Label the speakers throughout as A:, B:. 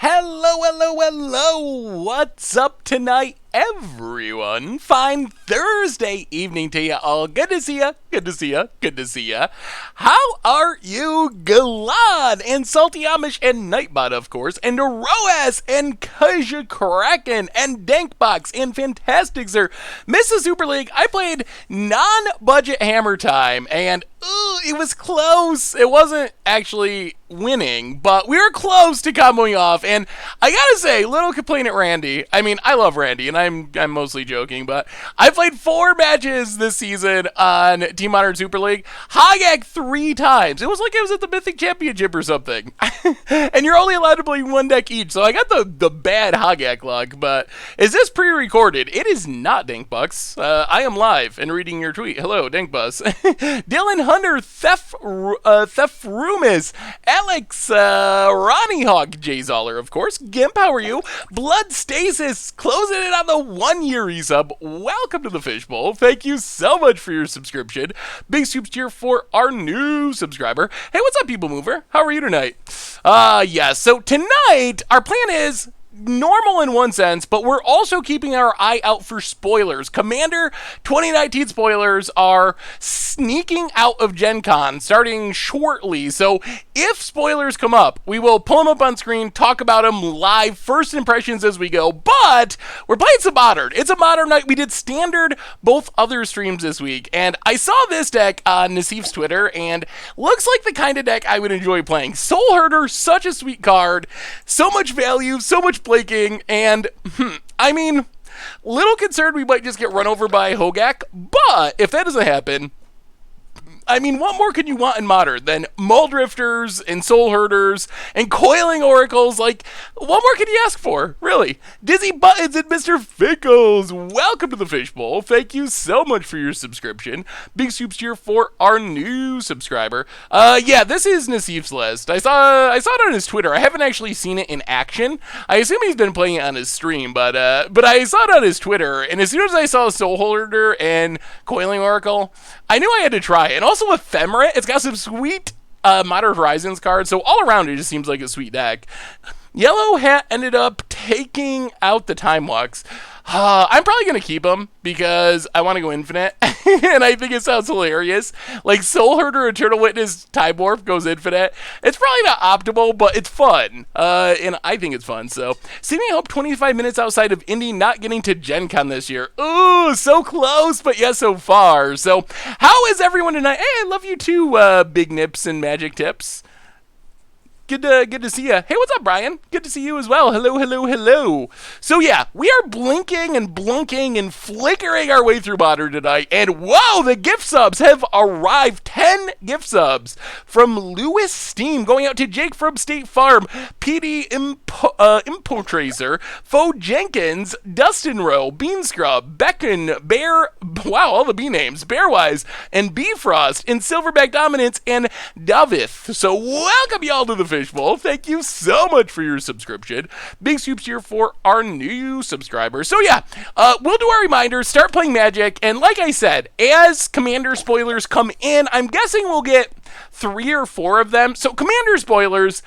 A: Hello, hello, hello! What's up tonight, everyone? Fine Thursday evening to you all. Good to see ya, good to see ya, good to see ya. How are you, Galad, and Salty Amish, and Nightbot, of course, and Roas, and Kaja Kraken, and Dankbox, and Fantastic Sir, Mrs. Super League. I played non-budget Hammer Time, and it was close. It wasn't actually winning, but we were close to comboing off, and I gotta say, little complaint at Randy. I mean, I love Randy, and I'm mostly joking, but I played 4 matches this season on Team Modern Super League. Hogak 3 times. It was like I was at the Mythic Championship or something. And you're only allowed to play 1 deck each, so I got the bad Hogak luck, but is this pre-recorded? It is not, Dankbucks. I am live and reading your tweet. Hello, Dankbus. Dylan Hunter, Thefrumis, Alex, Ronnie Hawk, Jay Zoller, of course. Gimp, how are you? Blood Stasis, closing it on the 1-year resub. Welcome to the Fishbowl. Thank you so much for your subscription. Big soups cheer for our new subscriber. Hey, what's up, People Mover? How are you tonight? So tonight, our plan is normal in one sense, but we're also keeping our eye out for spoilers. Commander 2019 spoilers are sneaking out of Gen Con starting shortly, so if spoilers come up, we will pull them up on screen, talk about them live, first impressions as we go, but we're playing some Modern. It's a Modern night. We did Standard both other streams this week, and I saw this deck on Nassif's Twitter, and looks like the kind of deck I would enjoy playing. Soulherder, such a sweet card, so much value, so much flaking, and I mean, little concerned we might just get run over by Hogak, but if that doesn't happen, I mean, what more could you want in Modern than Muldrifters and Soulherders and Coiling Oracles? Like, what more could you ask for, really? Dizzy Buttons and Mr. Fickles, welcome to the Fishbowl. Thank you so much for your subscription. Big soups here for our new subscriber. This is Nassif's list. I saw it on his Twitter. I haven't actually seen it in action. I assume he's been playing it on his stream, but I saw it on his Twitter, and as soon as I saw Soulholder and Coiling Oracle, I knew I had to try it. And also Ephemerate, it's got some sweet Modern Horizons cards, so all around it just seems like a sweet deck. Yellow Hat ended up taking out the Time Walks. I'm probably going to keep them because I want to go infinite, and I think it sounds hilarious. Like, Soulherder, Eternal Witness, Time Warp goes infinite. It's probably not optimal, but it's fun, and I think it's fun. So, Sydney Hope, 25 minutes outside of Indy, not getting to Gen Con this year. Ooh, so close, but yeah, so far. So, how is everyone tonight? Hey, I love you too, Big Nips and Magic Tips. Good to see you. Hey, what's up, Brian? Good to see you as well. Hello, hello, hello. So yeah, we are blinking and blunking and flickering our way through Modern tonight. And whoa, the gift subs have arrived. 10 gift subs from Lewis Steam going out to Jake from State Farm, PD Impotracer, Fo Jenkins, Dustin Rowe, Bean Scrub, Beckon, Bear, wow, all the B names, Bearwise, and Bifrost, and Silverback Dominance, and Davith. So welcome y'all to the Fishbowl. Thank you so much for your subscription. Big soups here for our new subscribers. So yeah, we'll do our reminders, start playing Magic, and like I said, as Commander spoilers come in, I'm guessing we'll get 3 or 4 of them. So Commander spoilers,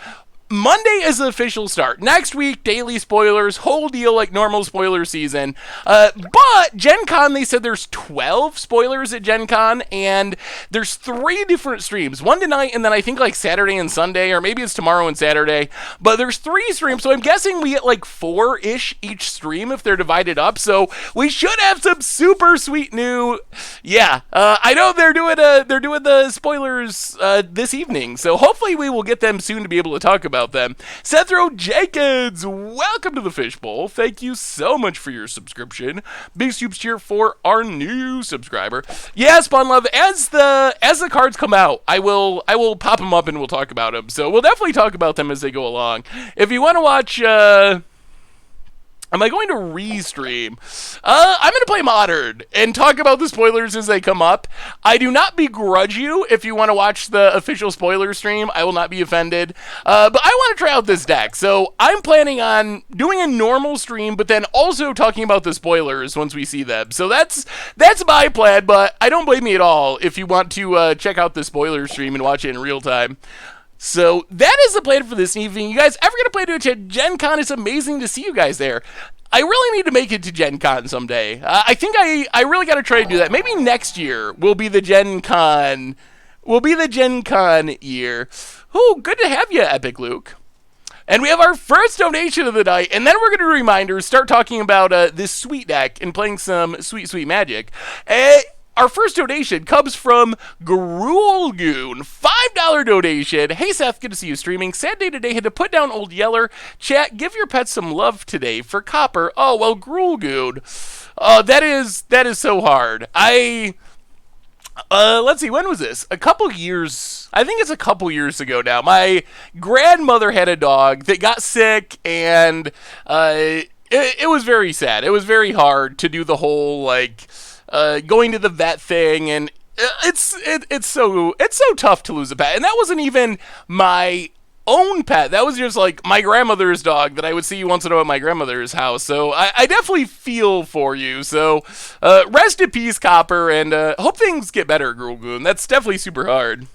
A: Monday is the official start. Next week, daily spoilers, whole deal like normal spoiler season. But Gen Con, they said there's 12 spoilers at Gen Con, and there's 3 different streams. One tonight, and then I think like Saturday and Sunday, or maybe it's tomorrow and Saturday. But there's 3 streams, so I'm guessing we get like 4-ish each stream if they're divided up. So we should have some super sweet new. Yeah, I know they're doing the spoilers this evening, so hopefully we will get them soon to be able to talk about them. Sethro Jenkins, welcome to the Fishbowl. Thank you so much for your subscription. Big soups cheer for our new subscriber. Yeah, Spawn Love, as the cards come out, I will pop them up and we'll talk about them. So we'll definitely talk about them as they go along. If you want to watch am I going to restream? I'm going to play Modern and talk about the spoilers as they come up. I do not begrudge you if you want to watch the official spoiler stream. I will not be offended. But I want to try out this deck. So I'm planning on doing a normal stream, but then also talking about the spoilers once we see them. So that's my plan, but I don't blame me at all if you want to check out the spoiler stream and watch it in real time. So that is the plan for this evening. You guys ever going to play Twitch at Gen Con? It's amazing to see you guys there. I really need to make it to Gen Con someday. I think I really got to try to do that. Maybe next year will be the Gen Con. Year. Oh, good to have you, Epic Luke. And we have our first donation of the night, and then we're going to do reminders, start talking about this sweet deck and playing some sweet, sweet Magic. Our first donation comes from Gruelgoon. $5 donation. Hey, Seth, good to see you streaming. Sad day today. Had to put down Old Yeller. Chat, give your pets some love today for copper. Oh, well, Gruelgoon. That is so hard. Let's see, when was this? A couple years, I think it's a couple years ago now. My grandmother had a dog that got sick, and it was very sad. It was very hard to do the whole, like, going to the vet thing, and it's so tough to lose a pet. And that wasn't even my own pet. That was just like my grandmother's dog that I would see once in a while at my grandmother's house. So I definitely feel for you. So rest in peace, Copper, and hope things get better, Gruelgoon. That's definitely super hard.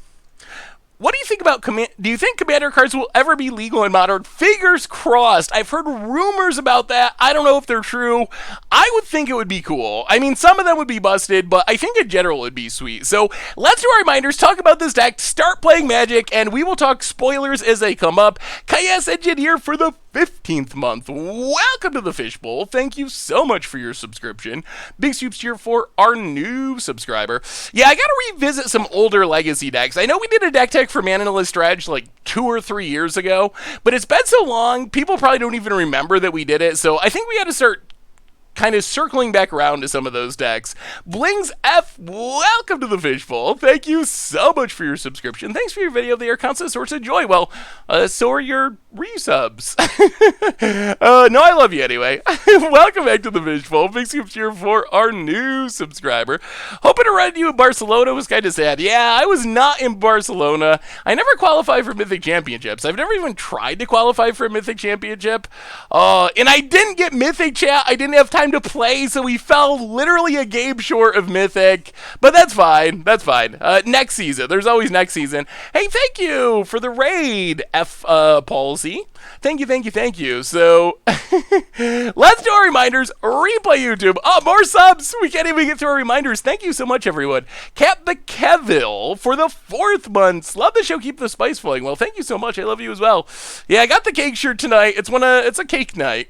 A: What do you think about do you think Commander cards will ever be legal in Modern? Fingers crossed. I've heard rumors about that. I don't know if they're true. I would think it would be cool. I mean, some of them would be busted, but I think in general it would be sweet. So let's do our reminders, talk about this deck, start playing Magic, and we will talk spoilers as they come up. Kayas Engineer for the 15th month. Welcome to the Fishbowl. Thank you so much for your subscription. Big soups here for our new subscriber. Yeah, I gotta revisit some older Legacy decks. I know we did a deck tech for Manaless Dredge like 2 or 3 years ago, but it's been so long, people probably don't even remember that we did it, so I think we gotta start kind of circling back around to some of those decks. Blings F, welcome to the Fishbowl. Thank you so much for your subscription. Thanks for your video. They are constant source of joy. Well, so are your resubs. No, I love you anyway. Welcome back to the Fishbowl. Big soups here for our new subscriber. Hoping to run you in Barcelona was kind of sad. Yeah, I was not in Barcelona. I never qualified for Mythic Championships. I've never even tried to qualify for a Mythic Championship. And I didn't get Mythic Chat. I didn't have time to play, so we fell literally a game short of Mythic, but that's fine. Next season, there's always next season. Hey, thank you for the raid, F Policy. Thank you. So let's do our reminders. Replay YouTube. Oh, more subs. We can't even get through our reminders. Thank you so much, everyone. Cap the Kevil for the 4th month. Love the show. Keep the spice flowing. Well, thank you so much. I love you as well. Yeah, I got the cake shirt tonight. It's a cake night.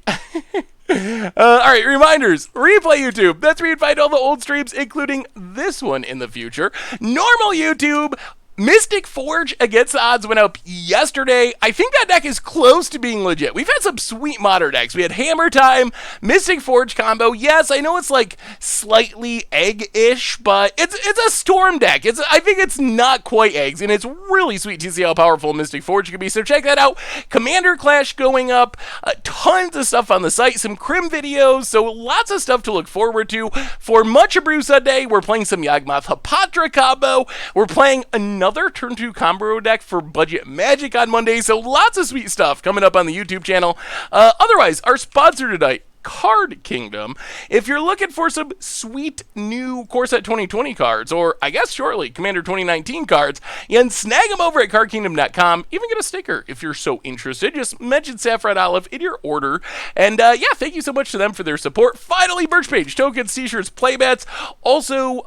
A: Alright, reminders. Replay YouTube. That's where you'd find all the old streams, including this one in the future. Normal YouTube. Mystic Forge Against the Odds went up yesterday. I think that deck is close to being legit. We've had some sweet modern decks. We had Hammer Time, Mystic Forge combo. Yes, I know it's like slightly egg-ish, but it's a storm deck. I think it's not quite eggs, and it's really sweet to see how powerful Mystic Forge can be. So check that out. Commander Clash going up. Tons of stuff on the site. Some Crim videos. So lots of stuff to look forward to. For Much Brew Sunday, we're playing some Yawgmoth Hapatra combo. We're playing another turn 2 combo deck for Budget Magic on Monday, so lots of sweet stuff coming up on the YouTube channel. Otherwise, our sponsor tonight, Card Kingdom. If you're looking for some sweet new Core Set 2020 cards, or I guess shortly, Commander 2019 cards, you can snag them over at cardkingdom.com. Even get a sticker if you're so interested. Just mention Saffron Olive in your order. And yeah, thank you so much to them for their support. Finally, merch page, tokens, t-shirts, playbats. Also,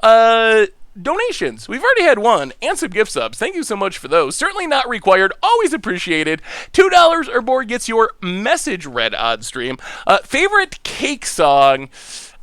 A: donations. We've already had one, and some gift subs. Thank you so much for those. Certainly not required, always appreciated. $2 or more gets your message read on stream. Favorite cake song?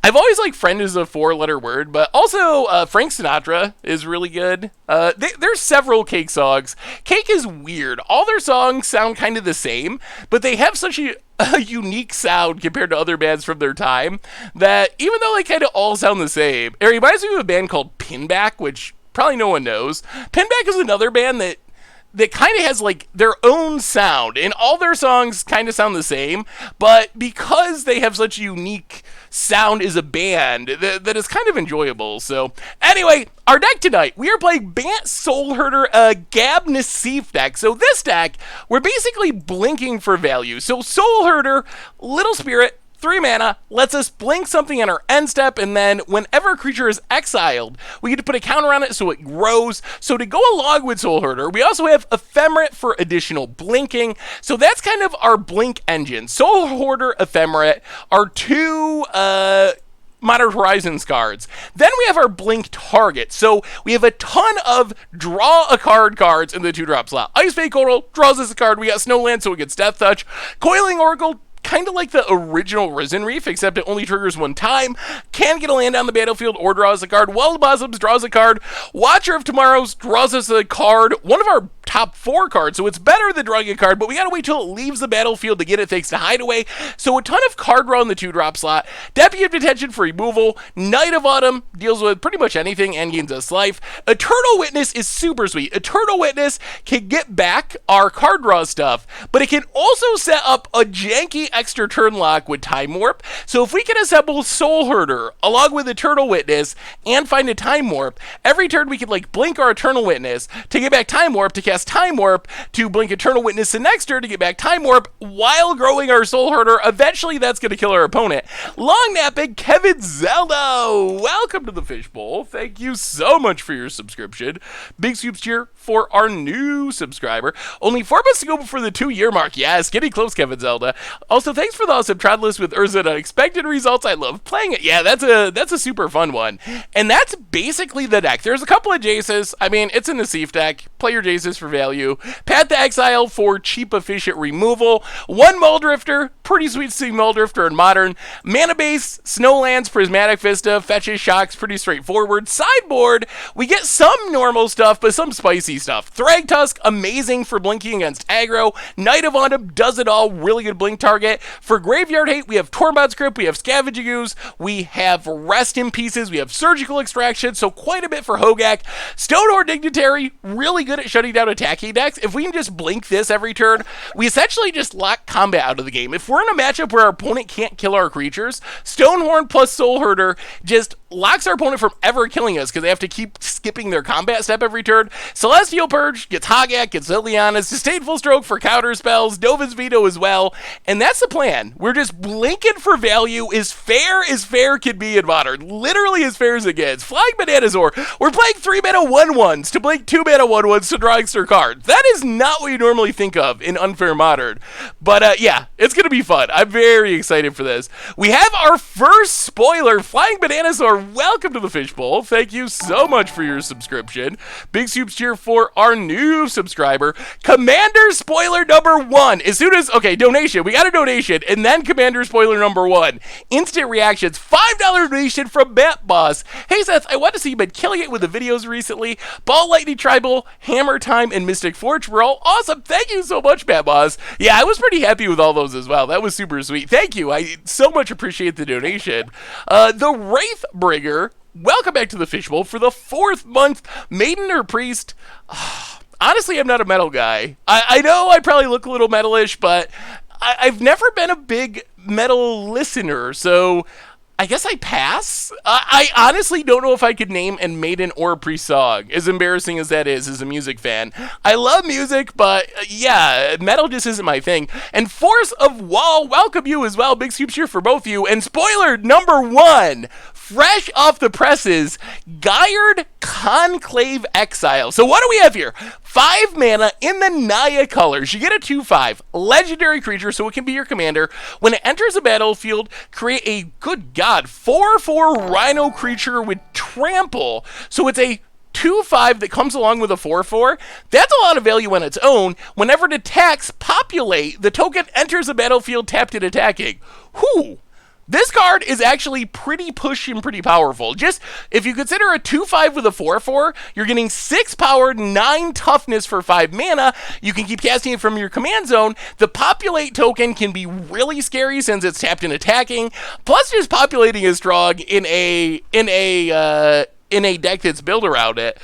A: I've always liked friend is a 4-letter word, but also Frank Sinatra is really good. There's several cake songs. Cake is weird. All their songs sound kind of the same, but they have such a unique sound compared to other bands from their time that even though they kind of all sound the same, it reminds me of a band called Pinback, which probably no one knows. Pinback is another band that kind of has like their own sound, and all their songs kind of sound the same, but because they have such a unique sound as a band, that is kind of enjoyable. So anyway, our deck tonight, we are playing Bant Soulherder, a Gab Nassif deck. So this deck, we're basically blinking for value. So Soulherder, Little Spirit, 3 mana, lets us blink something on our end step, and then whenever a creature is exiled, we get to put a counter on it so it grows. So to go along with Soulherder, we also have Ephemerate for additional blinking. So that's kind of our blink engine. Soulherder, Ephemerate are two Modern Horizons cards. Then we have our blink target. So we have a ton of draw a card cards in the 2-drop slot. Ice Fate Coral draws us a card. We got Snowland, so it gets Death Touch. Coiling Oracle, kind of like the original Risen Reef, except it only triggers one time. Can get a land on the battlefield or draws a card. Well Blossoms draws a card. Watcher of Tomorrows draws us a card. One of our top 4 cards, so it's better than drawing a card, but we gotta wait till it leaves the battlefield to get it thanks to Hideaway. So a ton of card draw in the 2-drop slot. Deputy of Detention for removal. Night of Autumn deals with pretty much anything and gains us life. Eternal Witness is super sweet. Eternal Witness can get back our card draw stuff, but it can also set up a janky extra turn lock with Time Warp. So if we can assemble Soulherder along with Eternal Witness and find a Time Warp, every turn we can like blink our Eternal Witness to get back Time Warp to cast Time Warp to blink Eternal Witness the next turn to get back Time Warp while growing our Soulherder. Eventually that's going to kill our opponent. Long napping Kevin Zelda, welcome to the Fishbowl. Thank you so much for your subscription. Big soups cheer for our new subscriber. Only 4 months to go before the 2-year mark. Yes, getting close, Kevin Zelda. Also, thanks for the awesome trad list with Urza and Unexpected Results. I love playing it. Yeah, that's a super fun one. And that's basically the deck. There's a couple of Jaces. I mean, it's in the Seaf deck. Play your Jaces for value. Path to Exile for cheap, efficient removal. 1 Muldrifter. Pretty sweet to see Muldrifter in Modern. Mana base, Snowlands, Prismatic Vista, Fetches, Shocks. Pretty straightforward. Sideboard, we get some normal stuff, but some spicy stuff. Thragtusk, amazing for blinking against aggro. Night of Autumn does it all. Really good blink target. For Graveyard Hate, we have Tormod's Crypt, we have Scavenging Ooze, we have Rest in Pieces, we have Surgical Extraction, so quite a bit for Hogak. Stonehorn Dignitary, really good at shutting down attacking decks. If we can just blink this every turn, we essentially just lock combat out of the game. If we're in a matchup where our opponent can't kill our creatures, Stonehorn plus Soulherder just locks our opponent from ever killing us because they have to keep skipping their combat step every turn. Celestial Purge gets Hogak, gets Liliana's, Disdainful Stroke for counter spells, Nova's Veto as well, and that's the plan. We're just blinking for value as fair can be in Modern. Literally as fair as it gets. Flying Bananasaur, we're playing 3 mana 1/1s to blink 2 mana 1/1s to draw extra cards. That is not what you normally think of in Unfair Modern. But yeah, it's going to be fun. I'm very excited for this. We have our first spoiler, Flying Bananasaur. Welcome to the Fishbowl. Thank you so much for your subscription. Big soups cheer for our new subscriber, Commander spoiler number 1. As soon as, okay, donation. We got a donation, and then Commander spoiler number 1. Instant reactions. $5 donation from Bant Boss. Hey Seth, I want to see you've been killing it with the videos recently. Ball Lightning Tribal, Hammer Time, and Mystic Forge were all awesome. Thank you so much, Bant Boss. Yeah, I was pretty happy with all those as well. That was super sweet. Thank you. I so much appreciate the donation. The Wraithbringer, welcome back to the Fishbowl for the 4th month. Maiden or Priest? Honestly, I'm not a metal guy. I know I probably look a little metalish, but I've never been a big metal listener, so I guess I pass. I honestly don't know if I could name a Maiden or a Priest song, as embarrassing as that is as a music fan. I love music, but yeah, metal just isn't my thing. And Force of Wall, welcome you as well. Big soups here for both you. And spoiler number 1, fresh off the presses, Gyred Conclave Exile. So what do we have here? 5 mana in the Naya colors. You get a 2/5 legendary creature, so it can be your commander. When it enters a battlefield, create a, good god, 4/4 rhino creature with trample. So it's a 2/5 that comes along with a 4/4. That's a lot of value on its own. Whenever it attacks, populate, the token enters the battlefield tapped and attacking. Whew. This card is actually pretty pushy and pretty powerful. Just, if you consider a 2/5 with a 4/4, you're getting 6 power, 9 toughness for 5 mana. You can keep casting it from your command zone. The populate token can be really scary since it's tapped and attacking. Plus, just populating is strong in a deck that's built around it.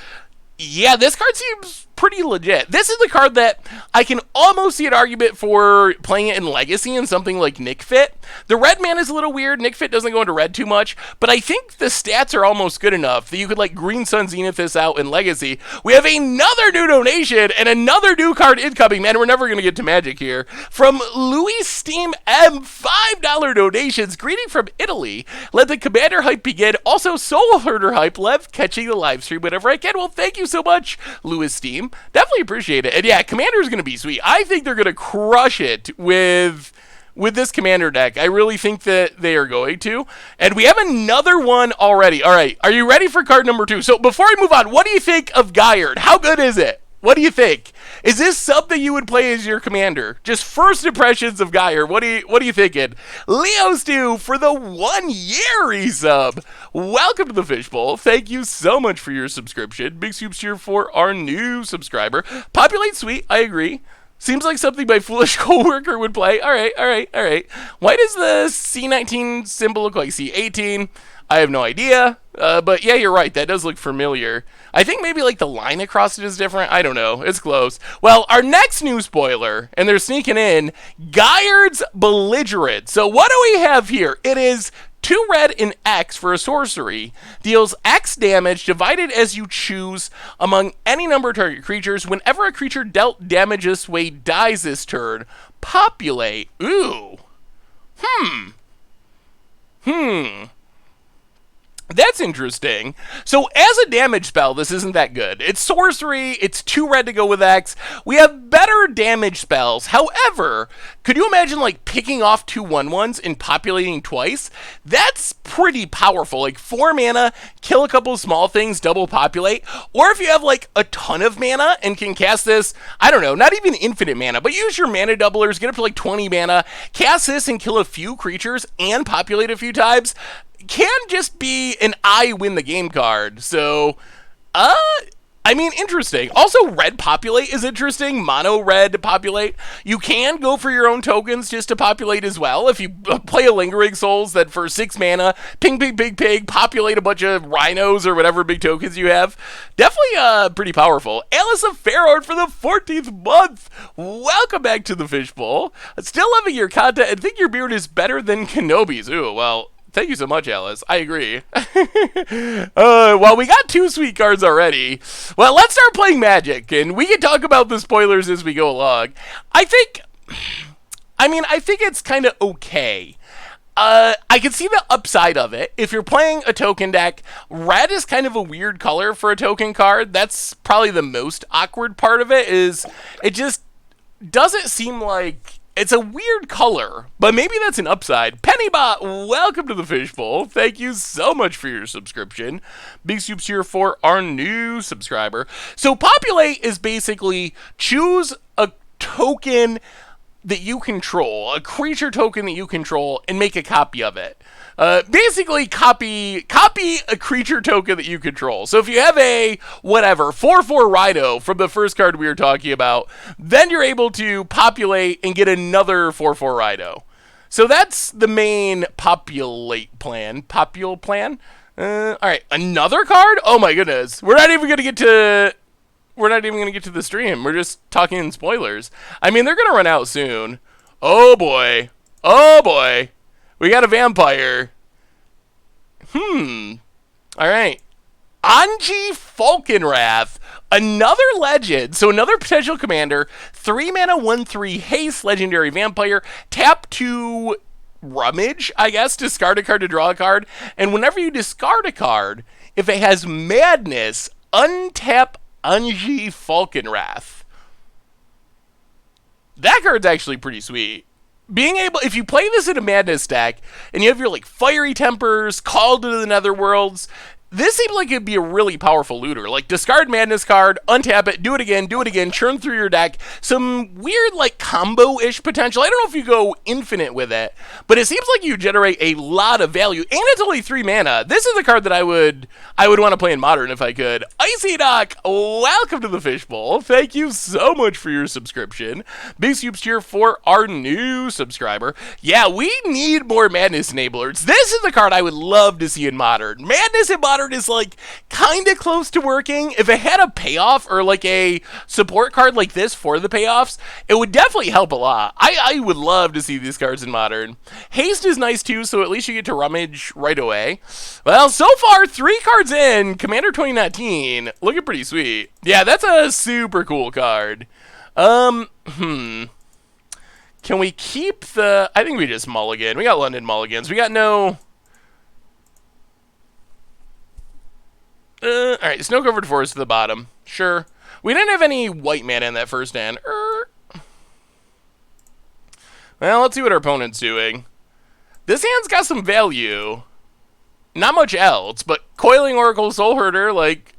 A: Yeah, this card seems pretty legit. This is the card that I can almost see an argument for playing it in Legacy in something like Nick Fit. The red mana is a little weird. Nick Fit doesn't go into red too much, but I think the stats are almost good enough that you could like Green Sun Zenith this out in Legacy. We have another new donation and another new card incoming. Man, we're never going to get to Magic here. From Louis Steam M, $5 donations. Greeting from Italy. Let the Commander hype begin. Also, Soulherder hype. Lev catching the live stream whenever I can. Well, thank you so much, Louis Steam. Definitely appreciate it. And yeah, Commander is going to be sweet. I think they're going to crush it with this Commander deck. I really think that they are going to. And we have another one already. All right, are you ready for card number 2? So before I move on, what do you think of Gaiard? How good is it? What do you think? Is this something you would play as your commander? Just first impressions of Gaiard. What are you thinking? Leo Stew for the 1 year resub. Welcome to the Fishbowl. Thank you so much for your subscription. Big soups here for our new subscriber. Populate Sweet, I agree. Seems like something my foolish coworker would play. All right. Why does the C19 symbol look like C18? I have no idea. But yeah, you're right. That does look familiar. I think maybe like the line across it is different. I don't know. It's close. Well, our next new spoiler, and they're sneaking in, Gaiard's Belligerent. So what do we have here? It is 2 red and X for a sorcery. Deals X damage divided as you choose among any number of target creatures. Whenever a creature dealt damage this way dies this turn, populate. Ooh. That's interesting. So as a damage spell, this isn't that good. It's sorcery, it's 2 red to go with X. We have better damage spells. However, could you imagine like picking off 2 1/1s and populating twice? That's pretty powerful. Like 4 mana, kill a couple of small things, double populate. Or if you have like a ton of mana and can cast this, I don't know, not even infinite mana, but use your mana doublers, get up to like 20 mana, cast this and kill a few creatures and populate a few times, can just be an I win the game card. So, I mean, interesting. Also, red populate is interesting. Mono red populate. You can go for your own tokens just to populate as well. If you play a Lingering Souls that for 6 mana, ping, ping, pig, pig, populate a bunch of rhinos or whatever big tokens you have. Definitely pretty powerful. Alice of Fairhorn for the 14th month. Welcome back to the Fishbowl. Still loving your content and think your beard is better than Kenobi's. Ooh, well, thank you so much, Alice. I agree. Well, we got 2 sweet cards already. Well, let's start playing Magic, and we can talk about the spoilers as we go along. I think it's kind of okay. I can see the upside of it. If you're playing a token deck, red is kind of a weird color for a token card. That's probably the most awkward part of it, is it just doesn't seem like... It's a weird color, but maybe that's an upside. Pennybot, welcome to the Fishbowl. Thank you so much for your subscription. Big soups here for our new subscriber. So populate is basically choose a token that you control, a creature token that you control, and make a copy of it. Basically, copy a creature token that you control. So if you have a, whatever, 4/4 Rhino from the first card we were talking about, then you're able to populate and get another 4/4 Rhino. So that's the main populate plan. Popule plan? Alright, another card? Oh my goodness. We're not even going to get to the stream. We're just talking in spoilers. I mean, they're going to run out soon. Oh boy. Oh boy. We got a vampire. Alright. Anji Falkenrath. Another legend. So another potential commander. 3 mana, 1/3 haste, legendary vampire. Tap to rummage, I guess. Discard a card to draw a card. And whenever you discard a card, if it has madness, untap Anji Falkenrath. That card's actually pretty sweet. Being able, if you play this in a madness deck, and you have your like fiery tempers, call to the netherworlds, this seems like it'd be a really powerful looter. Like, discard madness card, untap it, do it again, churn through your deck. Some weird, like, combo-ish potential. I don't know if you go infinite with it, but it seems like you generate a lot of value, and it's only 3 mana. This is a card that I would want to play in Modern if I could. Icy Doc, welcome to the Fishbowl. Thank you so much for your subscription. Big soups here for our new subscriber. Yeah, we need more Madness Enablers. This is the card I would love to see in Modern. Madness in Modern Modern is like kind of close to working. If it had a payoff or like a support card like this for the payoffs, it would definitely help a lot. I would love to see these cards in Modern. Haste is nice too, so at least you get to rummage right away. Well, so far 3 cards in Commander 2019, looking pretty sweet. Yeah, that's a super cool card. Can we keep the... I think we just mulligan. We got London mulligans. We got no... Alright, Snow Covered Forest to the bottom. Sure. We didn't have any white mana in that first hand. Well, let's see what our opponent's doing. This hand's got some value. Not much else, but Coiling Oracle, Soulherder, like...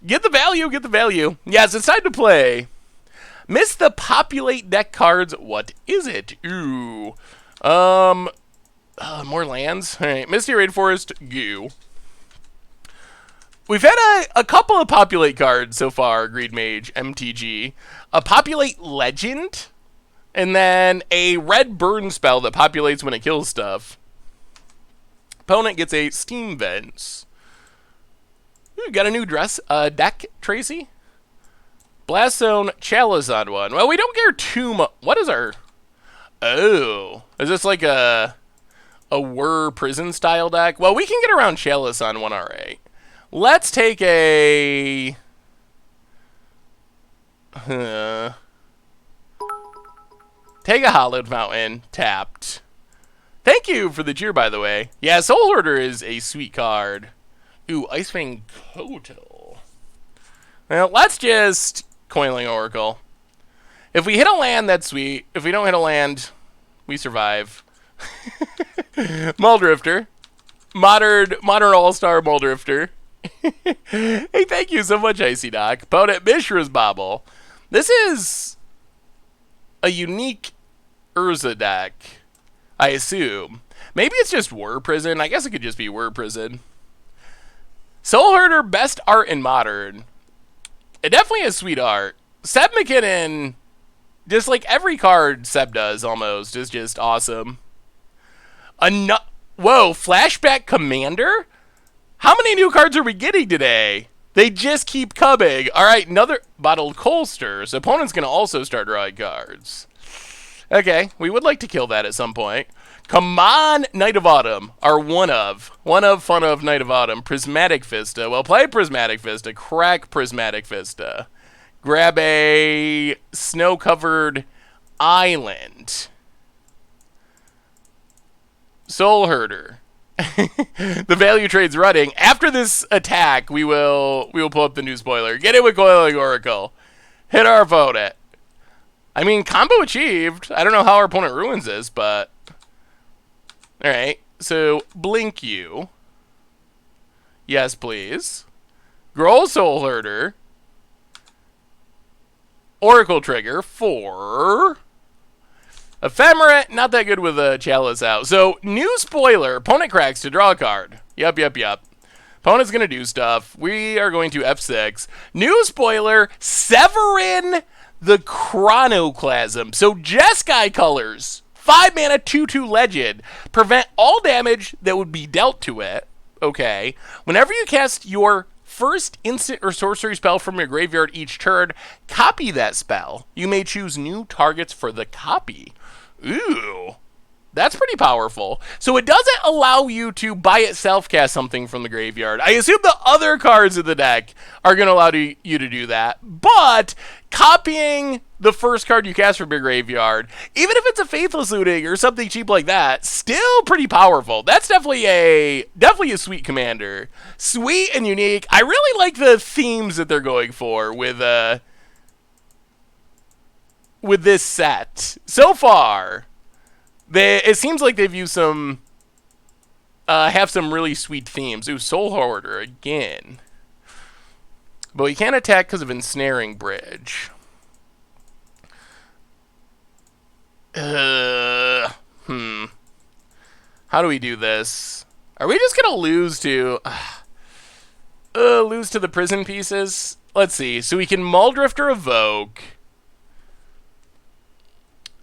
A: Get the value, get the value. Yes, it's time to play. Miss the populate deck cards. What is it? Ooh. More lands. All right. Misty Rainforest. Goo. We've had a couple of populate cards so far. Greed Mage, MTG. A populate legend. And then a red burn spell that populates when it kills stuff. Opponent gets a Steam Vents. Ooh, got a new deck, Tracy. Blast Zone, Chalice on one. Well, we don't care too much. What is our... Oh. Is this like a Whir Prison style deck? Well, we can get around Chalice on one, alright. Let's take a... Take a Hollowed Mountain, tapped. Thank you for the cheer, by the way. Yeah, Soulherder is a sweet card. Ooh, Icefang Kotal. Well, let's just... Coiling Oracle. If we hit a land, that's sweet. If we don't hit a land, we survive. Muldrifter. Modern All-Star Muldrifter. Hey, thank you so much, Icy Doc. Opponent, Mishra's Bobble. This is a unique Urza deck, I assume. Maybe it's just Whir Prison. I guess it could just be Whir Prison. Soulherder, best art in Modern. It definitely has sweet art. Seb McKinnon, just like every card Seb does almost, is just awesome. Whoa, Flashback Commander? How many new cards are we getting today? They just keep coming. All right, another Bottled Colsters. Opponent's going to also start drawing cards. Okay, we would like to kill that at some point. Come on, Knight of Autumn, our one of fun of Knight of Autumn. Prismatic Vista. Well, play Prismatic Vista. Crack Prismatic Vista. Grab a snow-covered island. Soulherder. The value trade's running. After this attack, we will pull up the new spoiler. Get it with Coiling Oracle. Hit our opponent. I mean, combo achieved. I don't know how our opponent ruins this, but... Alright, so blink you. Yes, please. Growl Soulherder. Oracle Trigger for... Ephemerate, not that good with a Chalice out. So, new spoiler. Opponent cracks to draw a card. Yep. Opponent's going to do stuff. We are going to F6. New spoiler, Severin the Chronoclasm. So, Jeskai colors. 5 mana, 2/2 legend. Prevent all damage that would be dealt to it. Okay. Whenever you cast your first instant or sorcery spell from your graveyard each turn, copy that spell. You may choose new targets for the copy. Ooh. That's pretty powerful. So it doesn't allow you to by itself cast something from the graveyard. I assume the other cards in the deck are going to allow you to do that. But copying the first card you cast from your graveyard, even if it's a Faithless Looting or something cheap like that, still pretty powerful. That's definitely a sweet commander. Sweet and unique. I really like the themes that they're going for with this set. So far, it seems like they've used some, have some really sweet themes. Ooh, Soulherder again. But we can't attack because of Ensnaring Bridge. How do we do this? Are we just going to lose to the prison pieces? Let's see. So we can Muldrifter Evoke.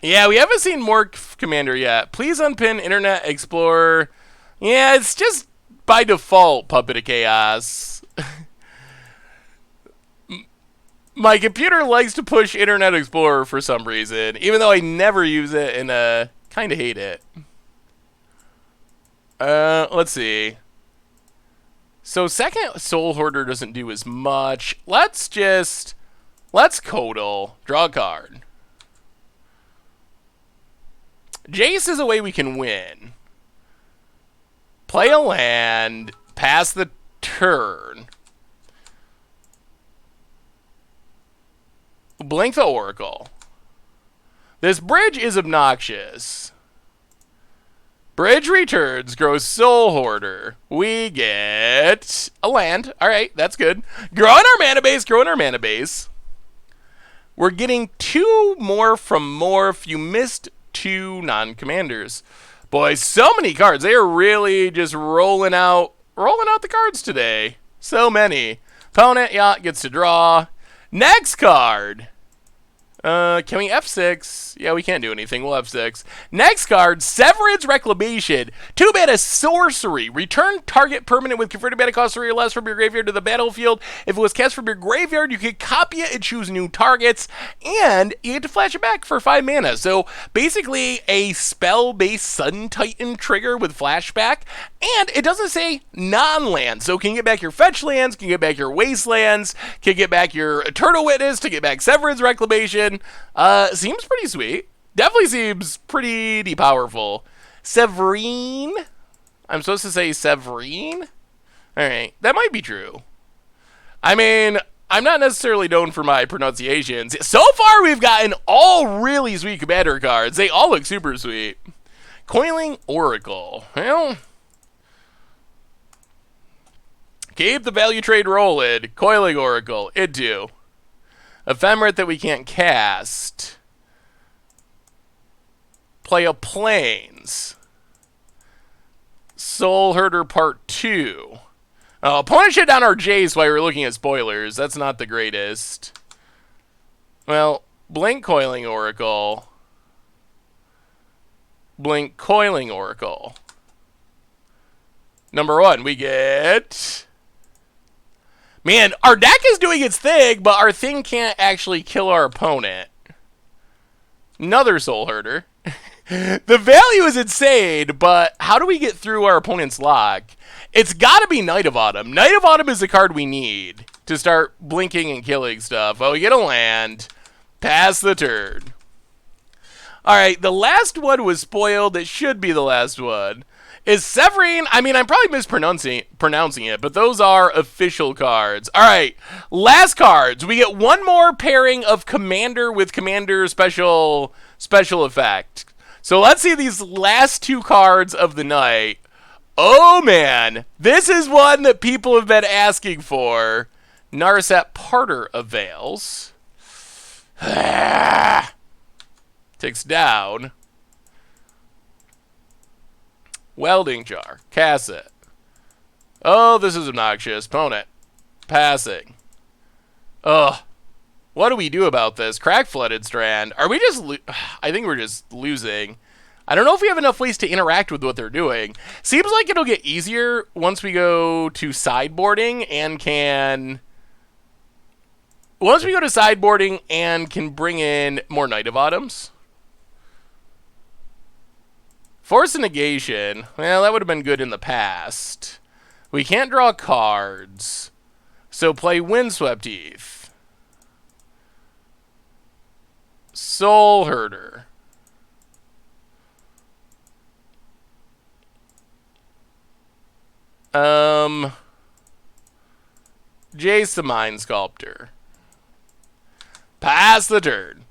A: Yeah, we haven't seen Mork Commander yet. Please unpin Internet Explorer. Yeah, it's just by default, Puppet of Chaos. My computer likes to push Internet Explorer for some reason, even though I never use it and kind of hate it. Let's see. So second Soulherder doesn't do as much. Let's Codal. Draw a card. Jace is a way we can win. Play a land. Pass the turn. Blink the Oracle. This bridge is obnoxious. Bridge returns, grows Soulherder. We get a land. Alright, that's good. Growing our mana base, We're getting 2 more from Morph. You missed 2 non-commanders. Boy, so many cards. They are really just rolling out the cards today. So many. Opponent, yeah, gets to draw. Next card. Can we F6? Yeah, we can't do anything. We'll F6. Next card, Severan's Reclamation. 2 mana sorcery. Return target permanent with converted mana cost 3 or less from your graveyard to the battlefield. If it was cast from your graveyard, you could copy it and choose new targets. And you get to flash it back for 5 mana. So basically a spell-based Sun Titan trigger with flashback. And it doesn't say non-land. So can get back your fetch lands, can get back your wastelands, can get back your Eternal Witness, to get back Severan's Reclamation. Seems pretty sweet. Definitely seems pretty powerful. Severine? I'm supposed to say Severine? Alright, that might be true. I mean, I'm not necessarily known for my pronunciations. So far, we've gotten all really sweet commander cards. They all look super sweet. Coiling Oracle. Well, keep the value trade rolling. Coiling Oracle. Into Ephemerate that we can't cast. Play a Plains. Soulherder Part 2. Opponent shut down our Jace while we're looking at spoilers. That's not the greatest. Well, blink Coiling Oracle. Blink Coiling Oracle. Number 1, we get... Man, our deck is doing its thing, but our thing can't actually kill our opponent. Another Soulherder. The value is insane, but how do we get through our opponent's lock? It's got to be Knight of Autumn. Knight of Autumn is the card we need to start blinking and killing stuff. Oh, we get a land. Pass the turn. Alright, the last one was spoiled. It should be the last one. Is Severine, I mean, I'm probably mispronouncing it, but those are official cards. Alright, last cards. We get one more pairing of Commander with Commander special effect. So let's see these last 2 cards of the night. Oh man, this is one that people have been asking for. Narset Parter Avails. Ticks down. Welding Jar. Cast it. Oh, this is obnoxious. Opponent. Passing. Ugh. What do we do about this? Crack Flooded Strand. Are we just... I think we're just losing. I don't know if we have enough ways to interact with what they're doing. Seems like it'll get easier once we go to sideboarding and can... Once we go to sideboarding and can bring in more Knight of Autumns. Force of Negation. Well, that would have been good in the past. We can't draw cards. So play Windswept Heath. Soulherder. Jace the Mind Sculptor. Pass the turn.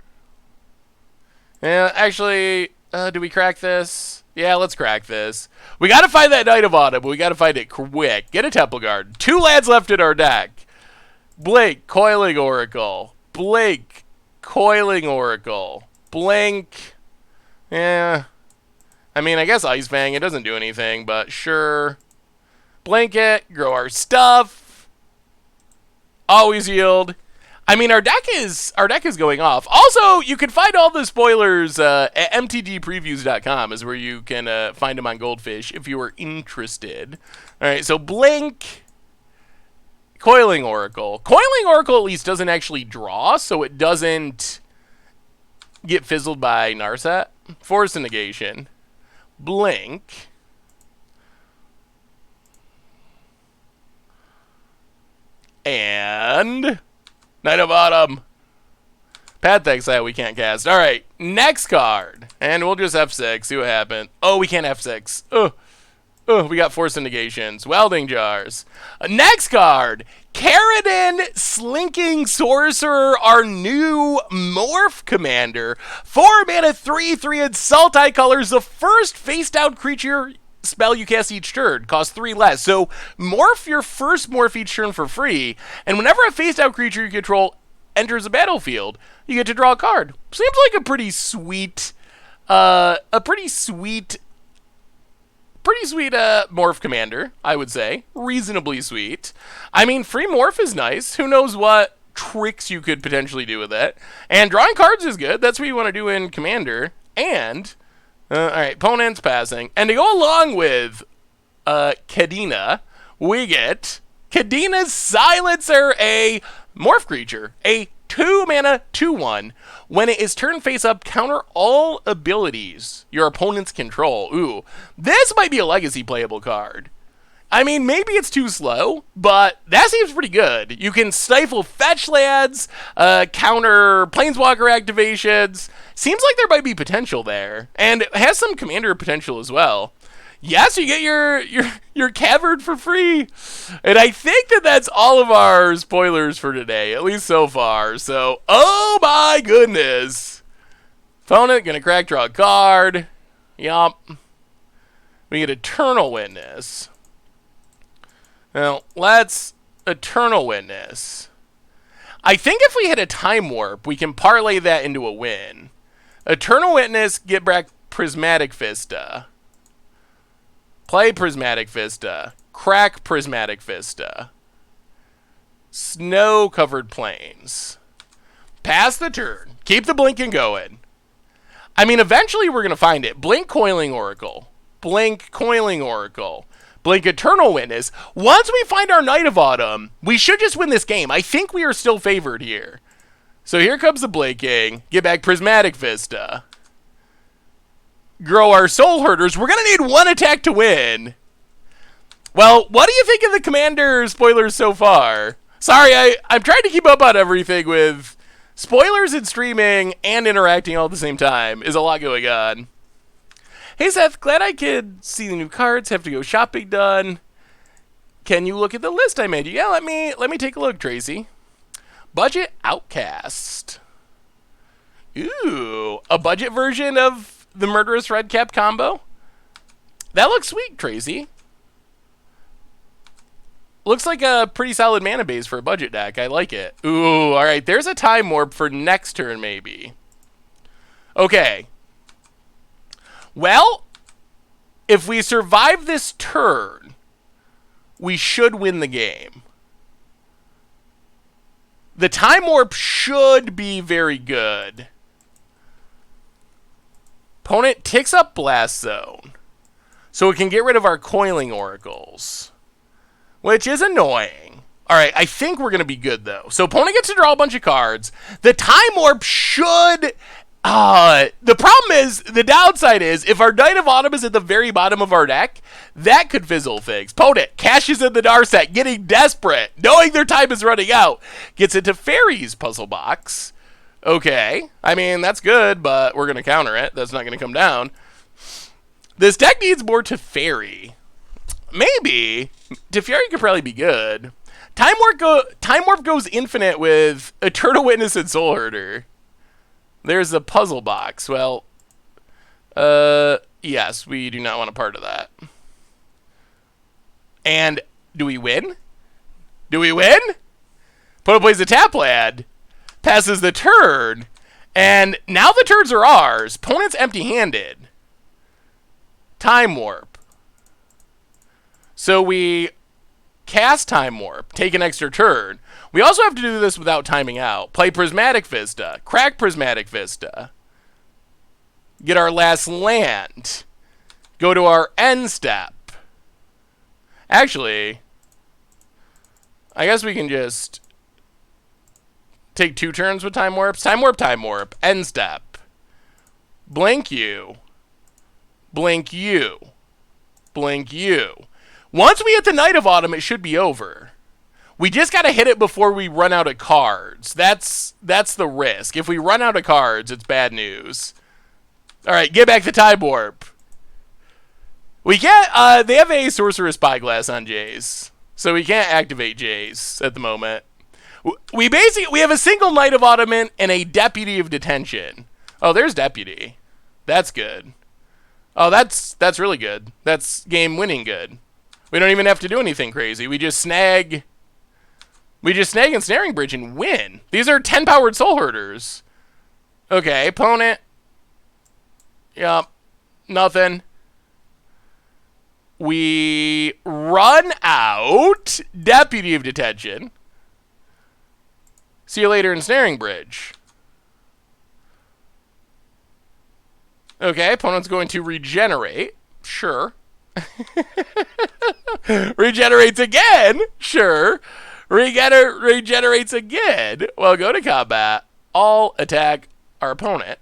A: Yeah, actually, do we crack this? Yeah, let's crack this. We gotta find that Knight of Autumn, but we gotta find it quick. Get a Temple Guard. 2 lands left in our deck. Blink, Coiling Oracle. Blink, Coiling Oracle. Blink. Yeah. I mean, I guess Ice Fang, it doesn't do anything, but sure. Blink it, grow our stuff. Always yield. I mean, our deck is going off. Also, you can find all the spoilers at mtgpreviews.com is where you can find them on Goldfish if you are interested. All right, so Blink, Coiling Oracle. Coiling Oracle at least doesn't actually draw, so it doesn't get fizzled by Narset. Force Negation. Blink. And Knight of Autumn. Pat thinks that we can't cast. All right, next card. And we'll just F6, see what happens. Oh, we can't F6. We got Force Negations. Welding Jars. Next card. Karadin Slinking Sorcerer, our new Morph Commander. 4 mana, 3/3 Insult Eye colors. The first face-down creature spell you cast each turn. Costs 3 less. So morph your first morph each turn for free. And whenever a face-down creature you control enters a battlefield, you get to draw a card. Seems like a pretty sweet morph commander, I would say. Reasonably sweet. I mean, free morph is nice. Who knows what tricks you could potentially do with it. And drawing cards is good. That's what you want to do in Commander. And, alright, opponent's passing. And to go along with Kadena, we get Kadena's Silencer, a morph creature. A 2 mana, 2/1. When it is turn face up, counter all abilities your opponents control. Ooh, this might be a legacy playable card. I mean, maybe it's too slow, but that seems pretty good. You can stifle fetch lands, counter planeswalker activations. Seems like there might be potential there, and it has some commander potential as well. Yes, you get your cavern for free. And I think that's all of our spoilers for today, at least so far. So, oh my goodness. Opponent gonna crack, draw a card. Yup. We get Eternal Witness. Now, let's Eternal Witness. I think if we hit a Time Warp, we can parlay that into a win. Eternal Witness, get back Prismatic Vista. Play Prismatic Vista. Crack Prismatic Vista. Snow-covered plains. Pass the turn. Keep the blinking going. I mean, eventually we're going to find it. Blink Coiling Oracle. Blink Coiling Oracle. Blink Eternal Witness. Once we find our Knight of Autumn, we should just win this game. I think we are still favored here. So here comes the blinking. Get back Prismatic Vista. Grow our Soulherders. We're going to need 1 attack to win. Well, what do you think of the Commander spoilers so far? Sorry, I'm trying to keep up on everything with spoilers and streaming and interacting all at the same time. Is a lot going on. Hey, Seth, glad I could see the new cards. Have to go shopping done. Can you look at the list I made you? Yeah, let me take a look, Tracy. Budget Outcast. Ooh, a budget version of the Murderous Redcap combo? That looks sweet, Tracy. Looks like a pretty solid mana base for a budget deck. I like it. Ooh, alright. There's a Time Warp for next turn, maybe. Okay. Well, if we survive this turn, we should win the game. The Time Warp should be very good. Opponent ticks up Blast Zone, so it can get rid of our Coiling Oracles, which is annoying. Alright, I think we're going to be good, though. So opponent gets to draw a bunch of cards. The Time Warp should... the problem is, the downside is, if our Knight of Autumn is at the very bottom of our deck, that could fizzle things. Opponent cashes in the Narset, getting desperate, knowing their time is running out. Gets into Fairies puzzle box. Okay, I mean, that's good, but we're going to counter it. That's not going to come down. This deck needs more Teferi. Maybe. Teferi could probably be good. Time Warp goes infinite with Eternal Witness and Soulherder. There's a puzzle box. Well, yes, we do not want a part of that. And do we win? Do we win? Opponent plays a tap land. Passes the turn, and now the turns are ours. Opponent's empty-handed. Time Warp. So we cast Time Warp, take an extra turn. We also have to do this without timing out. Play Prismatic Vista, crack Prismatic Vista, get our last land, go to our end step. Actually, I guess we can just take 2 turns with Time Warps. Time Warp, end step. Blink you. Blink you. Blink you. Once we hit the Night of Autumn, it should be over. We just got to hit it before we run out of cards. That's the risk. If we run out of cards, it's bad news. All right, get back the Time Warp. We can't, they have a Sorcerer's Spyglass on Jays, so we can't activate Jays at the moment. We have a single Knight of Autumn and a Deputy of Detention. Oh, there's Deputy. That's good. Oh, that's really good. That's game-winning good. We don't even have to do anything crazy. We just snag Ensnaring Bridge and win. These are 10-powered Soulherders. Okay, opponent. Yup. Nothing. We run out Deputy of Detention. See you later, Ensnaring Bridge. Okay, opponent's going to regenerate. Sure. Regenerates again. Sure. Regenerates again. Well, go to combat. All attack our opponent.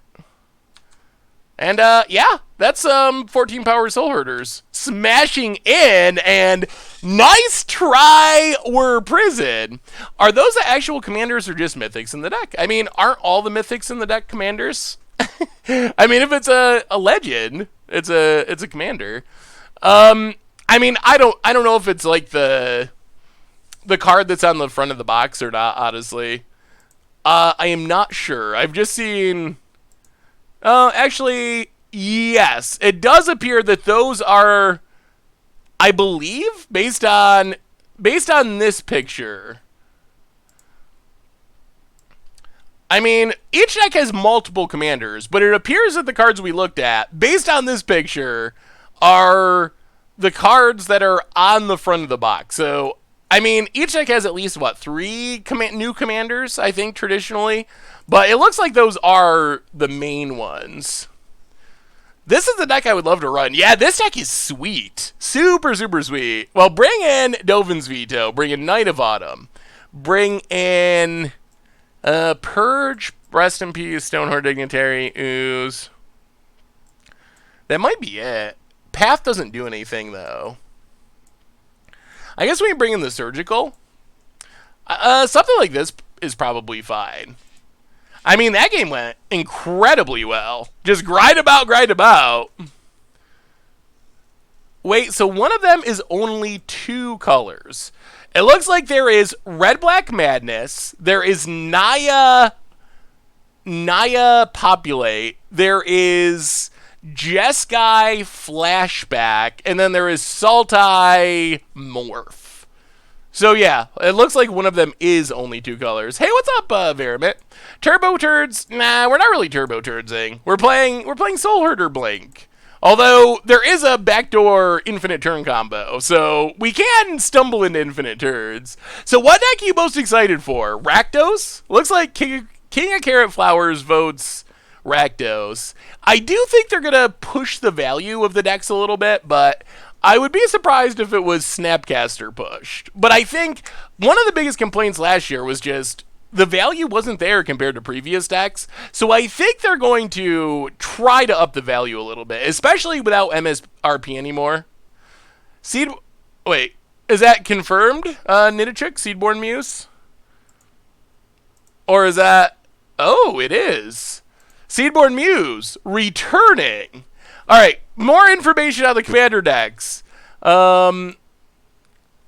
A: And, yeah, that's 14 power Soulherders smashing in, and nice try, we're prison. Are those the actual commanders or just mythics in the deck? I mean, aren't all the mythics in the deck commanders? I mean, if it's a legend, it's a commander. I mean, I don't know if it's like the card that's on the front of the box or not, honestly. I am not sure. I've just seen... actually, yes. It does appear that those are, I believe, based on this picture. I mean, each deck has multiple commanders, but it appears that the cards we looked at, based on this picture, are the cards that are on the front of the box. So, I mean, each deck has at least, what, 3 new commanders, I think, traditionally. But it looks like those are the main ones. This is the deck I would love to run. Yeah, this deck is sweet. Super, super sweet. Well, bring in Dovin's Veto. Bring in Knight of Autumn. Bring in Purge, Rest in Peace, Stonehorn Dignitary, Ooze. That might be it. Path doesn't do anything, though. I guess we can bring in the Surgical. Something like this is probably fine. I mean, that game went incredibly well. Just grind about. Wait, so one of them is only 2 colors. It looks like there is Red-Black Madness. There is Naya Populate. There is Jeskai Flashback. And then there is Sultai Morph. So yeah, it looks like one of them is only 2 colors. Hey, what's up, Verimit? Turbo Turds? Nah, we're not really Turbo Turdsing. We're playing Soulherder Blink. Although there is a backdoor infinite turn combo, so we can stumble into infinite turds. So what deck are you most excited for? Rakdos? Looks like King of Carrot Flowers votes Rakdos. I do think they're gonna push the value of the decks a little bit, but I would be surprised if it was Snapcaster pushed. But I think one of the biggest complaints last year was just the value wasn't there compared to previous decks. So I think they're going to try to up the value a little bit, especially without MSRP anymore. Wait, is that confirmed, Nidachuk, Seedborn Muse? Or is that... Oh, it is. Seedborn Muse, returning. All right, more information on the commander decks.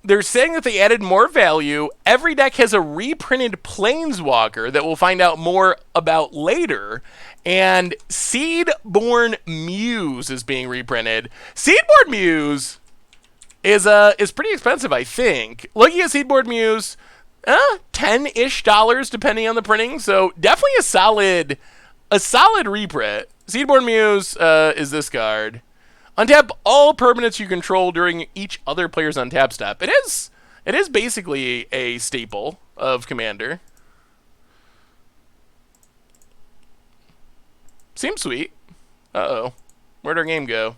A: They're saying that they added more value. Every deck has a reprinted Planeswalker that we'll find out more about later. And Seedborn Muse is being reprinted. Seedborn Muse is pretty expensive, I think. Looking at Seedborn Muse, $10-ish depending on the printing. So definitely a solid reprint. Seedborn Muse is this card. Untap all permanents you control during each other player's untap step. It is It is basically a staple of Commander. Seems sweet. Uh-oh. Where'd our game go?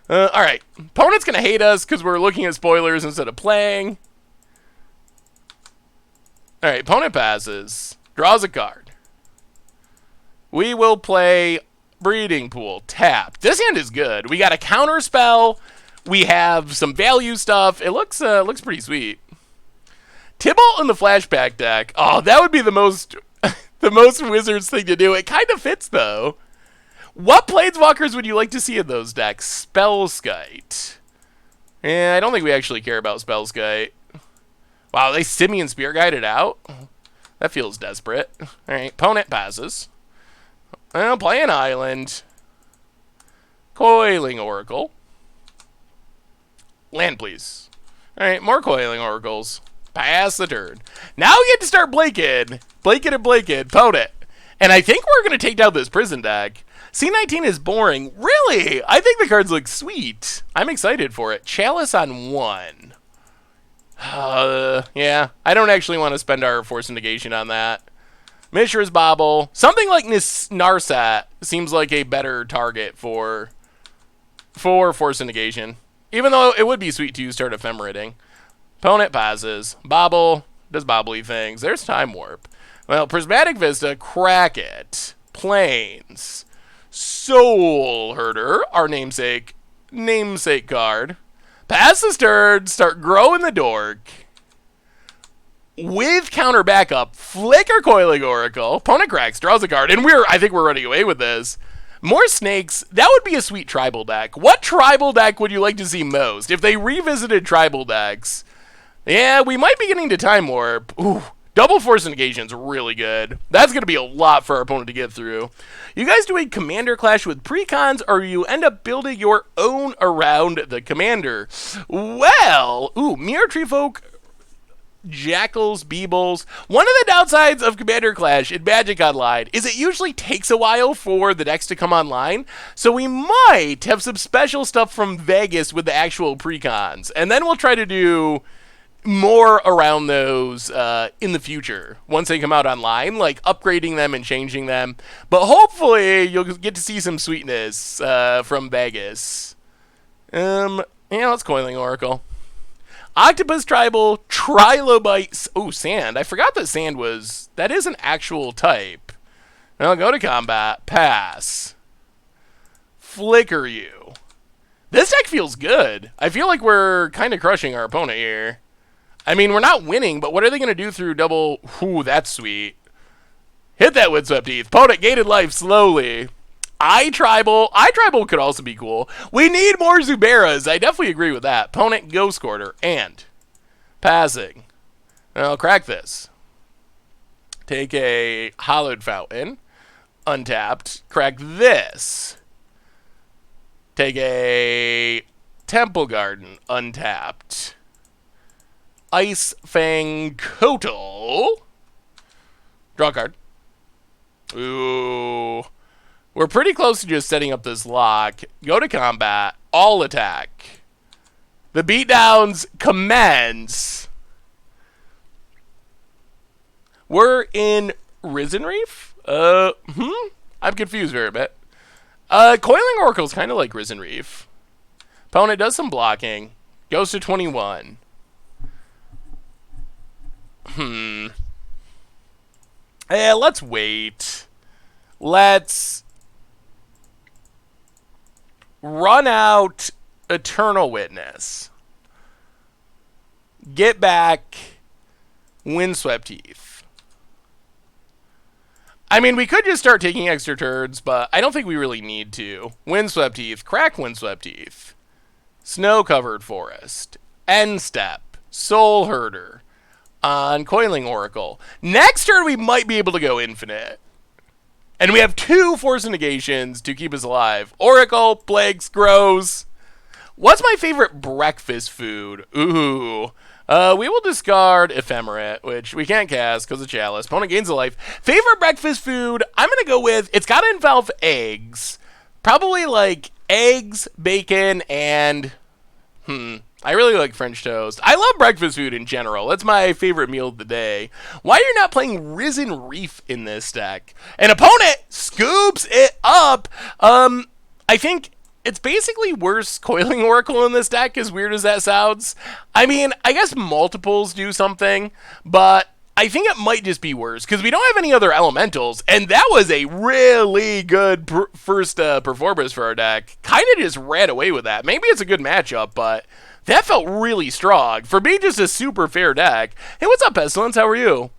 A: Alright. Opponent's going to hate us because we're looking at spoilers instead of playing. Alright, opponent passes. Draws a card. We will play Breeding Pool. Tap. This hand is good. We got a counter spell. We have some value stuff. It looks pretty sweet. Tibalt in the flashback deck. Oh, that would be the most the most Wizards thing to do. It kind of fits though. What Planeswalkers would you like to see in those decks? Spellskite. I don't think we actually care about Spellskite. Wow, they Simian Spear Guided out? That feels desperate. Alright, opponent passes. I'll play an island. Coiling Oracle. Land, please. Alright, more Coiling Oracles. Pass the turn. Now we get to start Blaken. Blaken and Blaken. Opponent. And I think we're going to take down this prison deck. C19 is boring. Really? I think the cards look sweet. I'm excited for it. Chalice on 1. Yeah. I don't actually want to spend our Force of Negation on that. Mishra's Bobble. Something like Narsat seems like a better target for Force of Negation. Even though it would be sweet to start Ephemerating. Opponent passes. Bobble. Does bobbly things. There's Time Warp. Well, Prismatic Vista. Crack it. Plains. Soulherder, our namesake card. Pass this turn, start growing the dork. With counter backup, flicker Coiling Oracle. Opponent cracks, draws a card, and I think we're running away with this. More snakes, that would be a sweet tribal deck. What tribal deck would you like to see most? If they revisited tribal decks, yeah, we might be getting to Time Warp. Ooh. Double Force Negation is really good. That's going to be a lot for our opponent to get through. You guys do a Commander Clash with precons, or you end up building your own around the Commander? Well, Mirror Tree Folk, Jackals, Beebles. One of the downsides of Commander Clash in Magic Online is it usually takes a while for the decks to come online, so we might have some special stuff from Vegas with the actual precons, and then we'll try to do more around those in the future once they come out online, like upgrading them and changing them. But hopefully you'll get to see some sweetness from Vegas. Yeah, let's Coiling Oracle. Octopus Tribal, Trilobite. Oh, Sand. I forgot that Sand that is an actual type. I'll go to combat. Pass. Flicker you. This deck feels good. I feel like we're kind of crushing our opponent here. I mean, we're not winning, but what are they going to do through double? Ooh, that's sweet. Hit that Windswept Heath. Opponent gated life slowly. iTribal. iTribal could also be cool. We need more Zuberas. I definitely agree with that. Opponent Ghost Quarter. And passing. I'll crack this. Take a Hollowed Fountain. Untapped. Crack this. Take a Temple Garden. Untapped. Ice Fang Kotal. Draw a card. Ooh. We're pretty close to just setting up this lock. Go to combat. All attack. The beatdowns commence. We're in Risen Reef? I'm confused very bit. Coiling Oracle is kind of like Risen Reef. Opponent does some blocking. Goes to 21. Let's wait. Let's run out Eternal Witness. Get back Windswept Heath. I mean, we could just start taking extra turns, but I don't think we really need to. Windswept Heath. Crack Windswept Heath. Snow-Covered Forest. End Step. Soulherder. On Coiling Oracle. Next turn, we might be able to go infinite. And we have 2 Force of Negations to keep us alive. Oracle, Plagues, Grows. What's my favorite breakfast food? Ooh. We will discard Ephemerate, which we can't cast because of Chalice. Opponent gains a life. Favorite breakfast food? I'm going to go with, it's got to involve eggs. Probably like eggs, bacon, and... I really like French toast. I love breakfast food in general. That's my favorite meal of the day. Why you're not playing Risen Reef in this deck? An opponent scoops it up. I think it's basically worse Coiling Oracle in this deck, as weird as that sounds. I mean, I guess multiples do something, but I think it might just be worse, because we don't have any other elementals, and that was a really good first performance for our deck. Kind of just ran away with that. Maybe it's a good matchup, but that felt really strong. For me, just a super fair deck. Hey, what's up, Pestilence? How are you?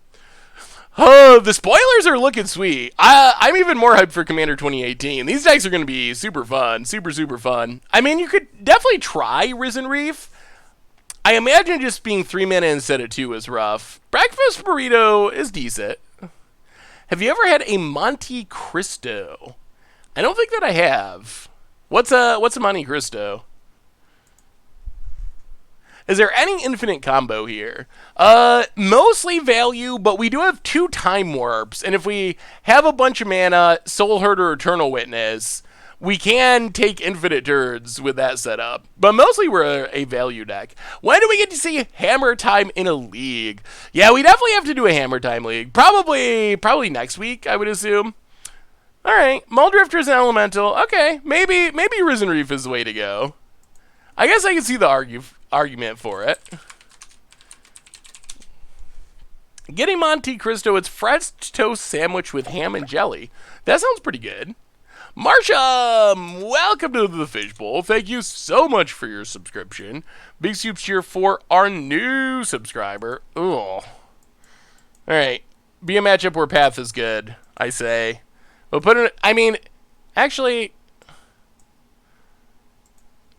A: Oh, the spoilers are looking sweet. I'm even more hyped for Commander 2018. These decks are going to be super fun. Super, super fun. I mean, you could definitely try Risen Reef. I imagine just being 3 mana instead of 2 is rough. Breakfast Burrito is decent. Have you ever had a Monte Cristo? I don't think that I have. What's a Monte Cristo? Is there any infinite combo here? Mostly value, but we do have 2 time warps, and if we have a bunch of mana, Soulherder, Eternal Witness, we can take infinite turns with that setup. But mostly we're a value deck. When do we get to see Hammer Time in a league? Yeah, we definitely have to do a Hammer Time league. Probably next week, I would assume. Alright, Muldrifter's an elemental. Okay, maybe Risen Reef is the way to go. I guess I can see the argument for it. Getting Monte Cristo, it's French toast sandwich with ham and jelly. That sounds pretty good. Marsham, welcome to the Fishbowl. Thank you so much for your subscription. Big soup cheer for our new subscriber. Ugh. Alright. Be a matchup where Path is good, I say. We'll put in, I mean, actually,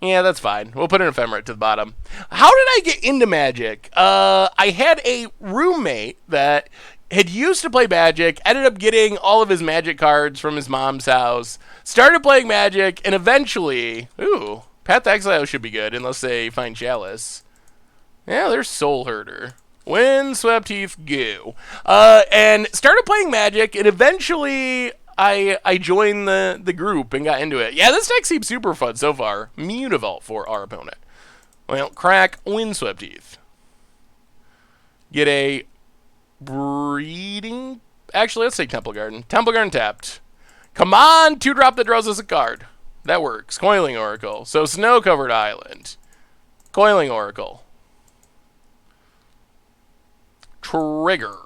A: yeah, that's fine. We'll put an ephemerate to the bottom. How did I get into Magic? I had a roommate that had used to play Magic, ended up getting all of his Magic cards from his mom's house, started playing Magic, and eventually, ooh, Path to Exile should be good, unless they find Chalice. Yeah, there's Soulherder. Windswept Heath, go. And started playing Magic, and eventually I joined the group and got into it. Yeah, this deck seems super fun so far. Mutavault for our opponent. Well, crack Windswept Heath. Get a breeding. Actually, let's take Temple Garden. Temple Garden tapped. Come on, 2-drop that draws us a card. That works. Coiling Oracle. So Snow-Covered Island. Coiling Oracle. Trigger.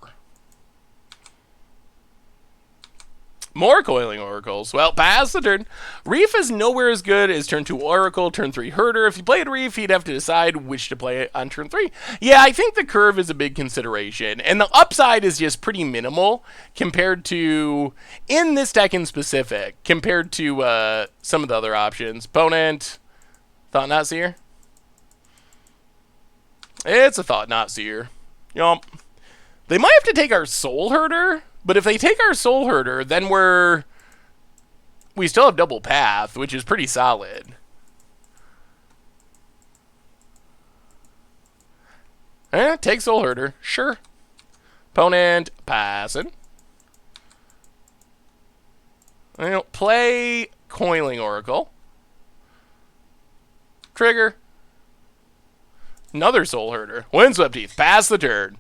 A: More Coiling Oracles. Well, pass the turn. Reef is nowhere as good as turn 2 Oracle, turn 3 Herder. If you played Reef, you'd have to decide which to play on turn 3. Yeah, I think the curve is a big consideration. And the upside is just pretty minimal compared to, in this deck in specific, compared to some of the other options. Opponent, Thought Not Seer. It's a Thought Not Seer. Yup. They might have to take our Soulherder. But if they take our Soulherder, then we still have double path, which is pretty solid. Take Soulherder, sure. Opponent passing. Play Coiling Oracle. Trigger. Another Soulherder. Windswept Heath, pass the turn.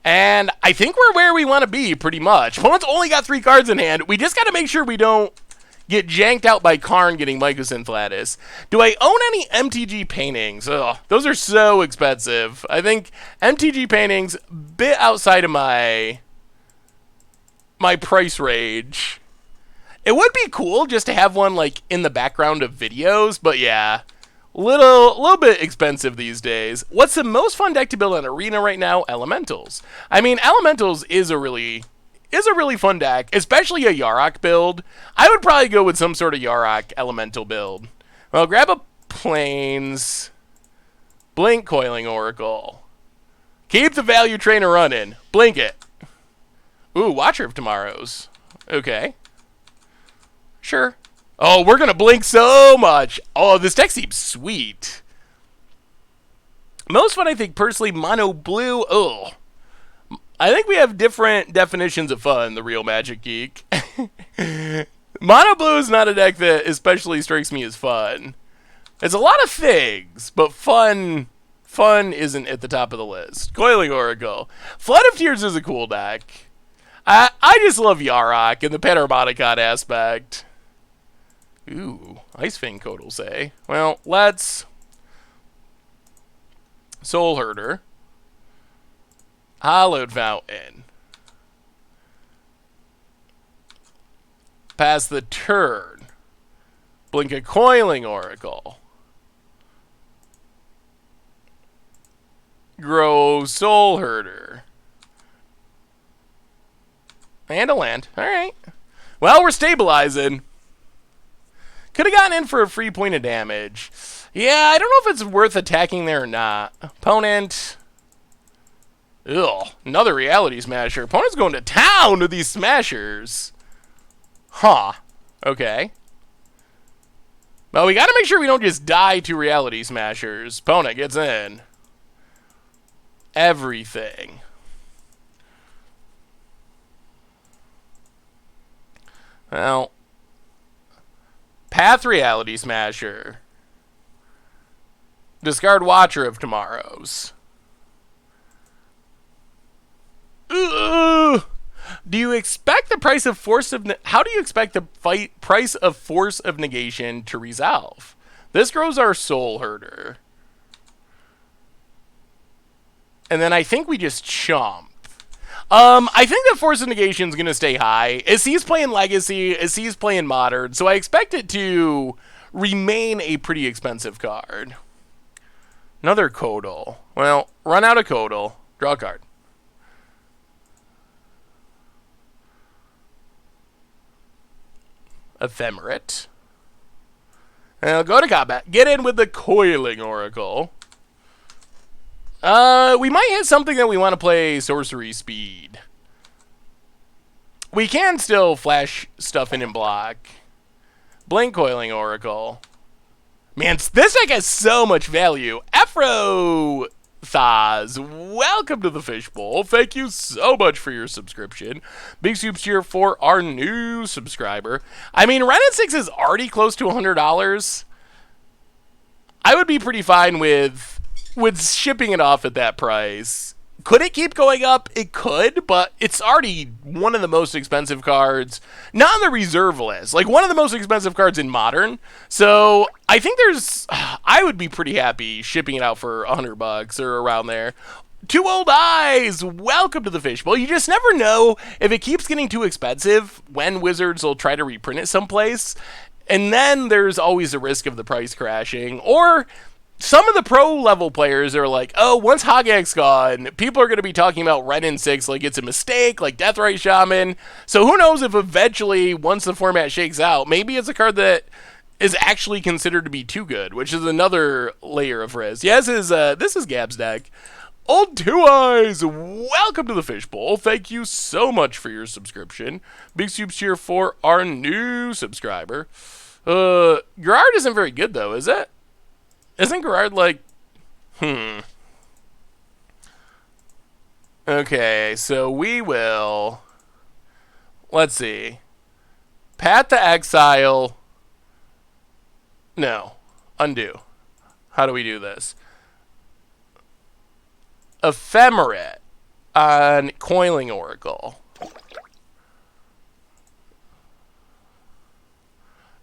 A: And I think we're where we want to be, pretty much. Opponent's only got 3 cards in hand. We just got to make sure we don't get janked out by Karn getting Mycosynth Lattice. Do I own any MTG paintings? Ugh, those are so expensive. I think MTG paintings, bit outside of my price range. It would be cool just to have one like in the background of videos, but yeah. Little bit expensive these days. What's the most fun deck to build on Arena right now? Elementals. I mean, Elementals is a really fun deck, especially a Yarok build. I would probably go with some sort of Yarok Elemental build. Well, grab a Plains. Blink Coiling Oracle. Keep the value trainer running. Blink it. Ooh, Watcher of Tomorrows. Okay. Sure. Oh, we're going to blink so much. Oh, this deck seems sweet. Most fun, I think, personally, Mono Blue. Oh, I think we have different definitions of fun, the real Magic Geek. Mono Blue is not a deck that especially strikes me as fun. It's a lot of things, but fun Fun isn't at the top of the list. Coiling Oracle. Flood of Tears is a cool deck. I just love Yarok and the Panharmonicon aspect. Ooh, Ice Fang Code will say. Well, let's Soulherder. Hallowed Fountain. Pass the turn. Blink a Coiling Oracle. Grow Soulherder. And a land. Alright. Well, we're stabilizing. Could have gotten in for a free point of damage. Yeah, I don't know if it's worth attacking there or not. Opponent. Ugh. Another Reality Smasher. Opponent's going to town with these Smashers. Huh. Okay. Well, we got to make sure we don't just die to Reality Smashers. Opponent gets in. Everything. Well, Path Reality Smasher. Discard Watcher of Tomorrows. Ugh. Do you expect the price of force of how do you expect the price of Force of Negation to resolve? This grows our Soulherder. And then I think we just chomp. I think that Force of Negation is going to stay high. As he's playing Legacy, as he's playing Modern, so I expect it to remain a pretty expensive card. Another Codal. Well, run out of Codal. Draw a card. Ephemerate. Now go to combat. Get in with the Coiling Oracle. We might hit something that we want to play Sorcery Speed. We can still flash stuff in and block. Blink Coiling Oracle. Man, this deck has so much value. Thaz, welcome to the Fishbowl. Thank you so much for your subscription. Big soups here for our new subscriber. I mean, Ren at 6 is already close to $100. I would be pretty fine with shipping it off at that price. Could it keep going up? It could, but it's already one of the most expensive cards. Not on the reserve list. Like, one of the most expensive cards in Modern. So, I think I would be pretty happy shipping it out for $100 or around there. Two Old Eyes! Welcome to the Fishbowl. You just never know if it keeps getting too expensive when Wizards will try to reprint it someplace. And then there's always a risk of the price crashing. Or some of the pro level players are like, oh, once Hogek's gone, people are going to be talking about Ren in 6 like it's a mistake, like Deathrite Shaman. So who knows if eventually, once the format shakes out, maybe it's a card that is actually considered to be too good, which is another layer of risk. Yes, this is Gab's deck. Old Two Eyes, welcome to the Fishbowl. Thank you so much for your subscription. Big soups here for our new subscriber. Gerard isn't very good though, is it? Isn't Gerard like... Okay, so we will... Let's see. Path to Exile. No. Undo. How do we do this? Ephemerate on Coiling Oracle.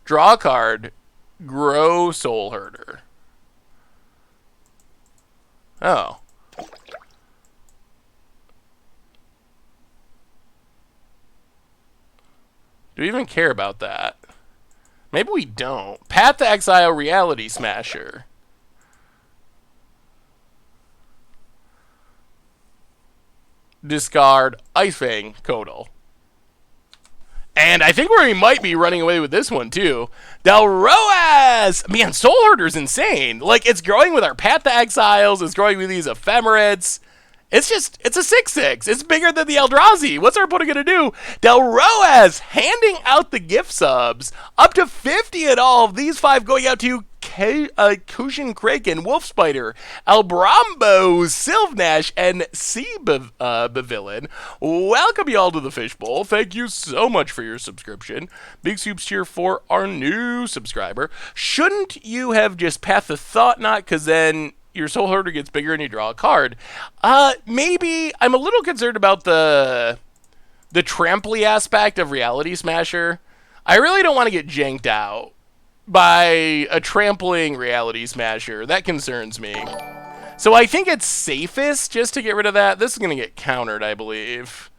A: Draw a card. Grow Soulherder. Oh. Do we even care about that? Maybe we don't. Path to Exile Reality Smasher. Discard Ice Fang Codal. And I think we might be running away with this one, too. Del Roas! Man, Soulherder's insane. Like, it's growing with our Path to Exiles. It's growing with these Ephemerates. It's a 6/6. It's bigger than the Eldrazi. What's our opponent going to do? Del Roas handing out the gift subs. Up to 50 at all. These 5 going out to Kushin Kraken, Wolf Spider, Albrambo, Sylvnash, and Sea Bavillain. Welcome you all to the Fishbowl. Thank you so much for your subscription. Big soups here for our new subscriber. Shouldn't you have just Path the Thought Knot? Because then your Soulherder gets bigger and you draw a card. Maybe I'm a little concerned about the tramply aspect of Reality Smasher. I really don't want to get janked out by a trampling Reality Smasher. That concerns me. So I think it's safest just to get rid of that. This is going to get countered, I believe.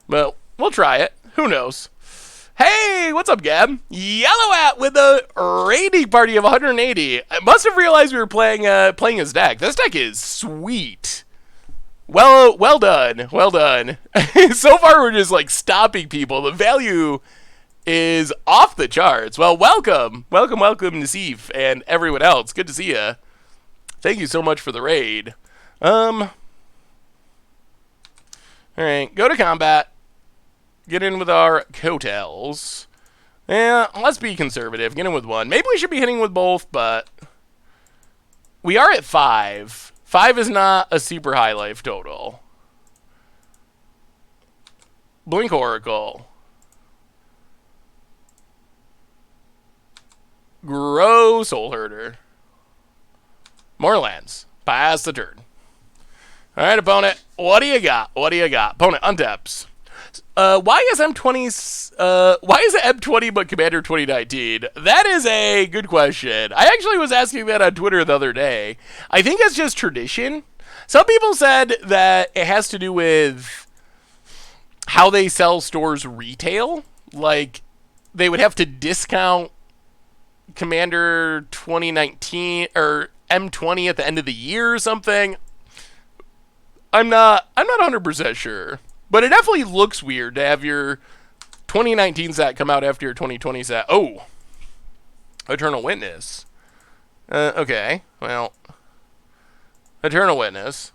A: But we'll try it. Who knows? Hey, what's up, Gab? Yellow with a raiding party of 180. I must have realized we were playing his deck. This deck is sweet. Well done. Well done. So far, we're just like stopping people. The value is off the charts. Well, welcome, Nasif and everyone else. Good to see you. Thank you so much for the raid. All right, go to combat. Get in with our coattails. Yeah, let's be conservative. Get in with one. Maybe we should be hitting with both, but we are at 5. 5 is not a super high life total. Blink Oracle. Grow Soulherder. More lands. Pass the turn. All right, opponent. What do you got? What do you got? Opponent, untaps. Why is it M20 but Commander 2019? That is a good question. I actually was asking that on Twitter the other day. I think it's just tradition. Some people said that it has to do with how they sell stores retail. Like, they would have to discount Commander 2019 or M20 at the end of the year or something. I'm not 100% sure. But it definitely looks weird to have your 2019 set come out after your 2020 set. Oh, Eternal Witness. Okay, well, Eternal Witness.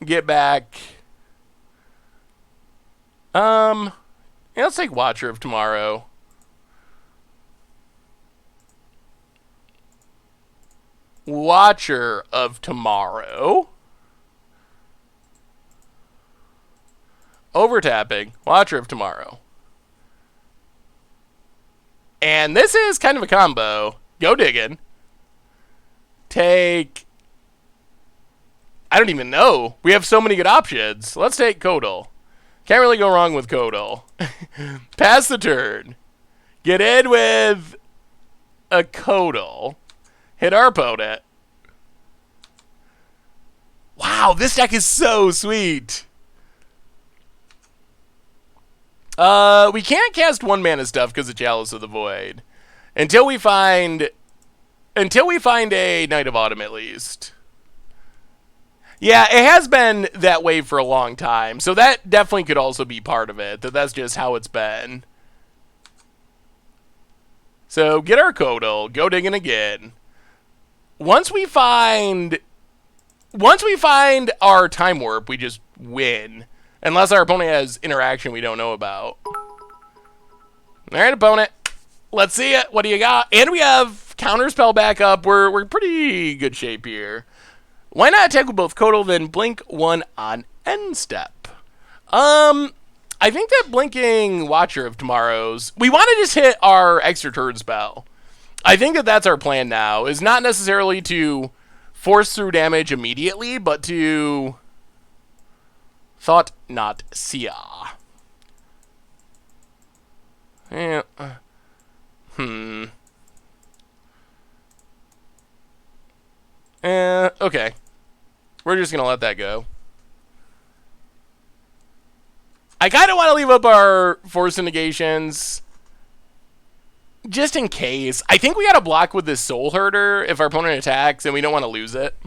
A: Get back. Yeah, let's take Watcher of Tomorrow. Watcher of Tomorrow. Overtapping. Watcher of Tomorrow. And this is kind of a combo. Go digging. Take... I don't even know. We have so many good options. Let's take Codal. Can't really go wrong with Codal. Pass the turn. Get in with a Codal. Hit our opponent. Wow, this deck is so sweet. We can't cast 1-mana stuff because of Chalice of the Void. Until we find a Knight of Autumn, at least. Yeah, it has been that way for a long time. So that definitely could also be part of it. That's just how it's been. So get our Codal. Go digging again. Once we find our Time Warp, we just win. Unless our opponent has interaction we don't know about. Alright, opponent. Let's see it. What do you got? And we have Counterspell back up. We're pretty good shape here. Why not attack with both Codal, then blink 1 on end step? I think that blinking Watcher of Tomorrow's... We want to just hit our extra turn spell. I think that that's our plan now, is not necessarily to force through damage immediately, but to Thought Not Seer. Yeah. Okay. We're just going to let that go. I kind of want to leave up our Force of Negations just in case. I think we got to block with this Soulherder if our opponent attacks and we don't want to lose it.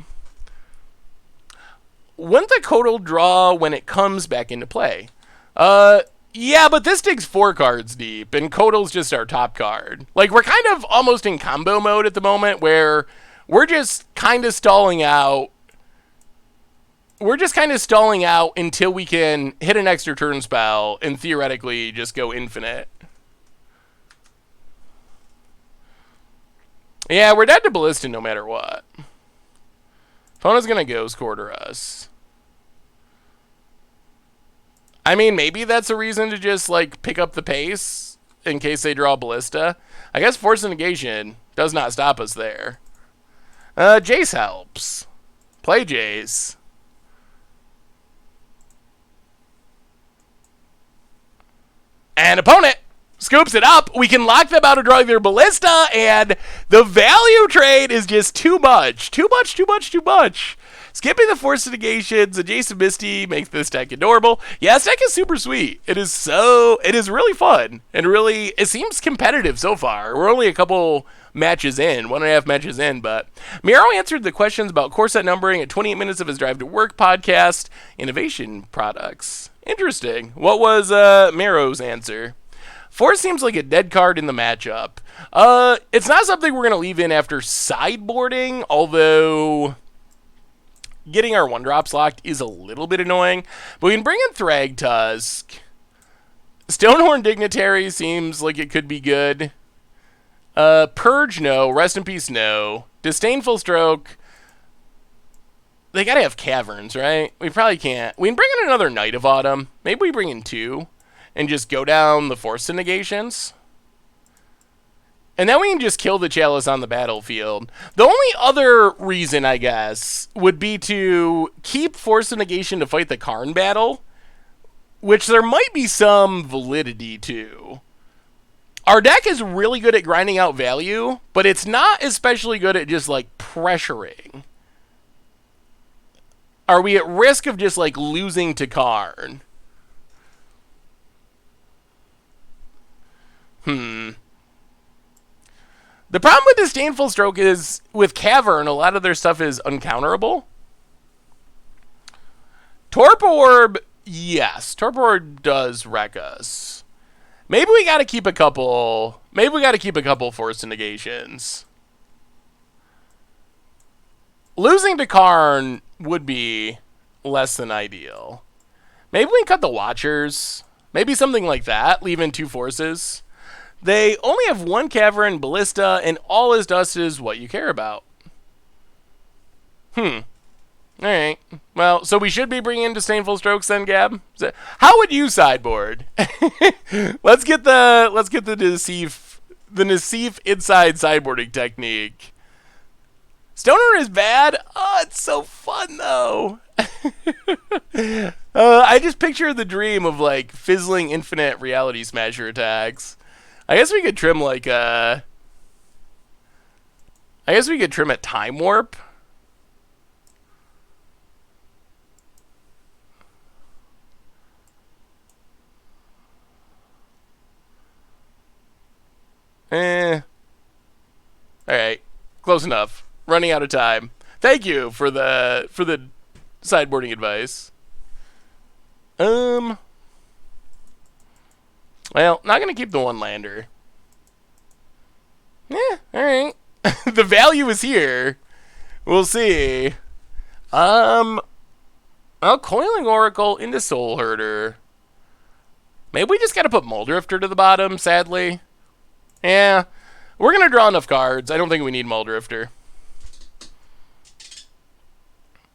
A: Wouldn't the Codal draw when it comes back into play? Yeah, but this digs 4 cards deep, and Codal's just our top card. Like, we're kind of almost in combo mode at the moment, where we're just kind of stalling out. We're just kind of stalling out until we can hit an extra turn spell and theoretically just go infinite. Yeah, we're dead to Ballista no matter what. Opponent's going to Ghost Quarter us. I mean, maybe that's a reason to just, like, pick up the pace in case they draw Ballista. I guess Force of Negation Does not stop us there. Jace helps. Play Jace. And opponent scoops it up. We can lock them out of drawing their Ballista, and the value trade is just too much. Too much. Skipping the Force Negations, Adjacent Misty makes this deck adorable. Yeah, this deck is super sweet. It is really fun, and really, it seems competitive so far. We're only a couple matches in, 1.5 matches in, but Miro answered the questions about core set numbering at 28 minutes of his Drive to Work podcast, Innovation Products. Interesting. What was Miro's answer? Force seems like a dead card in the matchup. It's not something we're going to leave in after sideboarding, although getting our 1-drops locked is a little bit annoying. But we can bring in Thragtusk. Stonehorn Dignitary seems like it could be good. Purge, no. Rest in Peace, no. Disdainful Stroke. They gotta have Caverns, right? We probably can't. We can bring in another Knight of Autumn. Maybe we bring in 2 and just go down the Force Negations. And then we can just kill the Chalice on the battlefield. The only other reason, I guess, would be to keep Force Negation to fight the Karn battle, which there might be some validity to. Our deck is really good at grinding out value, but it's not especially good at just, like, pressuring. Are we at risk of just, like, losing to Karn? The problem with Disdainful Stroke is, with Cavern, a lot of their stuff is uncounterable. Torpor, yes. Torpor does wreck us. Maybe we gotta keep a couple... Maybe we gotta keep a couple Force Negations. Losing to Karn would be less than ideal. Maybe we cut the Watchers. Maybe something like that. Leave in 2 forces. They only have 1 Cavern, Ballista, and all his dust is what you care about. Alright. Well, so we should be bringing in Disdainful Strokes then, Gab? How would you sideboard? Let's get the Nassif inside sideboarding technique. Stoner is bad? Oh, it's so fun, though. I just picture the dream of, like, fizzling infinite Reality Smasher attacks. I guess we could trim, like, I guess we could trim at Time Warp. Alright. Close enough. Running out of time. Thank you for the sideboarding advice. Well, not going to keep the 1-lander. Alright. The value is here. We'll see. Well, Coiling Oracle into Soulherder. Maybe we just got to put Muldrifter to the bottom, sadly. Yeah. We're going to draw enough cards. I don't think we need Muldrifter.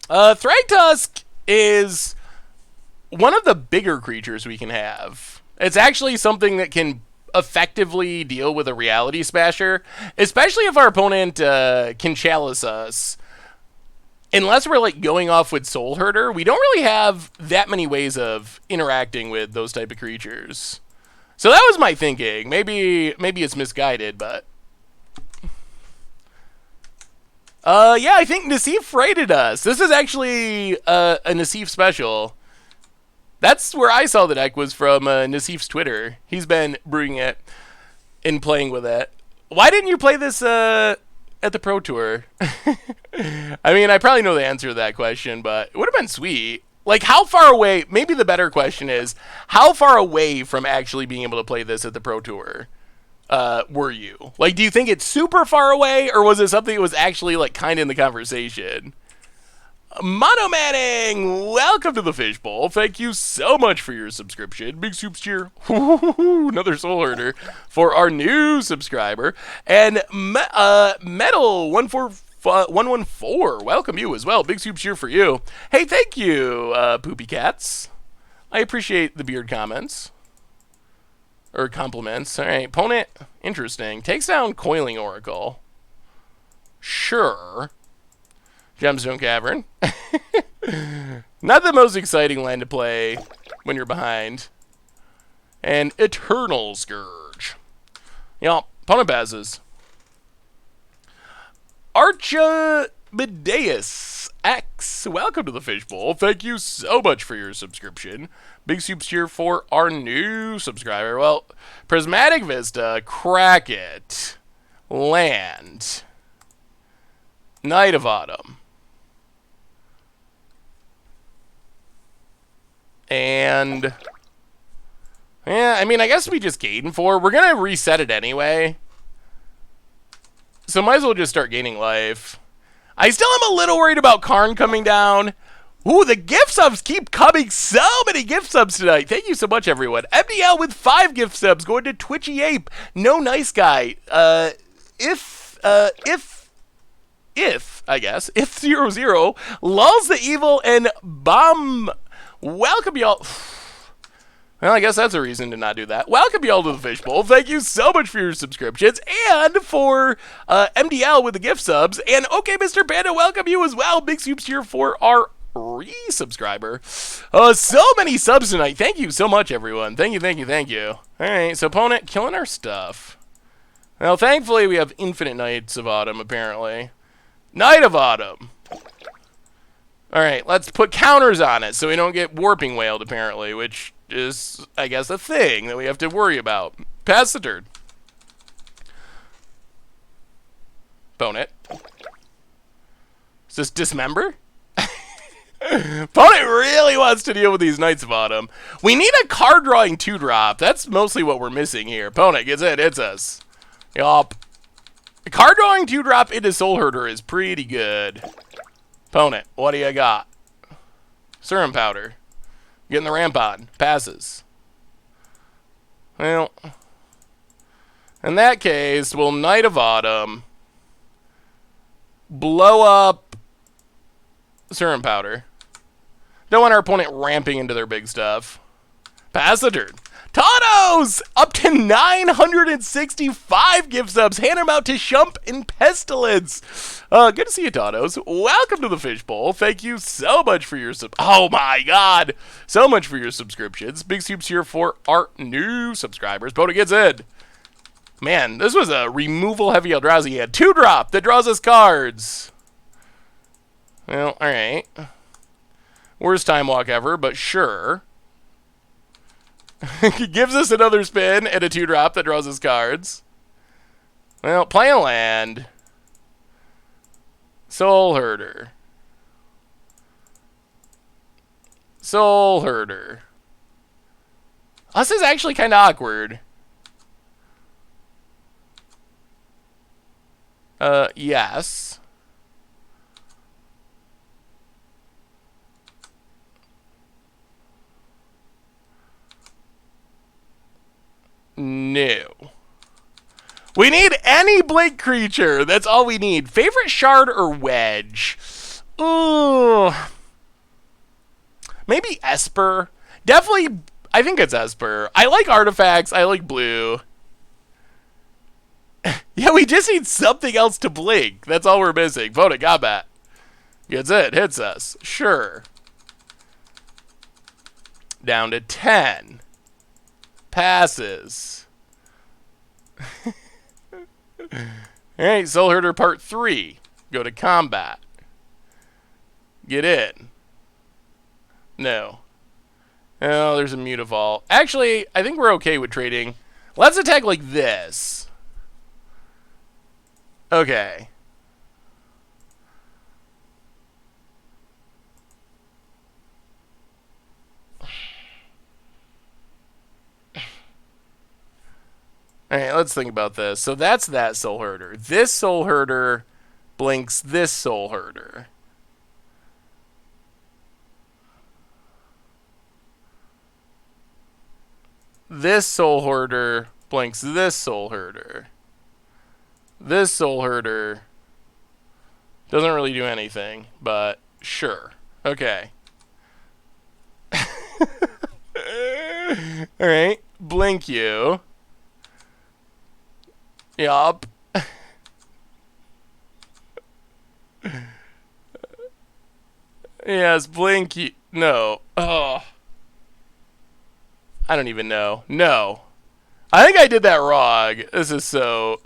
A: Thragtusk is one of the bigger creatures we can have. It's actually something that can effectively deal with a Reality Smasher, especially if our opponent can Chalice us. Unless we're like going off with Soulherder, we don't really have that many ways of interacting with those type of creatures. So that was my thinking. Maybe it's misguided, but yeah, I think Nassif raided us. This is actually a Nassif special. That's where I saw the deck, was from Nassif's Twitter. He's been brewing it and playing with it. Why didn't you play this at the Pro Tour? I mean, I probably know the answer to that question, but it would have been sweet. Like, how far away, maybe the better question is, how far away from actually being able to play this at the Pro Tour were you? Like, do you think it's super far away, or was it something that was actually, like, kind of in the conversation? Mono Manning, welcome to the Fishbowl. Thank you so much for your subscription. Big soups cheer. Another Soulherder for our new subscriber. And Metal 114, welcome you as well. Big soups cheer for you. Hey, thank you, Poopy Cats. I appreciate the beard comments. Or compliments. All right, opponent, interesting. Takes down Coiling Oracle. Sure. Gemstone Cavern. Not the most exciting land to play when you're behind. And Eternal Scourge. Yeah, opponent passes. Archimedeus X, welcome to the Fishbowl. Thank you so much for your subscription. Big soups here for our new subscriber. Well, Prismatic Vista, Cracket, Land, Night of Autumn, and yeah, I mean, I guess we just gain 4. We're gonna reset it anyway, so might as well just start gaining life. I still am a little worried about Karn coming down. Ooh, the gift subs keep coming. So many gift subs tonight. Thank you so much, everyone. MDL with 5 gift subs going to Twitchy Ape. No nice guy. If I guess, if 00 lulls the evil and bomb. Welcome y'all. Well, I guess that's a reason to not do that. Welcome y'all to the Fishbowl. Thank you so much for your subscriptions and for MDL with the gift subs. And okay, Mr. Panda, welcome you as well. Big soups here for our re-subscriber. So many subs tonight. Thank you so much, everyone. Thank you, thank you, thank you. All right, so opponent killing our stuff. Well, thankfully we have infinite Nights of Autumn, apparently. Night of Autumn. All right, let's put counters on it so we don't get warping whaled, apparently, which is, I guess, a thing that we have to worry about. Pass the turn. Opponent. Is this Dismember? Opponent really wants to deal with these Knights of Autumn. We need a card drawing 2-drop. That's mostly what we're missing here. Opponent gets it. Hits us. Yup. Card drawing 2-drop into Soulherder is pretty good. Opponent, what do you got? Serum Powder. Getting the ramp on. Passes. Well, in that case, we'll Night of Autumn. Blow up Serum Powder. Don't want our opponent ramping into their big stuff. Pass the turn. Tautos! Up to 965 gift subs. Hand them out to Shump and Pestilence. Good to see you, Tautos. Welcome to the Fishbowl. Thank you so much for your oh my god. So much for your subscriptions. Big soups here for our new subscribers. Boda gets in. Man, this was a removal heavy Eldrazi hand. 2-drop that draws us cards. Well, alright. Worst time walk ever, but sure. He gives us another spin and a 2-drop that draws us cards. Well, play a land. Soulherder. Soulherder. This is actually kind of awkward. Yes. No. We need any blink creature. That's all we need. Favorite shard or wedge? Ooh. Maybe Esper. Definitely, I think it's Esper. I like artifacts. I like blue. Yeah, we just need something else to blink. That's all we're missing. Vote a Combat. Gets it. Hits us. Sure. Down to 10. Passes. Alright, Soulherder Part 3. Go to combat. Get in. No. Oh, there's a Mutavault. Actually, I think we're okay with trading. Let's attack like this. Okay. Alright, let's think about this. So that's that Soulherder. This Soulherder blinks this Soulherder. This Soulherder blinks this Soulherder. This Soulherder doesn't really do anything, but sure. Okay. Alright, blink you. Yup. Yes, Blinky. No. Oh. I don't even know. No. I think I did that wrong. This is so...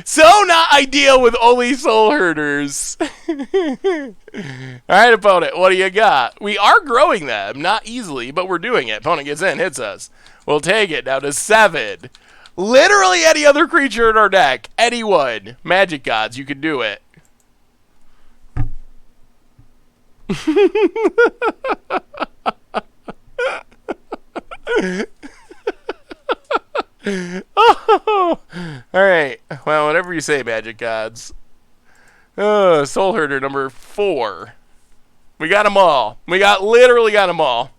A: So not ideal with only soul herders. Alright, opponent, what do you got? We are growing them, not easily, but we're doing it. Opponent gets in, hits us. We'll take it down to 7. Literally any other creature in our deck. Anyone. Magic gods, you can do it. Oh, all right. Well, whatever you say, magic gods. Soul Herder number 4. We got them all. We literally got them all.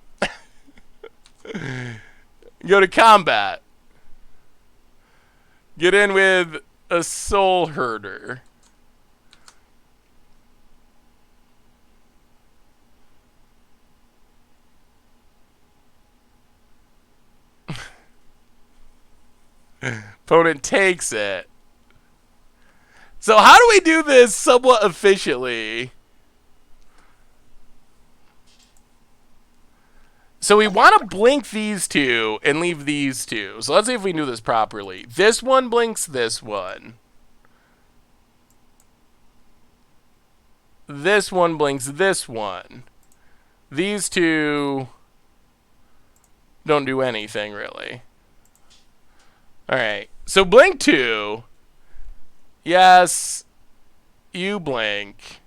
A: Go to combat. Get in with a Soul Herder. Opponent takes it. So how do we do this somewhat efficiently? So we want to blink these two and leave these two. So let's see if we can do this properly. This one blinks this one. This one blinks this one. These two don't do anything, really. Alright, so blink 2. Yes, you blink.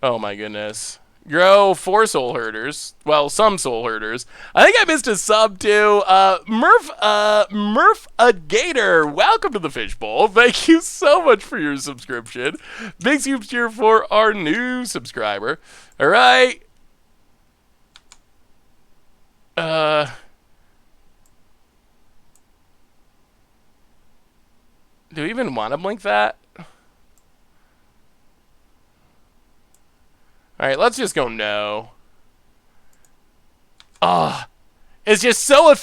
A: Oh my goodness. Grow 4 soul herders. Well, some soul herders. I think I missed a sub too. Murph a Gator. Welcome to the Fishbowl. Thank you so much for your subscription. Big soups here for our new subscriber. Alright. Do we even want to blink that? Alright, let's just go no. It's just so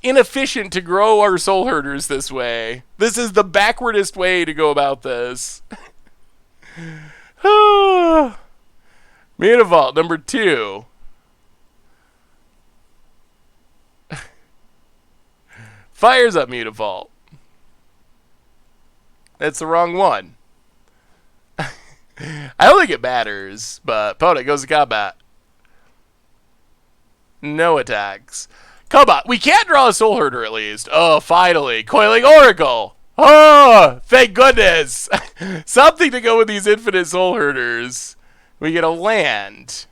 A: inefficient to grow our soul herders this way. This is the backwardest way to go about this. Mutavault number 2. Fires up Mutavault. That's the wrong one. I don't think it matters, but opponent goes to combat. No attacks. Combat. We can't draw a soul herder at least. Oh, finally. Coiling Oracle. Oh, thank goodness. Something to go with these infinite soul herders. We get a land.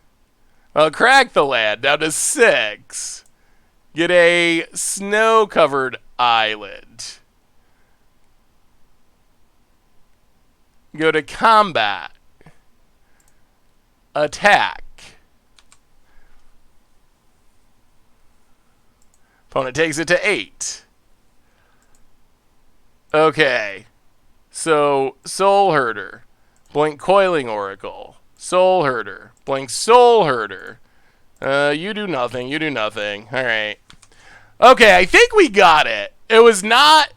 A: I'll crack the land down to 6. Get a snow-covered island. Go to combat. Attack. Opponent takes it to 8. Okay. So, Soul Herder. Blink Coiling Oracle. Soul Herder. Blink Soul Herder. You do nothing. You do nothing. Alright. Okay, I think we got it. It was not...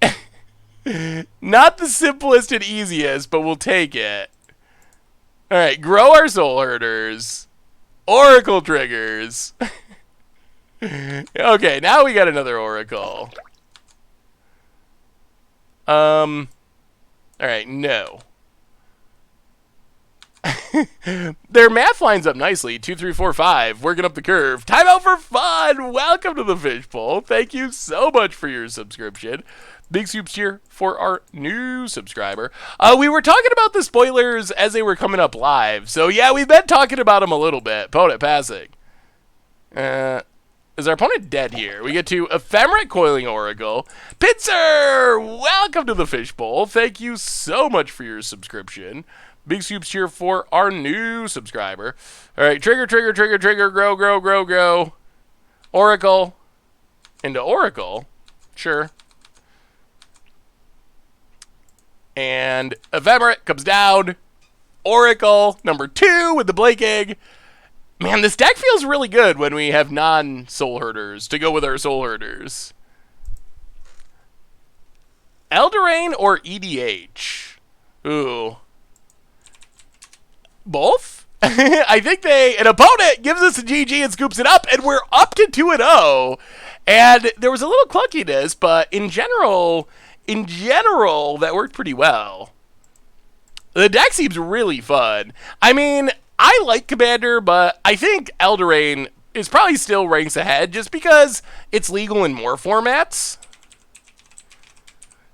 A: not the simplest and easiest, but we'll take it. Alright, grow our soul herders. Oracle triggers. Okay, now we got another oracle. Alright, no. Their math lines up nicely. 2, 3, 4, 5. Working up the curve. Time out for fun. Welcome to the Fishbowl. Thank you so much for your subscription. Big soups here for our new subscriber. We were talking about the spoilers as they were coming up live. So yeah, we've been talking about them a little bit. Opponent passing. Is our opponent dead here? We get to Ephemerate Coiling Oracle. Pitzer! Welcome to the Fishbowl. Thank you so much for your subscription. Big soups here for our new subscriber. Alright, trigger, trigger, trigger, trigger, grow, grow, grow, grow. Oracle. Into Oracle. Sure. And Ephemerate comes down. Oracle, number 2 with the Blake Egg. Man, this deck feels really good when we have non-soul herders to go with our soul herders. Eldraine or EDH? Ooh. Both? I think an opponent gives us a GG and scoops it up, and we're up to 2-0. And there was a little clunkiness, but in general, that worked pretty well. The deck seems really fun. I mean, I like Commander, but I think Eldraine is probably still ranks ahead just because it's legal in more formats.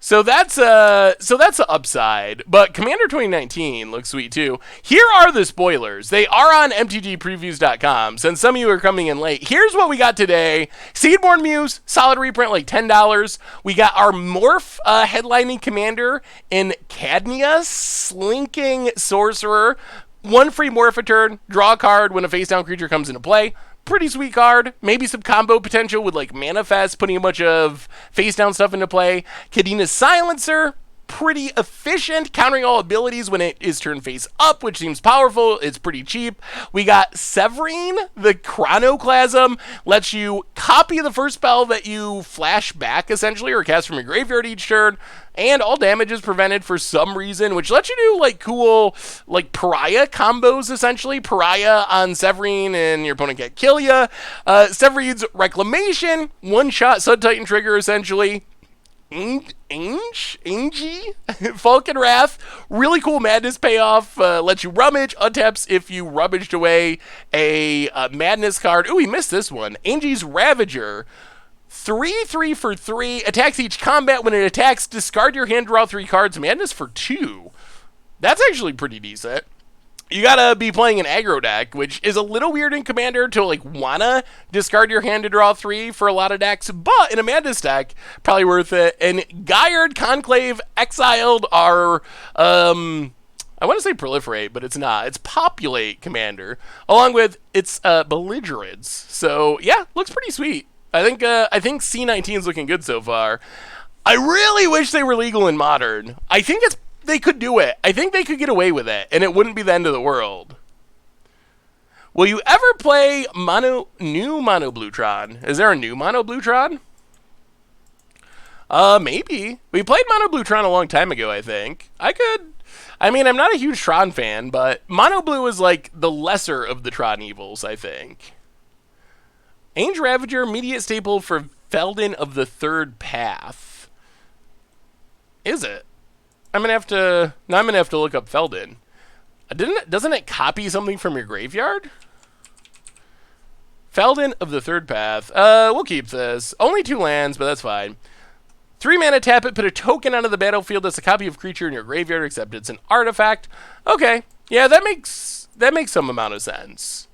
A: So that's the upside. But Commander 2019 looks sweet too. Here are the spoilers. They are on MTGPreviews.com. Since some of you are coming in late, here's what we got today. Seedborn Muse, solid reprint, like $10. We got our Morph headlining Commander in Cadmia, Slinking Sorcerer. 1 free Morph a turn, draw a card when a face-down creature comes into play. Pretty sweet card. Maybe some combo potential with like Manifest, putting a bunch of face-down stuff into play. Kadina's Silencer, pretty efficient, countering all abilities when it is turned face up, which seems powerful. It's pretty cheap. We got Severine, the Chronoclasm, lets you copy the first spell that you flash back, essentially, or cast from your graveyard each turn, and all damage is prevented for some reason, which lets you do, like, cool, like, Pariah combos, essentially. Pariah on Severine, and your opponent can't kill ya. Severine's Reclamation, one-shot Sun Titan trigger, essentially. Angie? Falcon Wrath, really cool Madness payoff, lets you rummage, untaps if you rummaged away a Madness card. Ooh, we missed this one. Angie's Ravager, 3/3 for 3, attacks each combat. When it attacks, discard your hand, draw 3 cards, Madness for 2. That's actually pretty decent. You gotta be playing an aggro deck, which is a little weird in Commander to like wanna discard your hand to draw 3 for a lot of decks, but in a Madness deck, probably worth it. And Gaiard Conclave exiled our, I want to say Proliferate, but it's not. It's Populate Commander, along with its Belligerence. So yeah, looks pretty sweet. I think C19 is looking good so far. I really wish they were legal in Modern. I think they could do it. I think they could get away with it, and it wouldn't be the end of the world. Will you ever play new Mono Bluetron? Is there a new Mono Bluetron? Maybe. We played Mono Bluetron a long time ago, I think. I mean, I'm not a huge Tron fan, but Mono Blue is like the lesser of the Tron evils, I think. Ange Ravager, immediate staple for Felden of the Third Path. Is it? Now I'm gonna have to look up Felden. Doesn't it copy something from your graveyard? Felden of the Third Path. We'll keep this. Only 2 lands, but that's fine. 3 mana, tap it, put a token onto the battlefield that's a copy of a creature in your graveyard, except it's an artifact. Okay. Yeah, that makes some amount of sense.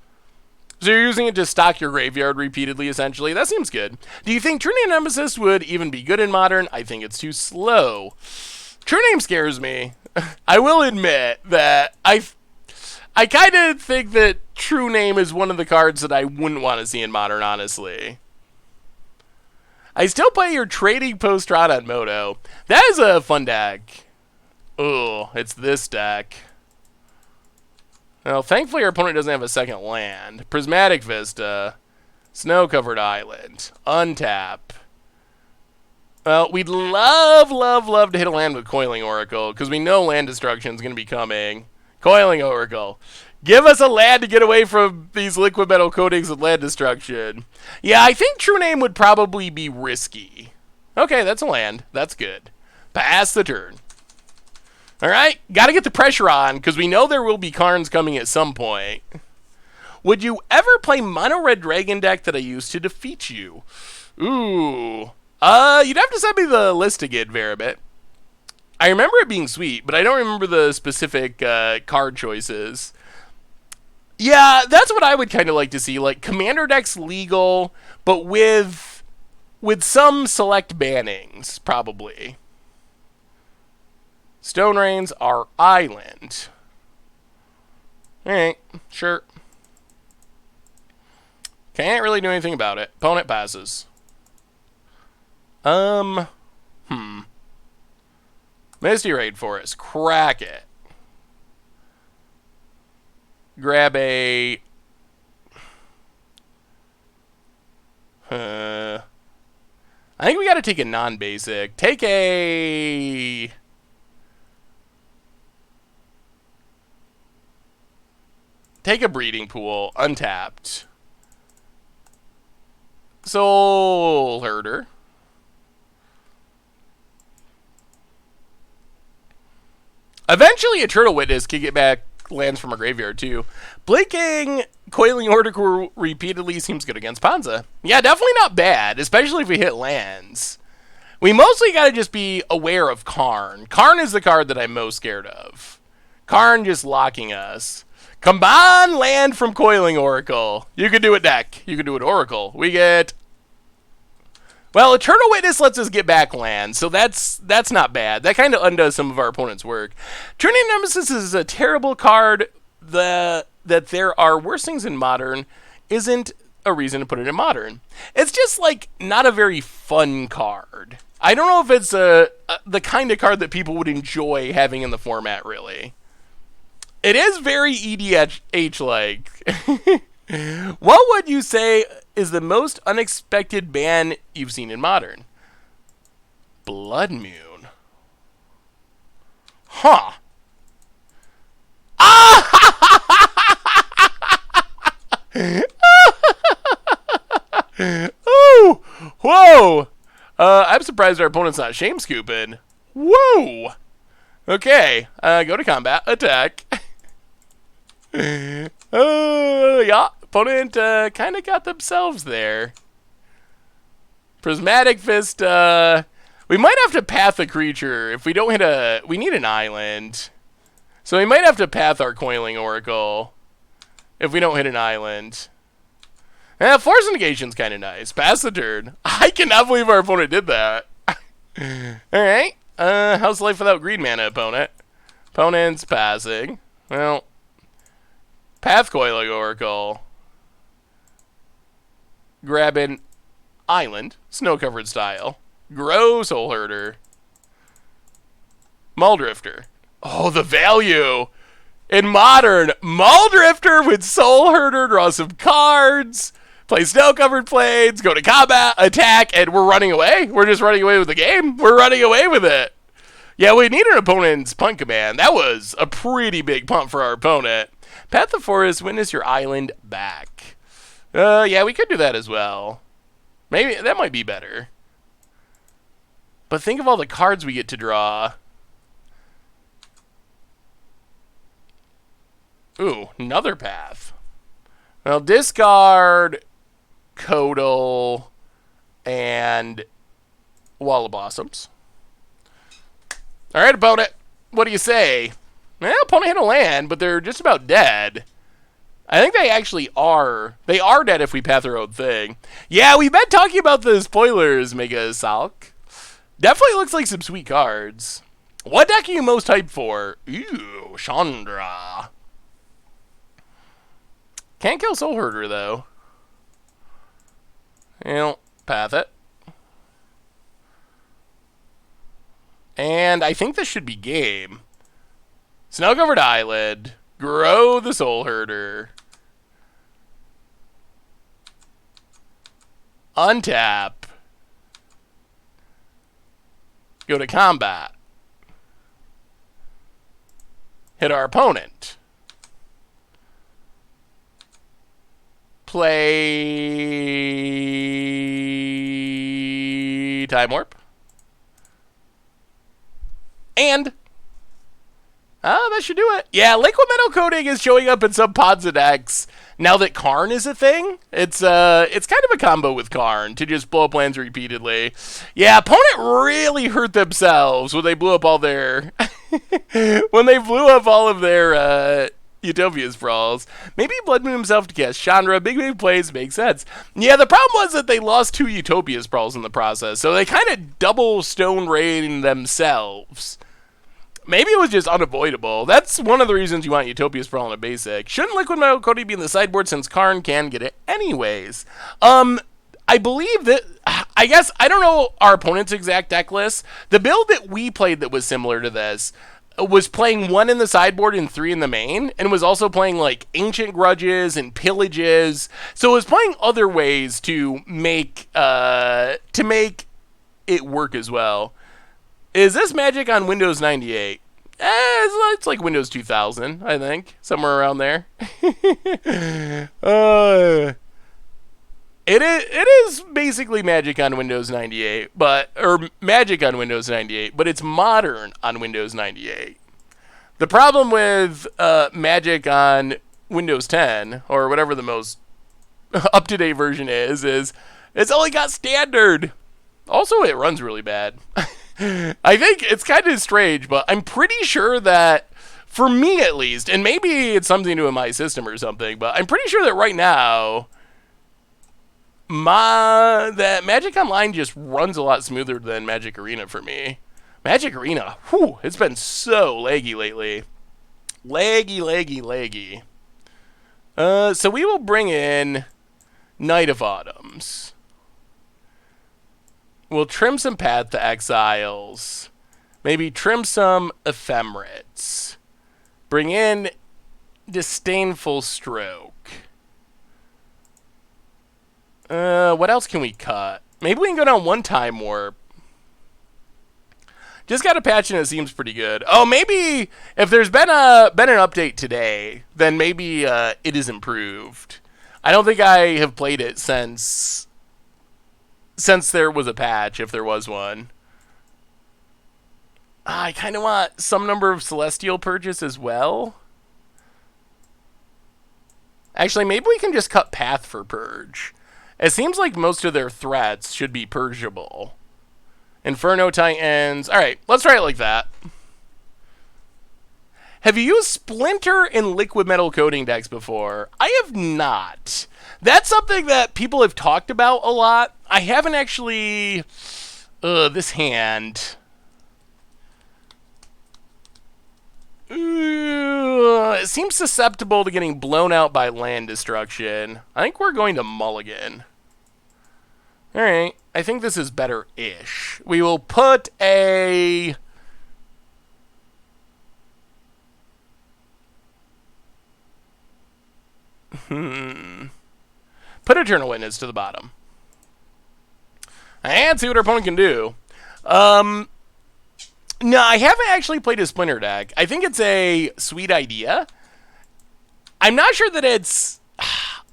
A: So you're using it to stock your graveyard repeatedly, essentially. That seems good. Do you think True Name Nemesis would even be good in Modern? I think it's too slow. True Name scares me. I will admit that I kind of think that True Name is one of the cards that I wouldn't want to see in Modern, honestly. I still play your Trading Post Rod on Moto. That is a fun deck. Oh, it's this deck. Well, thankfully our opponent doesn't have a second land. Prismatic Vista. Snow-Covered Island. Untap. Well, we'd love to hit a land with Coiling Oracle, because we know land destruction is going to be coming. Coiling Oracle. Give us a land to get away from these liquid metal coatings with land destruction. Yeah, I think True Name would probably be risky. Okay, that's a land. That's good. Pass the turn. Alright, gotta get the pressure on, because we know there will be Karns coming at some point. Would you ever play Mono Red Dragon deck that I used to defeat you? Ooh. You'd have to send me the list again, Veribit. I remember it being sweet, but I don't remember the specific card choices. Yeah, that's what I would kind of like to see. Like, Commander decks legal, but with some select bannings, probably. Stone Rains are island. Alright, sure. Can't really do anything about it. Opponent passes. Misty Raid Forest. Crack it. Grab a... I think we gotta take a non-basic. Take a... Take a breeding pool. Untapped. Soulherder. Eventually, a Turtle Witness can get back lands from a graveyard, too. Blinking Coiling Oracle repeatedly seems good against Panza. Yeah, definitely not bad, especially if we hit lands. We mostly got to just be aware of Karn. Karn is the card that I'm most scared of. Karn just locking us. Combine land from Coiling Oracle. You can do it deck. You can do it Oracle. We get... Well, Eternal Witness lets us get back land, so that's not bad. That kind of undoes some of our opponent's work. Turning Nemesis is a terrible card. That there are worse things in Modern isn't a reason to put it in Modern. It's just, like, not a very fun card. I don't know if it's the kind of card that people would enjoy having in the format, really. It is very EDH-like. What would you say is the most unexpected ban you've seen in Modern? Blood Moon. Huh. Oh! Whoa! I'm surprised our opponent's not shame scooping. Whoa! Okay. Go to combat. Attack. Yeah. Opponent kind of got themselves there. Prismatic Fist. We might have to path a creature if we don't hit a... We need an island. So we might have to path our Coiling Oracle if we don't hit an island. Force Negation's kind of nice. Pass the turn. I cannot believe our opponent did that. Alright. How's life without green mana, opponent? Opponent's passing. Well, path Coiling Oracle. Grab an island. Snow-covered style. Grow Soulherder. Muldrifter. Oh, the value! In Modern, Muldrifter with Soulherder, draw some cards, play Snow-Covered Plains, go to combat, attack, and we're running away. We're just running away with the game. We're running away with it. Yeah, we need an opponent's punt command. That was a pretty big punt for our opponent. Path the Forest, witness your island back. Yeah, we could do that as well. Maybe that might be better. But think of all the cards we get to draw. Ooh, another path. Well, discard Codal and Wall of Blossoms. All right, opponent. What do you say? Well, opponent hit a land, but they're just about dead. I think they actually are. They are dead if we path our own thing. Yeah, we've been talking about the spoilers, Mega Salk. Definitely looks like some sweet cards. What deck are you most hyped for? Ooh, Chandra. Can't kill Soulherder, though. Well, path it. And I think this should be game. Snow-covered Island. Grow the Soulherder. Untap. Go to combat. Hit our opponent. Play Time Warp. And that should do it. Yeah, Liquid Metal Coating is showing up in some pods and decks now that Karn is a thing. It's kind of a combo with Karn to just blow up lands repeatedly. Yeah, opponent really hurt themselves when they blew up all their Utopia Sprawls. Maybe Blood Moon himself to cast Chandra. Big Wave plays make sense. Yeah, the problem was that they lost 2 Utopia Sprawls in the process, so they kind of double Stone Raiding themselves. Maybe it was just unavoidable. That's one of the reasons you want Utopia Sprawl in a basic. Shouldn't Liquid Metal Coating be in the sideboard since Karn can get it anyways? I believe that... I guess, I don't know our opponent's exact deck list. The build that we played that was similar to this was playing 1 in the sideboard and 3 in the main, and was also playing like Ancient Grudges and Pillages. So it was playing other ways to make it work as well. Is this Magic on Windows 98? It's like Windows 2000, I think, somewhere around there. uh, it is basically Magic on Windows 98, or Magic on Windows 98, but it's modern on Windows 98. The problem with Magic on Windows 10, or whatever the most up-to-date version is it's only got standard. Also, it runs really bad. I think it's kind of strange, but I'm pretty sure that, for me at least, and maybe it's something to do with my system or something, but I'm pretty sure that right now, that Magic Online just runs a lot smoother than Magic Arena for me. Magic Arena, whew, it's been so laggy lately. Laggy. So we will bring in Knight of Autumns. We'll trim some Path to Exiles. Maybe trim some Ephemerates. Bring in Disdainful Stroke. What else can we cut? Maybe we can go down one Time Warp. Just got a patch and it seems pretty good. Oh, maybe if there's been an update today, then maybe it is improved. I don't think I have played it since there was a patch, if there was one. I kind of want some number of Celestial Purges as well. Actually, maybe we can just cut Path for Purge. It seems like most of their threats should be purgeable. Inferno Titans. Alright, let's try it like that. Have you used Splinter in liquid metal coating decks before? I have not. That's something that people have talked about a lot. I haven't actually... this hand... it seems susceptible to getting blown out by land destruction. I think we're going to mulligan. Alright, I think this is better-ish. We will put a... Put Eternal Witness to the bottom. And see what our opponent can do. No, I haven't actually played a Splinter deck. I think it's a sweet idea. I'm not sure that it's...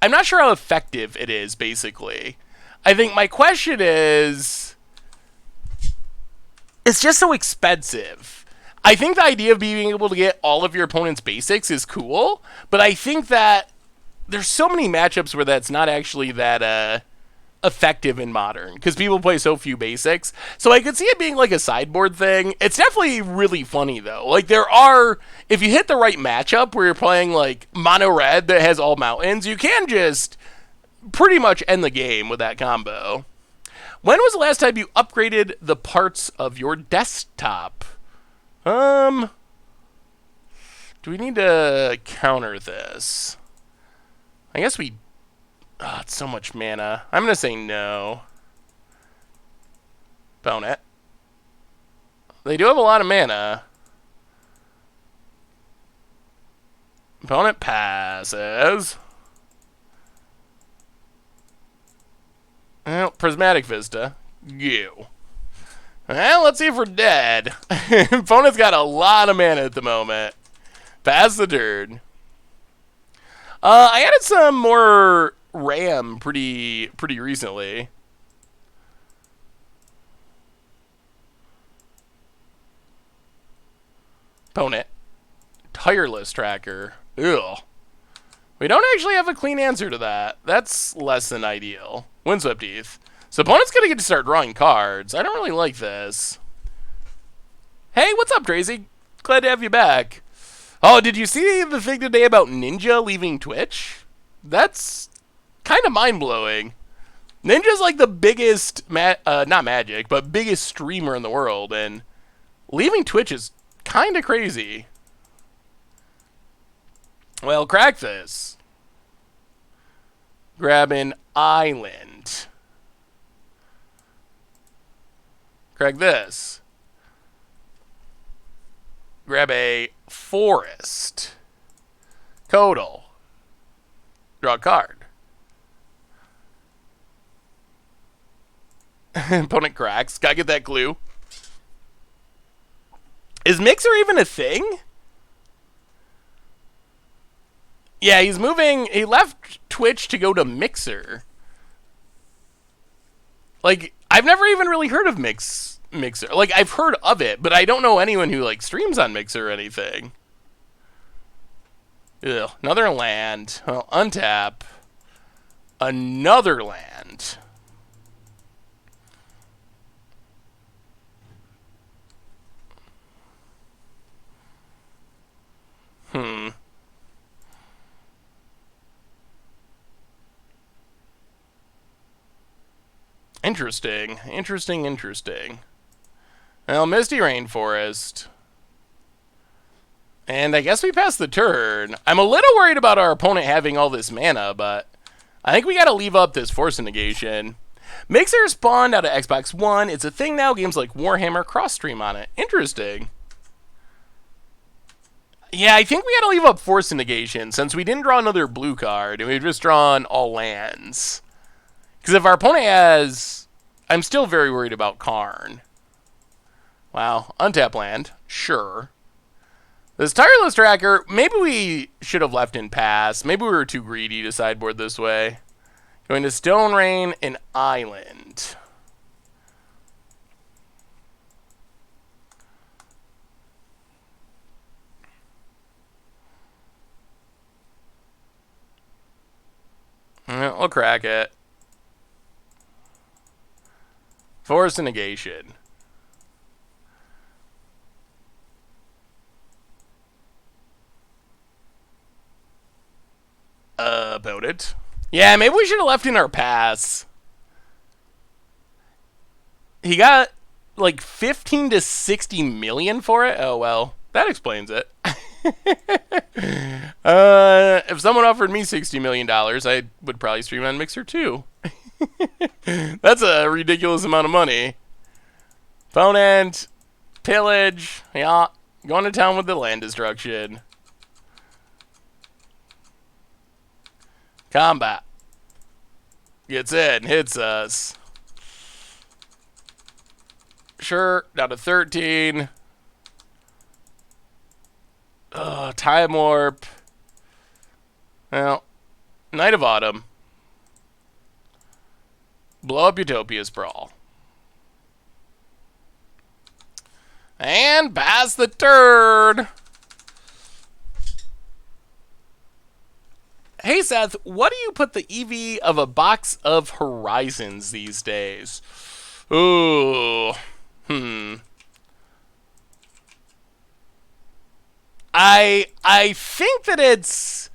A: I'm not sure how effective it is, basically. I think my question is... It's just so expensive. I think the idea of being able to get all of your opponent's basics is cool, but I think that there's so many matchups where that's not actually that effective in Modern, because people play so few basics. So I could see it being like a sideboard thing. It's definitely really funny, though. Like, there are... If you hit the right matchup where you're playing, like, mono red that has all mountains, you can just pretty much end the game with that combo. When was the last time you upgraded the parts of your desktop? Do we need to counter this? I guess we... Oh, it's so much mana. I'm going to say no. Opponent. They do have a lot of mana. Opponent passes. Well, Prismatic Vista. You. Well, let's see if we're dead. Opponent's got a lot of mana at the moment. Pass the turn. I added some more RAM pretty recently. Opponent. Tireless Tracker. Ugh. We don't actually have a clean answer to that. That's less than ideal. Windswept Heath. So opponent's going to get to start drawing cards. I don't really like this. Hey, what's up, Tracy? Glad to have you back. Oh, did you see the thing today about Ninja leaving Twitch? That's kind of mind-blowing. Ninja's like the biggest, not Magic, but biggest streamer in the world, and leaving Twitch is kind of crazy. Well, crack this. Grab an island. Crack this. Grab a forest. Codal. Draw a card. Opponent cracks. Gotta get that glue. Is Mixer even a thing? Yeah, he's moving. He left Twitch to go to Mixer. Like, I've never even really heard of Mixer. Like, I've heard of it, but I don't know anyone who, like, streams on Mixer or anything. Ugh, another land. Well, untap. Another land. Interesting. Interesting. Well, Misty Rainforest. And I guess we passed the turn. I'm a little worried about our opponent having all this mana, but I think we gotta leave up this Force Negation. Mixer spawned out of Xbox One. It's a thing now. Games like Warhammer cross-stream on it. Interesting. Yeah, I think we gotta leave up Force Negation since we didn't draw another blue card and we've just drawn all lands. Because if our opponent has... I'm still very worried about Karn. Wow. Untap land. Sure. This Tireless Tracker, maybe we should have left in pass. Maybe we were too greedy to sideboard this way. Going to Stone Rain and Island. I'll crack it. Force Negation. About it. Yeah, maybe we should have left in our pass. He got like 15 to 60 million for it? Oh, well, that explains it. If someone offered me $60 million, I would probably stream on Mixer too. That's a ridiculous amount of money. Opponent, pillage, yeah, going to town with the land destruction. Combat. Gets in, hits us. Sure, down to 13. Time Warp. Well, Night of Autumn. Blow up Utopia Sprawl. And pass the turn. Hey Seth, what do you put the EV of a box of Horizons these days? Ooh. I think that it's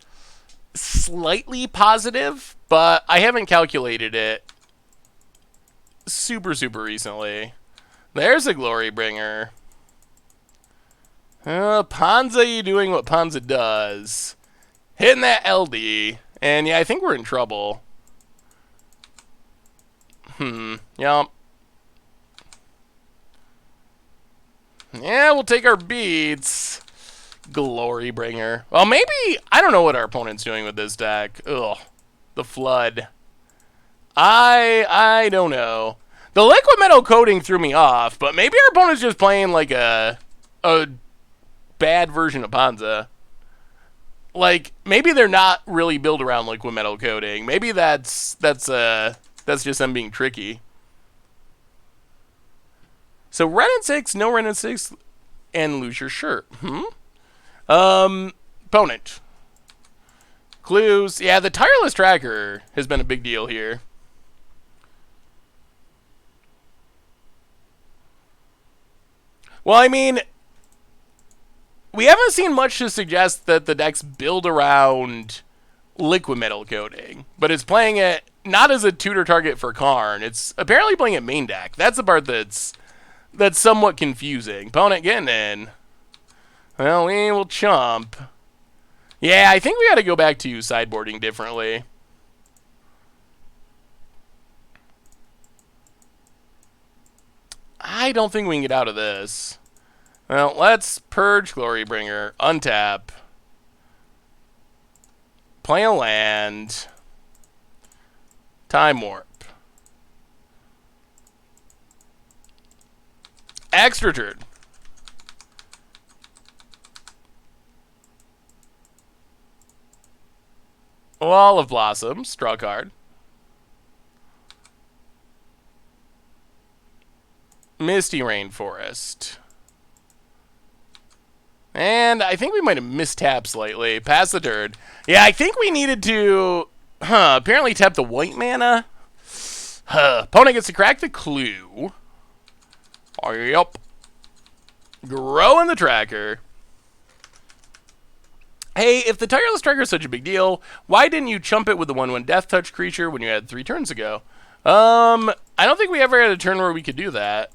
A: slightly positive, but I haven't calculated it super recently. There's a Glory Bringer. Panza, you doing what Panza does. Hitting that LD. And yeah, I think we're in trouble. Yup. Yeah, we'll take our beats. Glory Bringer. Well, maybe... I don't know what our opponent's doing with this deck. Ugh. The Flood. I don't know. The Liquid Metal Coating threw me off, but maybe our opponent's just playing like a bad version of Panza. Like, maybe they're not really built around Liquid Metal Coating. Maybe that's just them being tricky. So Ren and 6, no Ren and 6, and lose your shirt. Opponent. Clues. Yeah, the Tireless Tracker has been a big deal here. Well, I mean, we haven't seen much to suggest that the decks build around Liquid Metal Coating, but it's playing it not as a tutor target for Karn. It's apparently playing it main deck. That's the part that's somewhat confusing. Opponent getting in. Well, we will chump. Yeah, I think we got to go back to sideboarding differently. I don't think we can get out of this. Well, let's purge Glorybringer, untap, play a land, Time Warp, extra turn. Wall of Blossoms. Draw a card. Misty Rainforest. And I think we might have mistapped slightly. Pass the turn. Yeah, I think we needed to... apparently tap the white mana. Opponent gets to crack the clue. Oh, yep. Grow in the tracker. Hey, if the Tireless Tracker is such a big deal, why didn't you chump it with the 1/1 Death Touch creature when you had 3 turns ago? I don't think we ever had a turn where we could do that.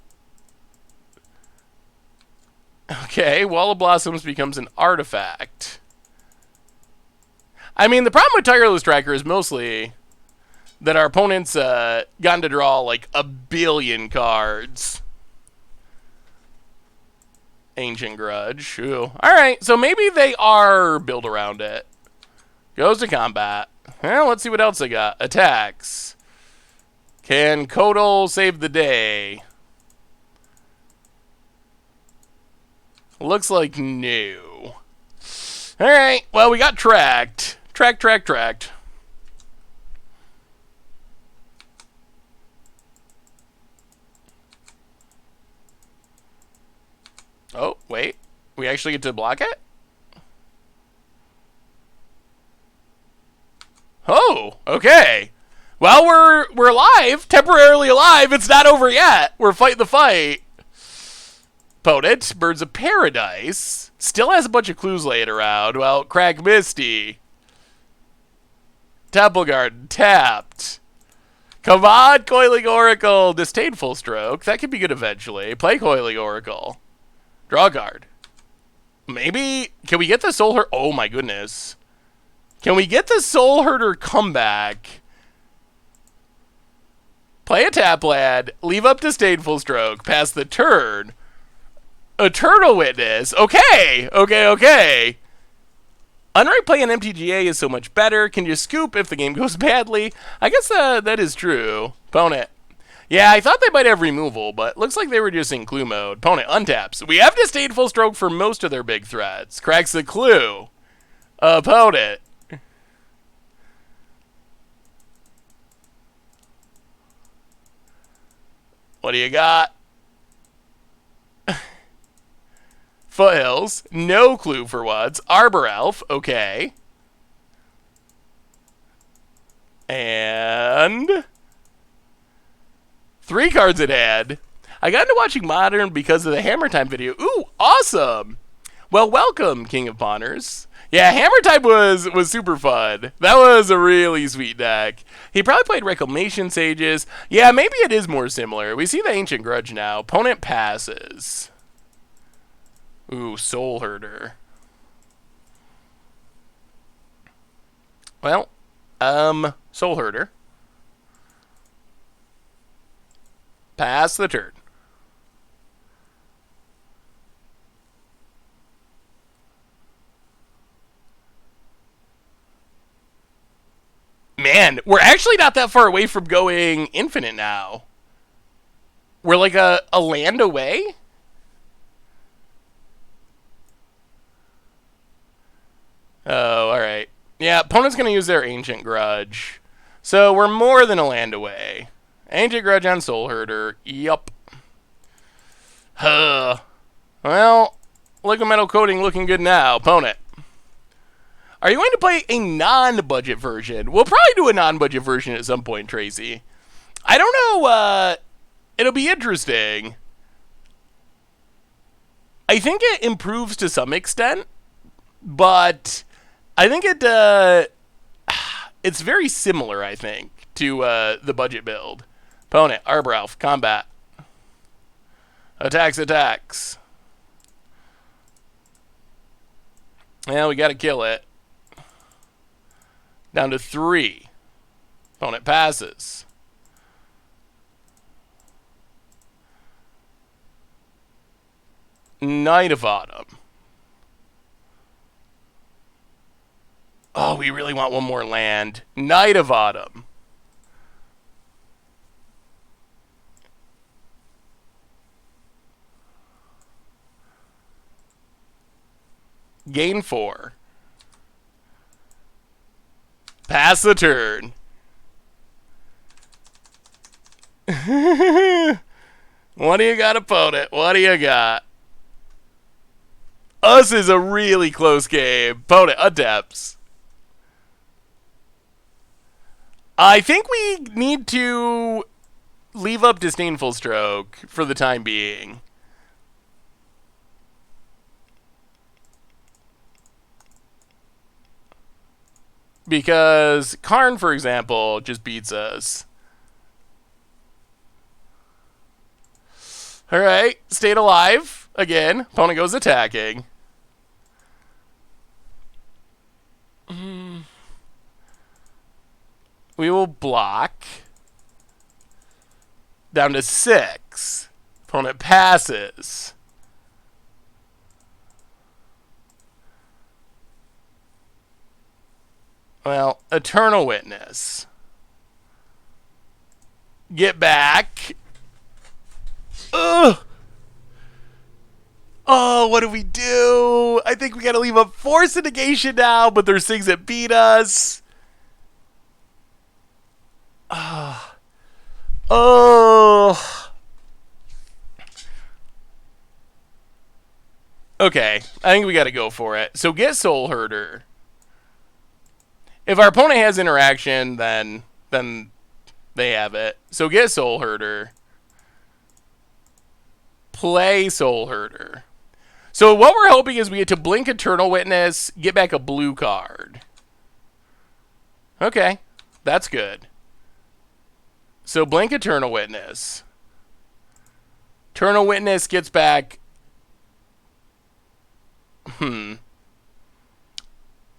A: Okay, Wall of Blossoms becomes an artifact. I mean, the problem with Tireless Tracker is mostly that our opponents gotten to draw like a billion cards. Ancient Grudge. Ooh. Alright, so maybe they are built around it. Goes to combat. Well, let's see what else they got. Attacks. Can Kodal save the day? Looks like no. Alright, well, we got tracked. Tracked. Oh, wait. We actually get to block it? Oh, okay. Well, we're alive. Temporarily alive. It's not over yet. We're fighting the fight. Opponent, Birds of Paradise. Still has a bunch of clues laying around. Well, Crack Misty. Temple Garden, tapped. Come on, Coiling Oracle. Disdainful Stroke. That could be good eventually. Play Coiling Oracle. Draw a card. Maybe... Can we get the Soulherder... Oh my goodness. Can we get the Soulherder comeback? Play a tap land. Leave up Disdainful Stroke. Pass the turn. Eternal Witness. Okay. Unranked play in MTGA is so much better. Can you scoop if the game goes badly? I guess that is true. Opponent. Yeah, I thought they might have removal, but looks like they were just in clue mode. Opponent untaps. We have Disdainful Stroke for most of their big threats. Cracks the clue. Opponent. What do you got? Foothills. No clue for once. Arbor Elf. Okay. And... 3 cards in hand. I got into watching Modern because of the Hammer Time video. Ooh, awesome! Well, welcome, King of Pawners. Yeah, Hammer Time was super fun. That was a really sweet deck. He probably played Reclamation Sages. Yeah, maybe it is more similar. We see the Ancient Grudge now. Opponent passes. Ooh, Soulherder. Well, Soulherder. Pass the turn. Man, we're actually not that far away from going infinite now. We're like a land away? Oh, alright. Yeah, opponent's going to use their Ancient Grudge. So we're more than a land away. Ancient Grudge on Soulherder. Yup. Well, liquid metal coating looking good now. Opponent. Are you going to play a non-budget version? We'll probably do a non-budget version at some point, Tracy. I don't know. It'll be interesting. I think it improves to some extent, but I think it's very similar, I think, to the budget build. Opponent, Arbor Elf, combat. Attacks. Yeah, we gotta kill it. Down to 3. Opponent passes. Knight of Autumn. Oh, we really want one more land. Knight of Autumn. Gain 4. Pass the turn. What do you got, opponent? What do you got? Us is a really close game. Opponent, adepts. I think we need to leave up Disdainful Stroke for the time being. Because Karn, for example, just beats us. Alright, stayed alive. Again, opponent goes attacking. We will block. Down to 6. Opponent passes. Well, Eternal Witness. Get back. Ugh. Oh, what do we do? I think we gotta leave up Force of Negation now, but there's things that beat us. Oh. Okay, I think we gotta go for it. So get Soulherder. If our opponent has interaction, then they have it. So get Soulherder. Play Soulherder. So what we're hoping is we get to blink Eternal Witness, get back a blue card. Okay, that's good. So blink Eternal Witness. Eternal Witness gets back...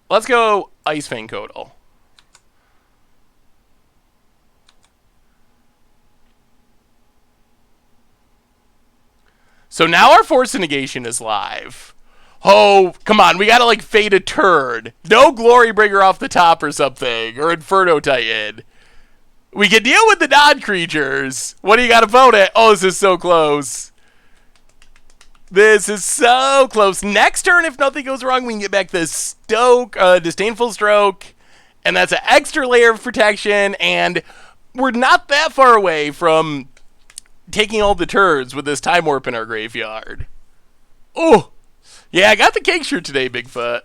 A: Let's go Ice Fang Codal. So now our Force of Negation is live. Oh, come on. We gotta, like, fade a turn. No Glorybringer off the top or something. Or Inferno Titan. We can deal with the non-creatures. What do you got opponent? Oh, this is so close. This is so close. Next turn, if nothing goes wrong, we can get back the Disdainful Stroke. And that's an extra layer of protection. And we're not that far away from taking all the turns with this Time Warp in our graveyard. Oh, yeah, I got the cake shirt today, Bigfoot.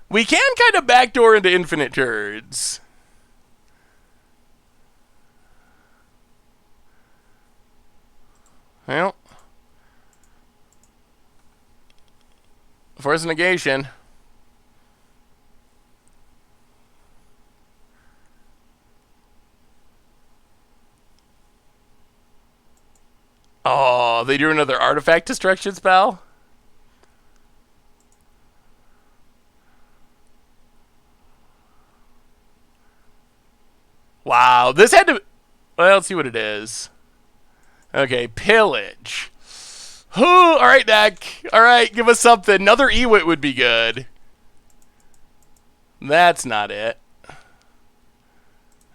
A: We can kind of backdoor into infinite turns. Well, Force Negation. Oh, they do another artifact destruction spell? Wow, this had to... Well, let's see what it is. Okay, Pillage. Alright, deck. Alright, give us something. Another Ewit would be good. That's not it.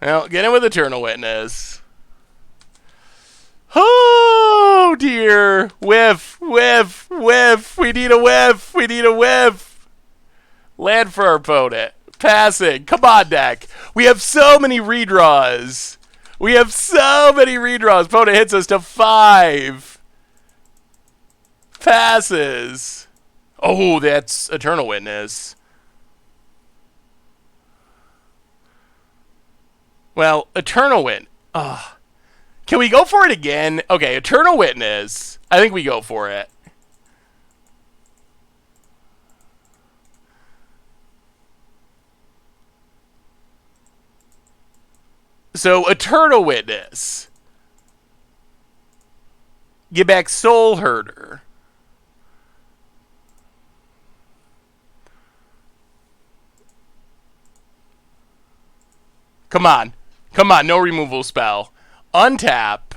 A: Well, get in with Eternal Witness. Oh, dear. Whiff, whiff, whiff. We need a whiff. We need a whiff. Land for our opponent. Passing. Come on, deck. We have so many redraws. We have so many redraws. Opponent hits us to 5. Passes. Oh, that's Eternal Witness. Well, Eternal Witness. Oh. Can we go for it again? Okay, Eternal Witness. I think we go for it. So, Eternal Witness. Get back Soulherder. Come on. Come on, no removal spell. Untap.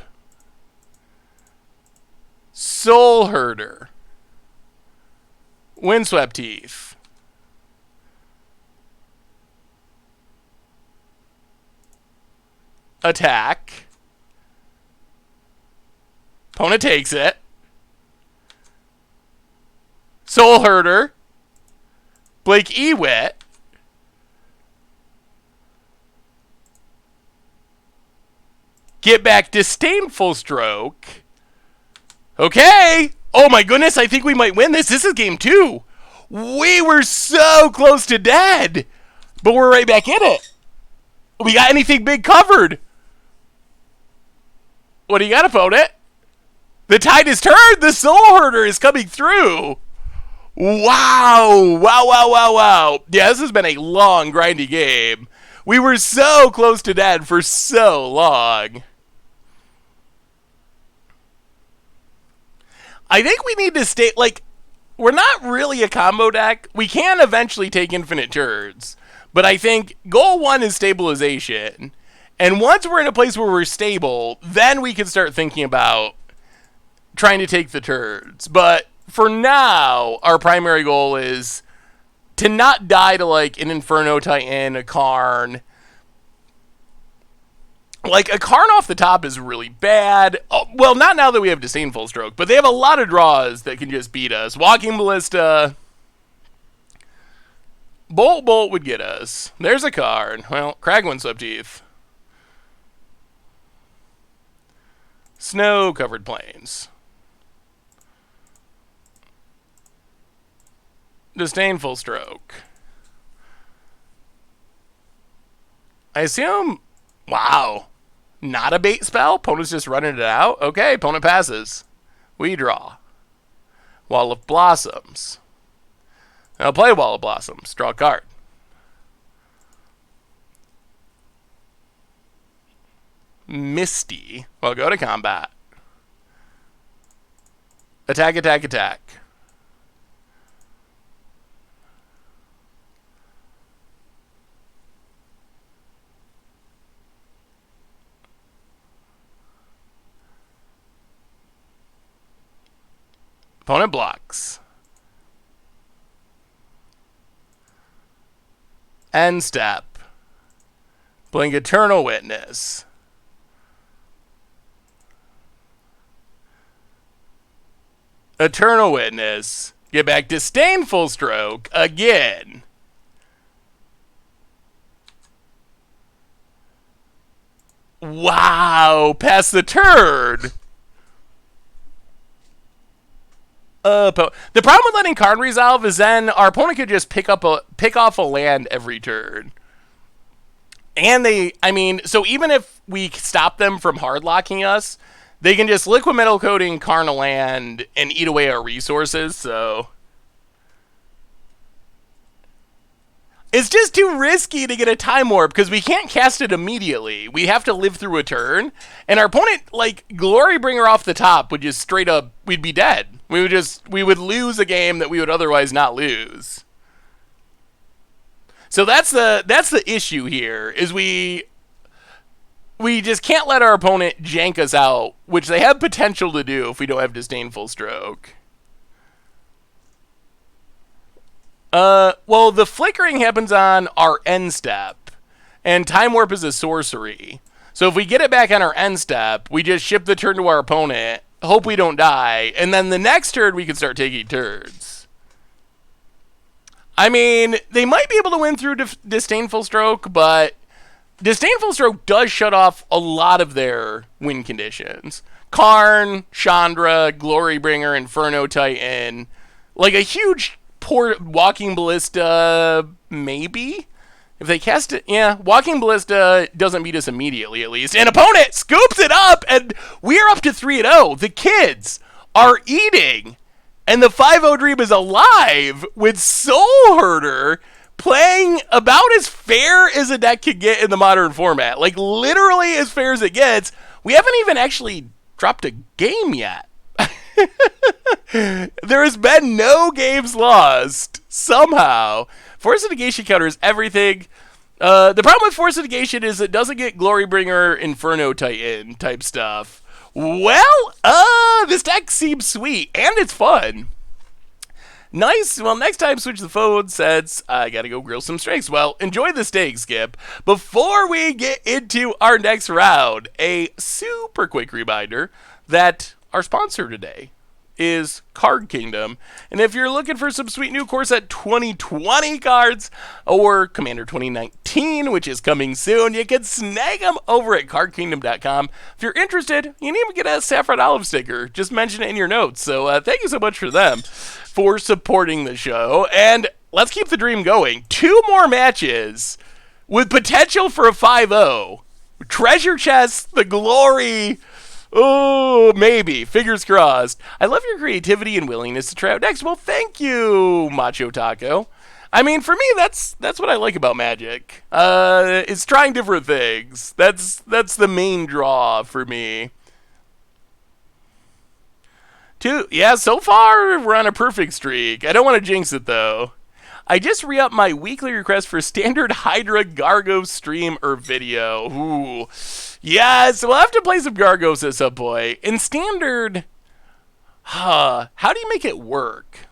A: Soulherder. Windswept Teeth. Attack. Opponent takes it. Soulherder. Blake Ewit. Get back Disdainful Stroke. Okay. Oh my goodness, I think we might win this. This is game 2. We were so close to dead. But we're right back in it. We got anything big covered? What do you got, opponent? The tide is turned. The Soulherder is coming through. Wow. Wow, wow, wow, wow. Yeah, this has been a long, grindy game. We were so close to dead for so long. I think we need to stay, like, we're not really a combo deck. We can eventually take infinite turns. But I think goal 1 is stabilization. And once we're in a place where we're stable, then we can start thinking about trying to take the turns. But for now, our primary goal is to not die to, like, an Inferno Titan, a Karn. Like, a Karn off the top is really bad. Oh, well, not now that we have Disdainful Stroke, but they have a lot of draws that can just beat us. Walking Ballista. Bolt would get us. There's a Karn. Well, Kragwin Sweepteeth. Snow-covered plains. Disdainful Stroke. I assume... Wow. Not a bait spell? Opponent's just running it out? Okay, opponent passes. We draw. Wall of Blossoms. I'll play Wall of Blossoms. Draw a card. Misty. Well, go to combat. Attack, attack, attack. Opponent blocks. End step. Blink Eternal Witness. Eternal Witness. Get back Disdainful Stroke again. Wow, pass the turn. The problem with letting Karn resolve is then our opponent could just pick off a land every turn. And so even if we stop them from hard locking us, they can just Liquid Metal Coating Karn a land and eat away our resources, so it's just too risky to get a Time Warp because we can't cast it immediately. We have to live through a turn, and our opponent, like, Glory Bringer off the top would just straight up, we'd be dead. We would lose a game that we would otherwise not lose. So that's the issue here, is we just can't let our opponent jank us out, which they have potential to do if we don't have Disdainful Stroke. Well, the flickering happens on our end step, and Time Warp is a sorcery. So if we get it back on our end step, we just ship the turn to our opponent, hope we don't die, and then the next turn we can start taking turns. I mean, they might be able to win through Disdainful Stroke, but Disdainful Stroke does shut off a lot of their win conditions. Karn, Chandra, Glorybringer, Inferno Titan, like a huge poor Walking Ballista, maybe? If they cast it, yeah, Walking Ballista doesn't beat us immediately, at least. And opponent scoops it up, and we're up to 3-0. The kids are eating, and the 5-0 Dream is alive with Soulherder playing about as fair as a deck could get in the modern format. Like, literally as fair as it gets. We haven't even actually dropped a game yet. There has been no games lost, somehow. Force of Negation counters everything. The problem with Force of Negation is it doesn't get Glorybringer, Inferno Titan type stuff. Well, this deck seems sweet, and it's fun. Nice. Well, next time, switch the phone sets. I gotta go grill some steaks. Well, enjoy the steak, Skip. Before we get into our next round, a super quick reminder that our sponsor today is Card Kingdom. And if you're looking for some sweet new core set 2020 cards or Commander 2019, which is coming soon, you can snag them over at cardkingdom.com. If you're interested, you can even get a Saffron Olive sticker. Just mention it in your notes. So thank you so much for them for supporting the show. And let's keep the dream going. 2 more matches with potential for a 5-0. Treasure Chest, the glory. Oh, maybe. Fingers crossed. I love your creativity and willingness to try out next. Well, thank you, Macho Taco. I mean, for me, that's what I like about Magic. It's trying different things. That's the main draw for me. Yeah, so far, we're on a perfect streak. I don't want to jinx it, though. I just re-upped my weekly request for standard Hydra Gargos stream or video. Ooh. Yes, we'll have to play some Gargos at some point. In standard, how do you make it work?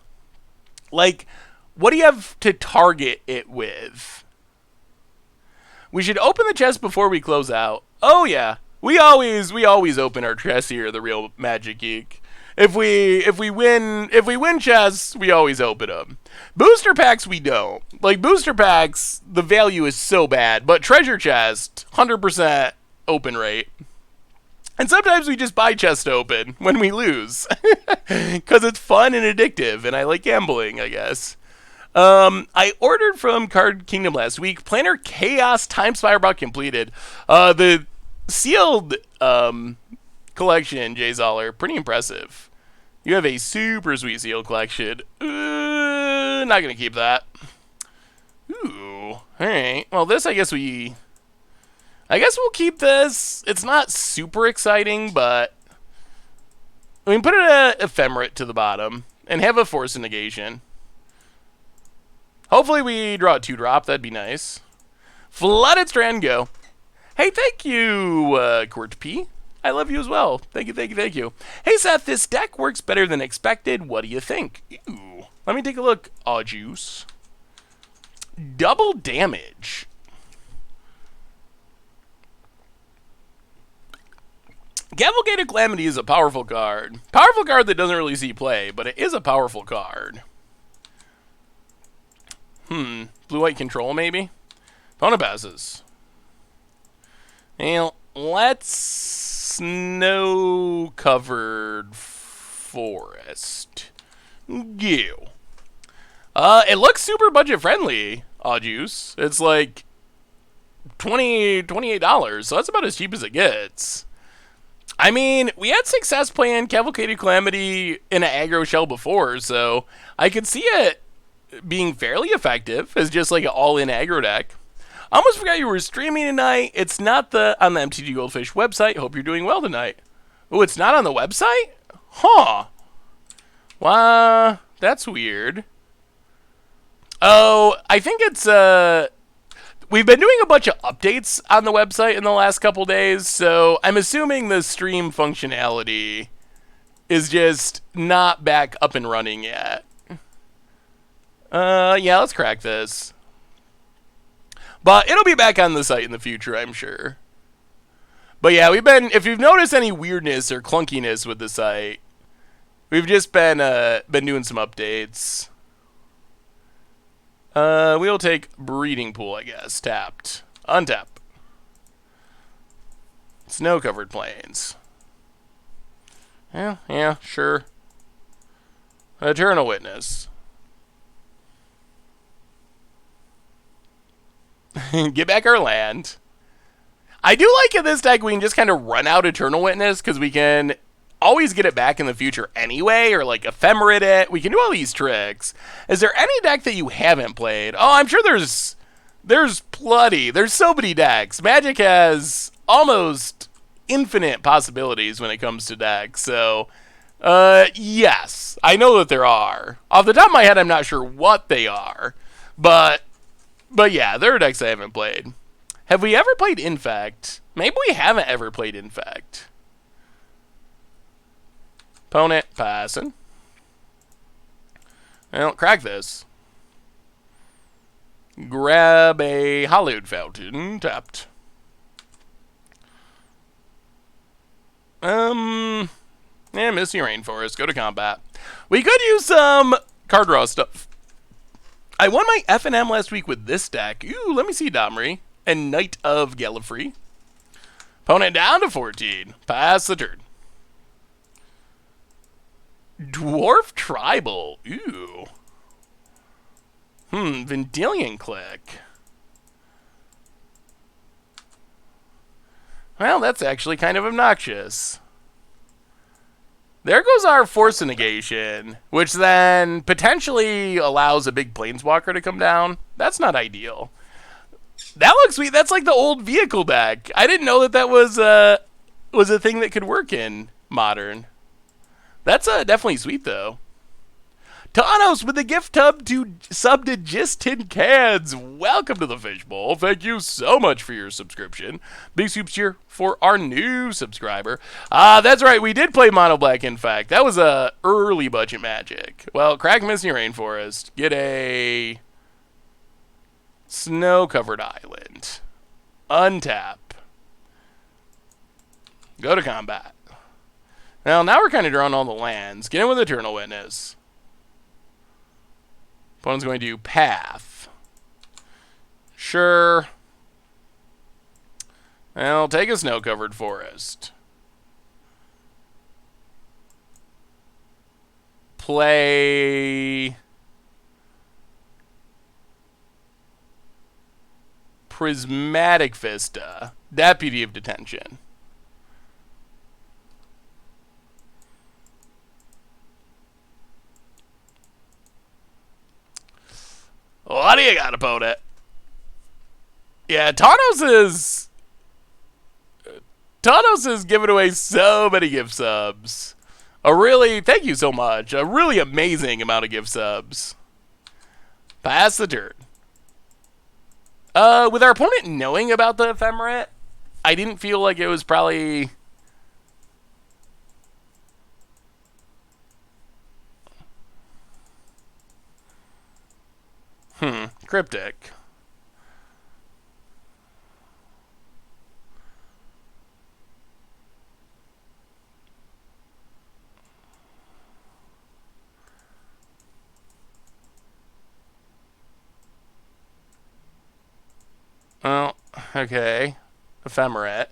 A: Like, what do you have to target it with? We should open the chest before we close out. Oh yeah, we always open our chests here, the real Magic Geek. If we win chests, we always open them. Booster packs, we don't. Like, booster packs, the value is so bad. But treasure chest, 100% open rate. And sometimes we just buy chest open when we lose. Because it's fun and addictive, and I like gambling, I guess. I ordered from Card Kingdom last week. Planner Chaos Time Spire bot completed. The sealed collection, Jay Zoller, pretty impressive. You have a super sweet seal collection. Not gonna keep that. Ooh, all right. Well, this I guess we'll keep this. It's not super exciting, but we can put an ephemerate to the bottom and have a force of negation. Hopefully we draw a 2-drop. That'd be nice. Flooded Strand, go. Hey, thank you, Court P. I love you as well. Thank you, thank you, thank you. Hey, Seth, this deck works better than expected. What do you think? Ew. Let me take a look. Aw, juice. Double damage. Cavalcade Calamity is a powerful card. Powerful card that doesn't really see play, but it is a powerful card. Blue-white control, maybe? Opponent passes. Well, let's snow-covered forest. Go. It looks super budget-friendly, Aw Juice. It's like $28, so that's about as cheap as it gets. I mean, we had success playing Cavalcade Calamity in an aggro shell before, so I could see it being fairly effective as just like an all-in aggro deck. I almost forgot you were streaming tonight. It's not on the MTGGoldfish website. Hope you're doing well tonight. Oh, it's not on the website? Huh. Wow, that's weird. Oh, I think it's, we've been doing a bunch of updates on the website in the last couple days, so I'm assuming the stream functionality is just not back up and running yet. Yeah, let's crack this. But it'll be back on the site in the future, I'm sure. But yeah, if you've noticed any weirdness or clunkiness with the site, we've just been doing some updates. We'll take Breeding Pool, I guess. Tapped. Untap. Snow-covered plains. Yeah, sure. Eternal Witness. Get back our land. I do like in this deck we can just kind of run out Eternal Witness because we can always get it back in the future anyway, or like ephemerate it. We can do all these tricks. Is there any deck that you haven't played? Oh, I'm sure there's plenty. There's so many decks. Magic has almost infinite possibilities when it comes to decks. So, yes, I know that there are. Off the top of my head, I'm not sure what they are, but yeah, there are decks I haven't played. Have we ever played Infect? Maybe we haven't ever played Infect. Opponent passing. Well, crack this. Grab a Hallowed Fountain. Tapped. Misty Rainforest. Go to combat. We could use some card draw stuff. I won my F&M last week with this deck. Ooh, let me see, Domri. And Knight of Gallifrey. Opponent down to 14. Pass the turn. Dwarf Tribal. Ooh. Vendilion Click. Well, that's actually kind of obnoxious. There goes our Force Negation, which then potentially allows a big Planeswalker to come down. That's not ideal. That looks sweet. That's like the old vehicle deck. I didn't know that was a thing that could work in Modern. That's definitely sweet, though. Thanos with the gift sub to Just Tin Cans. Welcome to the Fishbowl. Thank you so much for your subscription. Big soups here for our new subscriber. That's right. We did play Mono Black, in fact. That was a early budget Magic. Well, crack Misty Rainforest. Get a snow-covered island. Untap. Go to combat. Now we're kind of drawing all the lands. Get in with Eternal Witness. Opponent's going to do Path. Sure. Well, take a snow-covered forest. Play Prismatic Vista. Deputy of Detention. What do you got, opponent? Yeah, Thanos is giving away so many gift subs. Thank you so much. A really amazing amount of gift subs. Pass the turn. With our opponent knowing about the Ephemerate, I didn't feel like it was probably... Cryptic. Oh, okay. Ephemerate.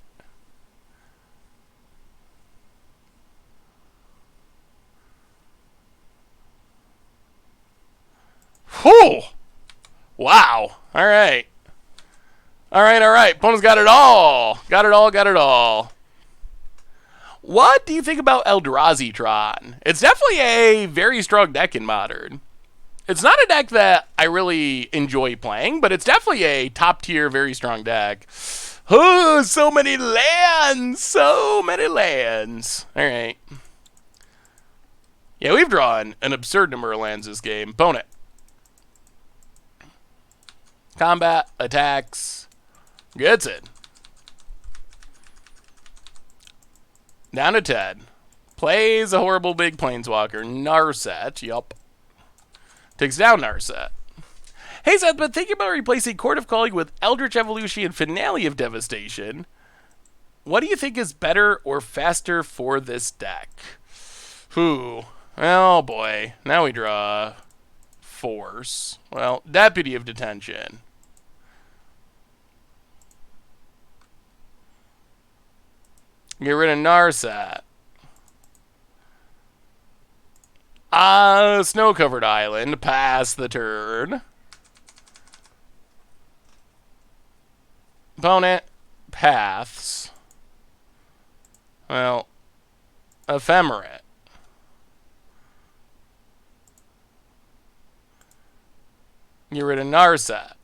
A: Whew! Wow. All right. Opponent's got it all. Got it all. What do you think about Eldrazi Tron? It's definitely a very strong deck in Modern. It's not a deck that I really enjoy playing, but it's definitely a top-tier, very strong deck. Oh, so many lands! All right. Yeah, we've drawn an absurd number of lands this game. Opponent. Combat, attacks, gets it. Down to 10. Plays a horrible big Planeswalker. Narset, yup. Takes down Narset. Hey Seth, but thinking about replacing Court of Calling with Eldritch Evolution and Finale of Devastation, what do you think is better or faster for this deck? Oh boy. Now we draw Force. Well, Deputy of Detention. Get rid of Narset. Snow-covered island. Pass the turn. Opponent. Paths. Well, Ephemerate. Get rid of Narset.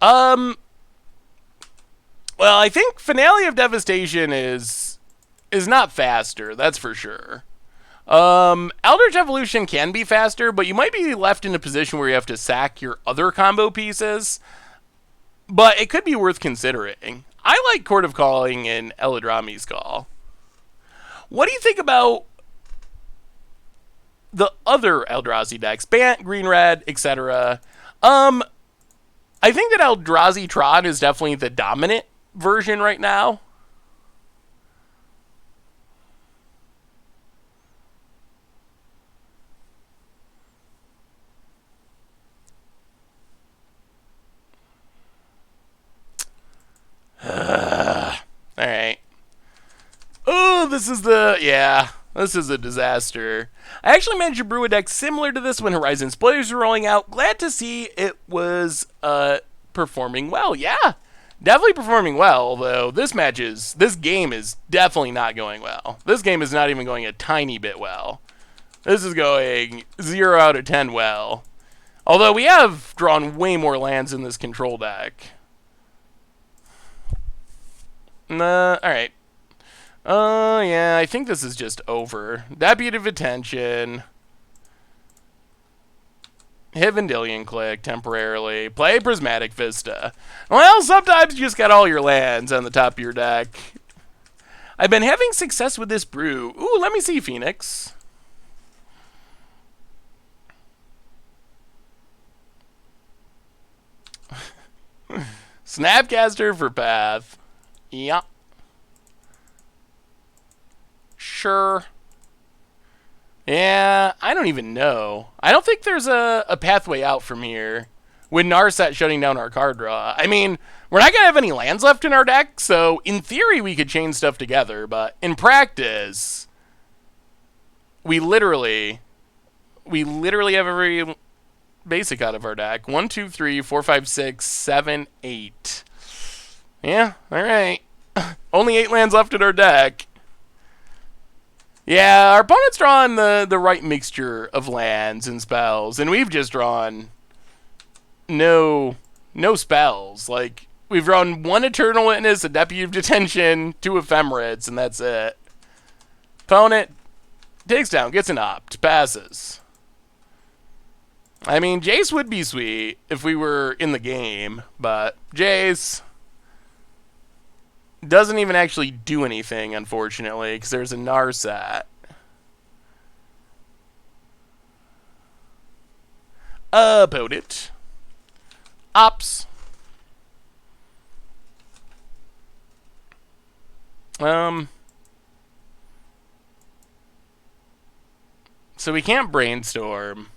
A: Well, I think Finale of Devastation is not faster, that's for sure. Eldritch Evolution can be faster, but you might be left in a position where you have to sack your other combo pieces. But it could be worth considering. I like Court of Calling and Eladrami's Call. What do you think about the other Eldrazi decks? Bant, Green-Red, etc. I think that Eldrazi Tron is definitely the dominant version right now. this is the... Yeah, this is a disaster. I actually managed to brew a deck similar to this when Horizon Spoilers were rolling out. Glad to see it was performing well. Yeah, definitely performing well, though this game is definitely not going well. This game is not even going a tiny bit well. This is going 0 out of 10 well. Although we have drawn way more lands in this control deck. Alright. Yeah, I think this is just over. Deputy of Attention. Hit Vendilion Click temporarily. Play Prismatic Vista. Well, sometimes you just got all your lands on the top of your deck. I've been having success with this brew. Ooh, let me see, Phoenix. Snapcaster for Path. Yeah. Sure. Yeah, I don't even know. I don't think there's a pathway out from here with Narset shutting down our card draw. I mean, we're not going to have any lands left in our deck, so in theory we could chain stuff together, but in practice, we literally have every basic out of our deck. 1, 2, 3, 4, 5, 6, 7, 8. Yeah, alright. Only 8 lands left in our deck. Yeah, our opponent's drawn the right mixture of lands and spells, and we've just drawn no spells. Like, we've drawn 1 Eternal Witness, a Deputy of Detention, 2 Ephemerates, and that's it. Opponent takes down, gets an opt, passes. I mean, Jace would be sweet if we were in the game, but Jace doesn't even actually do anything, unfortunately, because there's a Narset. Opponent. Ops. So we can't brainstorm.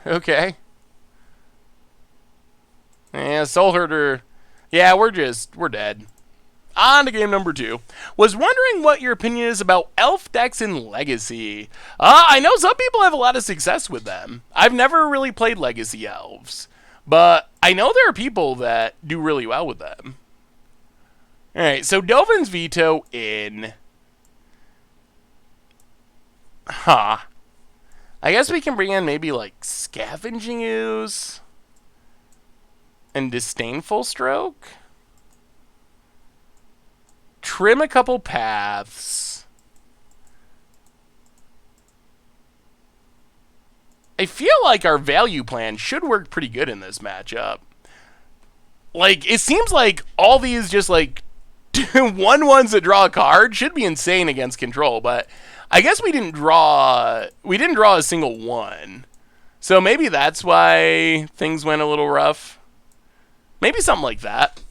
A: Okay. Yeah, Soulherder. Yeah, we're dead. On to game number 2. Was wondering what your opinion is about elf decks in Legacy. I know some people have a lot of success with them. I've never really played Legacy elves, but I know there are people that do really well with them. Alright, so Dovin's Veto in. Huh. I guess we can bring in maybe like Scavenging Ooze and Disdainful Stroke. Trim a couple paths. I feel like our value plan should work pretty good in this matchup. Like, it seems like all these just like 1/1s that draw a card should be insane against control, but I guess we didn't draw a single one. So maybe that's why things went a little rough. Maybe something like that.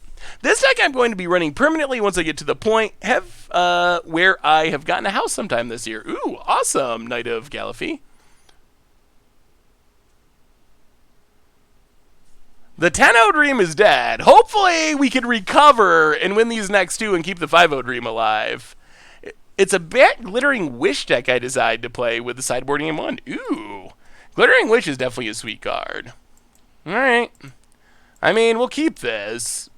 A: This deck I'm going to be running permanently once I get to the point where I have gotten a house sometime this year. Ooh, awesome, Knight of Gallifrey. The 10-0 Dream is dead. Hopefully we can recover and win these next 2 and keep the 5-0 Dream alive. It's a Bant Glittering Wish deck I decided to play with the sideboarding in 1. Ooh. Glittering Wish is definitely a sweet card. Alright. I mean, we'll keep this.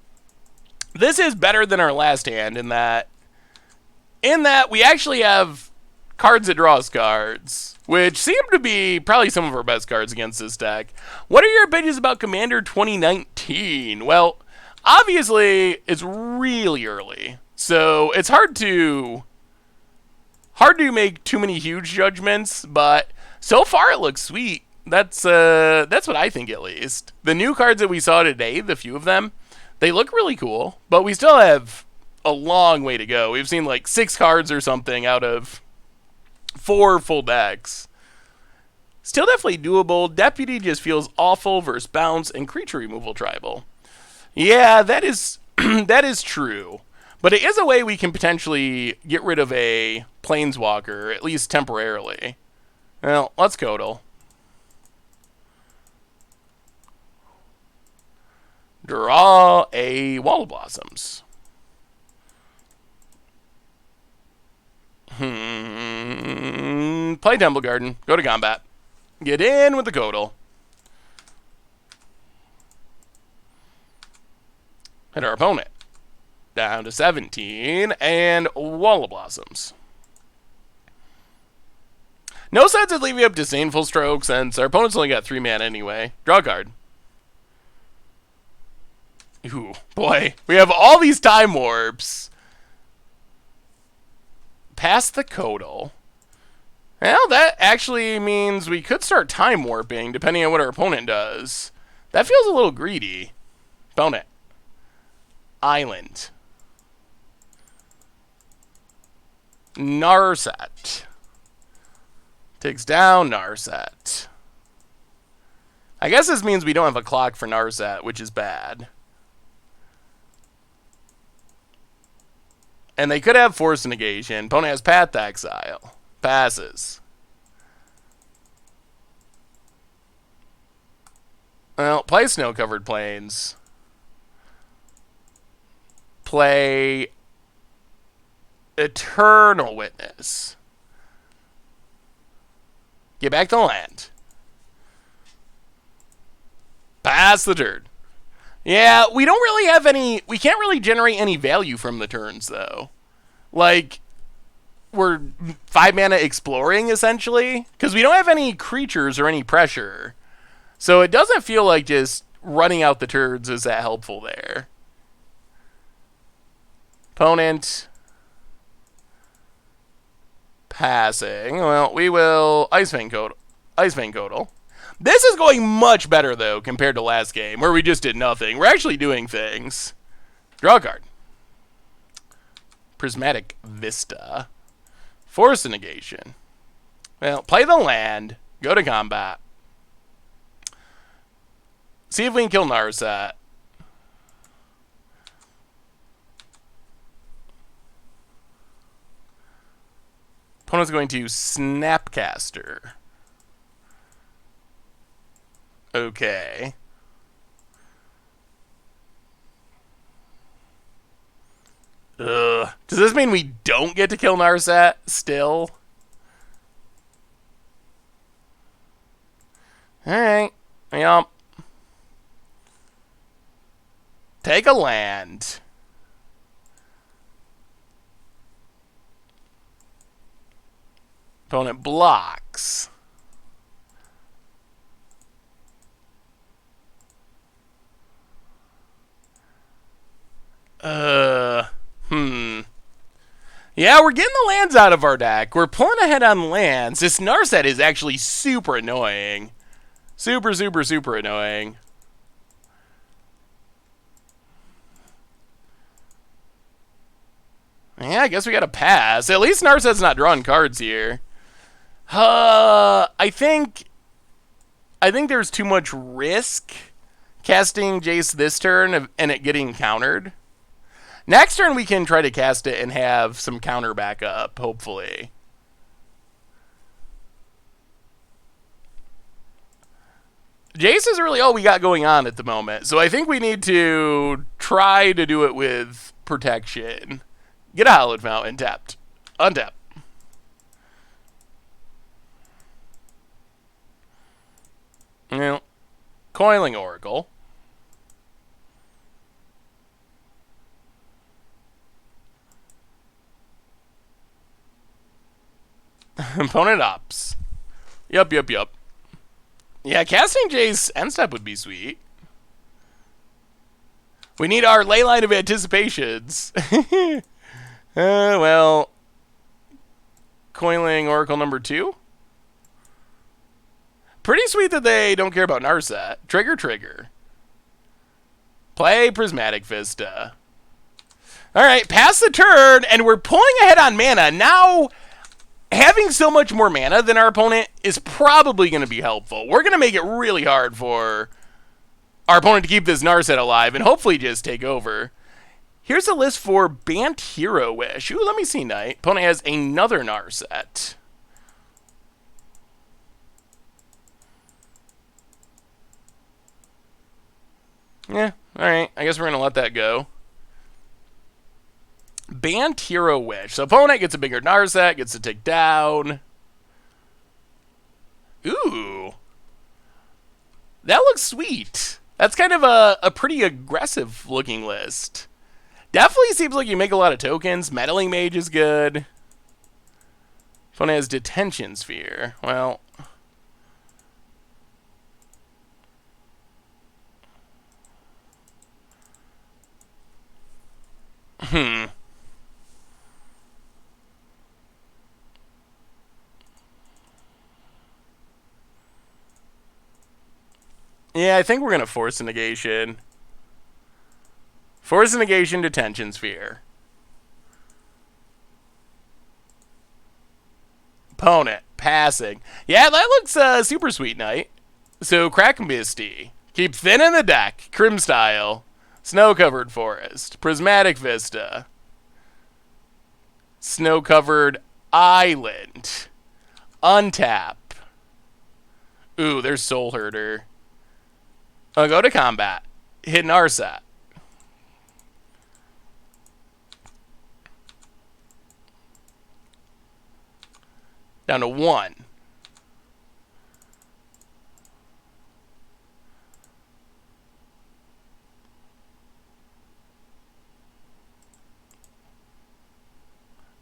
A: This is better than our last hand in that we actually have cards that draw us cards, which seem to be probably some of our best cards against this deck. What are your opinions about Commander 2019? Well, obviously, it's really early, so it's hard to make too many huge judgments, but so far it looks sweet. That's what I think, at least. The new cards that we saw today, the few of them, they look really cool, but we still have a long way to go. We've seen like 6 cards or something out of 4 full decks. Still definitely doable. Deputy just feels awful versus Bounce and Creature Removal Tribal. Yeah, that is that is true. But it is a way we can potentially get rid of a Planeswalker, at least temporarily. Well, let's Codal. Draw a Wall of Blossoms. Play Temple Garden. Go to combat. Get in with the Codal. Hit our opponent. Down to 17. And Wall of Blossoms. No sense in leaving up Disdainful Stroke since our opponent's only got 3 mana anyway. Draw a card. Ooh, boy. We have all these Time Warps. Pass the Codal. Well, that actually means we could start Time Warping, depending on what our opponent does. That feels a little greedy. Opponent. Island. Narset. Takes down Narset. I guess this means we don't have a clock for Narset, which is bad. And they could have Force Negation. Opponent has Path to Exile. Passes. Well, play Snow-Covered Plains. Play Eternal Witness. Get back to land. Pass the turn. Yeah, we don't really have any... We can't really generate any value from the turns, though. Like, we're 5 mana exploring, essentially. Because we don't have any creatures or any pressure. So it doesn't feel like just running out the turns is that helpful there. Opponent... Passing. Well, we will Ice-Fang Codal. This is going much better, though, compared to last game, where we just did nothing. We're actually doing things. Draw a card. Prismatic Vista. Force Negation. Well, play the land. Go to combat. See if we can kill Narset. Opponent's going to Snapcaster. Okay. Ugh. Does this mean we don't get to kill Narset still? Alright. Yup. Take a land. Opponent blocks. Yeah, we're getting the lands out of our deck. We're pulling ahead on lands. This Narset is actually super annoying. Super, super, super annoying. Yeah, I guess we gotta pass. At least Narset's not drawing cards here. I think there's too much risk casting Jace this turn and it getting countered. Next turn we can try to cast it and have some counter backup, hopefully. Jace is really all we got going on at the moment, so I think we need to try to do it with protection. Get a Hallowed Fountain tapped. Untap. Well, Coiling Oracle. Opponent ops. Yup. Yeah, casting Jace end step would be sweet. We need our Leyline of Anticipations. Well, Coiling Oracle number 2. Pretty sweet that they don't care about Narset. Trigger. Play Prismatic Vista. Alright, pass the turn, and we're pulling ahead on mana. Now, having so much more mana than our opponent is probably going to be helpful. We're going to make it really hard for our opponent to keep this Narset alive and hopefully just take over. Here's a list for Bant Hero Wish. Ooh, let me see, Knight. Opponent has another Narset. Yeah, alright. I guess we're going to let that go. Bant Hero Wish. So opponent gets a bigger Narset, gets to take down. Ooh. That looks sweet. That's kind of a pretty aggressive looking list. Definitely seems like you make a lot of tokens. Meddling Mage is good. Opponent has Detention Sphere. Well... Yeah, I think we're going to force a negation. Force a negation, Detention Sphere. Opponent, passing. Yeah, that looks super sweet, Knight. So, Crack Misty. Keep thin in the deck. Crimstyle. Snow-covered Forest. Prismatic Vista. Snow-covered Island. Untap. Ooh, there's Soulherder. Go to combat. Hit an Narset. Down to 1.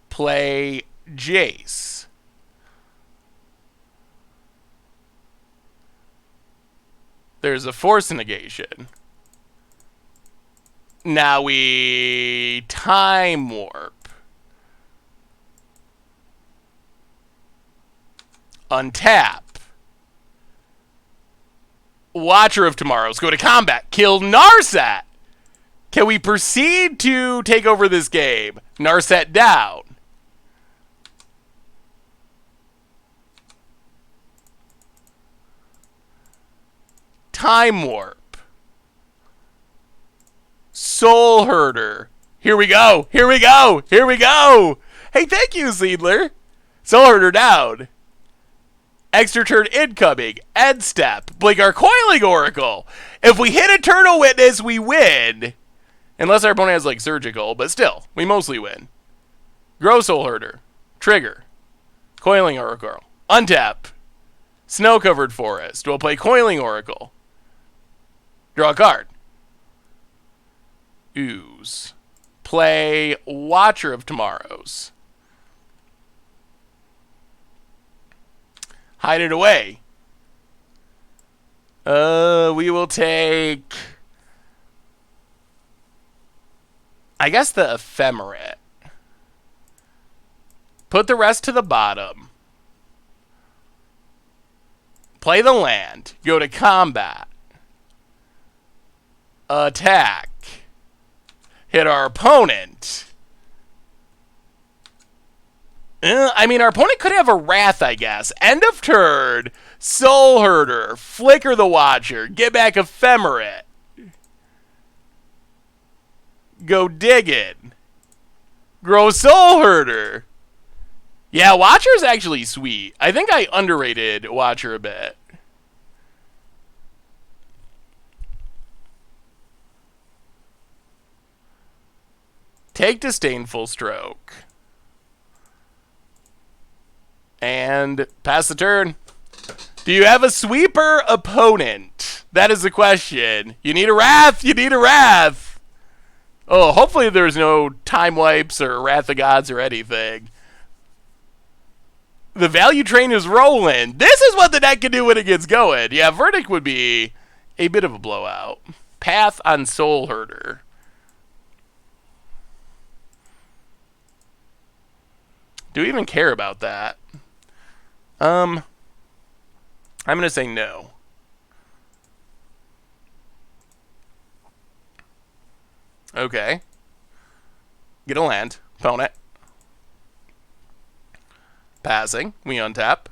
A: Play Jace. There's a force negation. Now we time warp. Untap. Watcher of Tomorrows. Go to combat. Kill Narset. Can we proceed to take over this game? Narset down. Time warp. Soulherder. Here we go. Here we go. Here we go. Hey, thank you, Seedler. Soulherder down. Extra turn incoming. End step. Blink our Coiling Oracle. If we hit Eternal Witness, we win. Unless our opponent has, like, Surgical. But still, we mostly win. Grow Soulherder. Trigger. Coiling Oracle. Untap. Snow-covered Forest. We'll play Coiling Oracle. Draw a card. Ooze. Play Watcher of Tomorrows. Hide it away. We will take... I guess the Ephemerate. Put the rest to the bottom. Play the land. Go to combat. Attack. Hit our opponent. I mean, our opponent could have a Wrath, I guess. End of turn. Soulherder. Flicker the Watcher. Get back Ephemerate. Go digging. Grow Soulherder. Yeah, Watcher's actually sweet. I think I underrated Watcher a bit. Take Disdainful Stroke. And pass the turn. Do you have a sweeper opponent? That is the question. You need a Wrath. You need a Wrath. Oh, hopefully there's no Time Wipes or Wrath of Gods or anything. The value train is rolling. This is what the deck can do when it gets going. Yeah, Verdict would be a bit of a blowout. Path on Soulherder. Do we even care about that? I'm going to say no. Okay. Get a land. Opponent. Passing. We untap.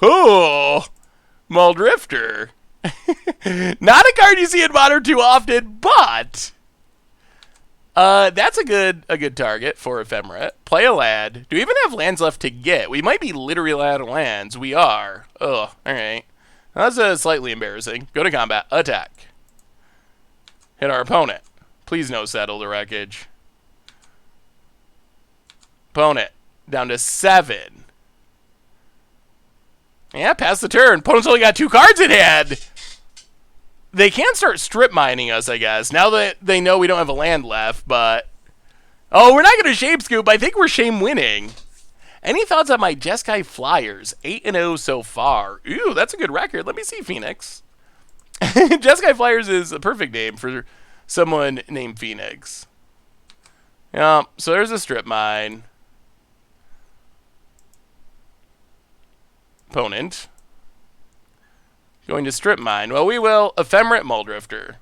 A: Oh, Muldrifter. Not a card you see in Modern too often, but that's a good target for Ephemerate. Play a land. Do we even have lands left to get? We might be literally out of lands. We are. Oh, all right. That's slightly embarrassing. Go to combat. Attack. Hit our opponent. Please no settle the wreckage. Opponent down to 7. Yeah, pass the turn. Opponent's only got 2 cards in hand. They can start strip mining us, I guess, now that they know we don't have a land left, but... Oh, we're not going to shame scoop. I think we're shame winning. Any thoughts on my Jeskai Flyers? 8-0 so far. Ooh, that's a good record. Let me see, Phoenix. Jeskai Flyers is a perfect name for someone named Phoenix. Yeah, so there's a strip mine. Opponent. Going to strip mine. Well, we will Ephemerate Muldrifter.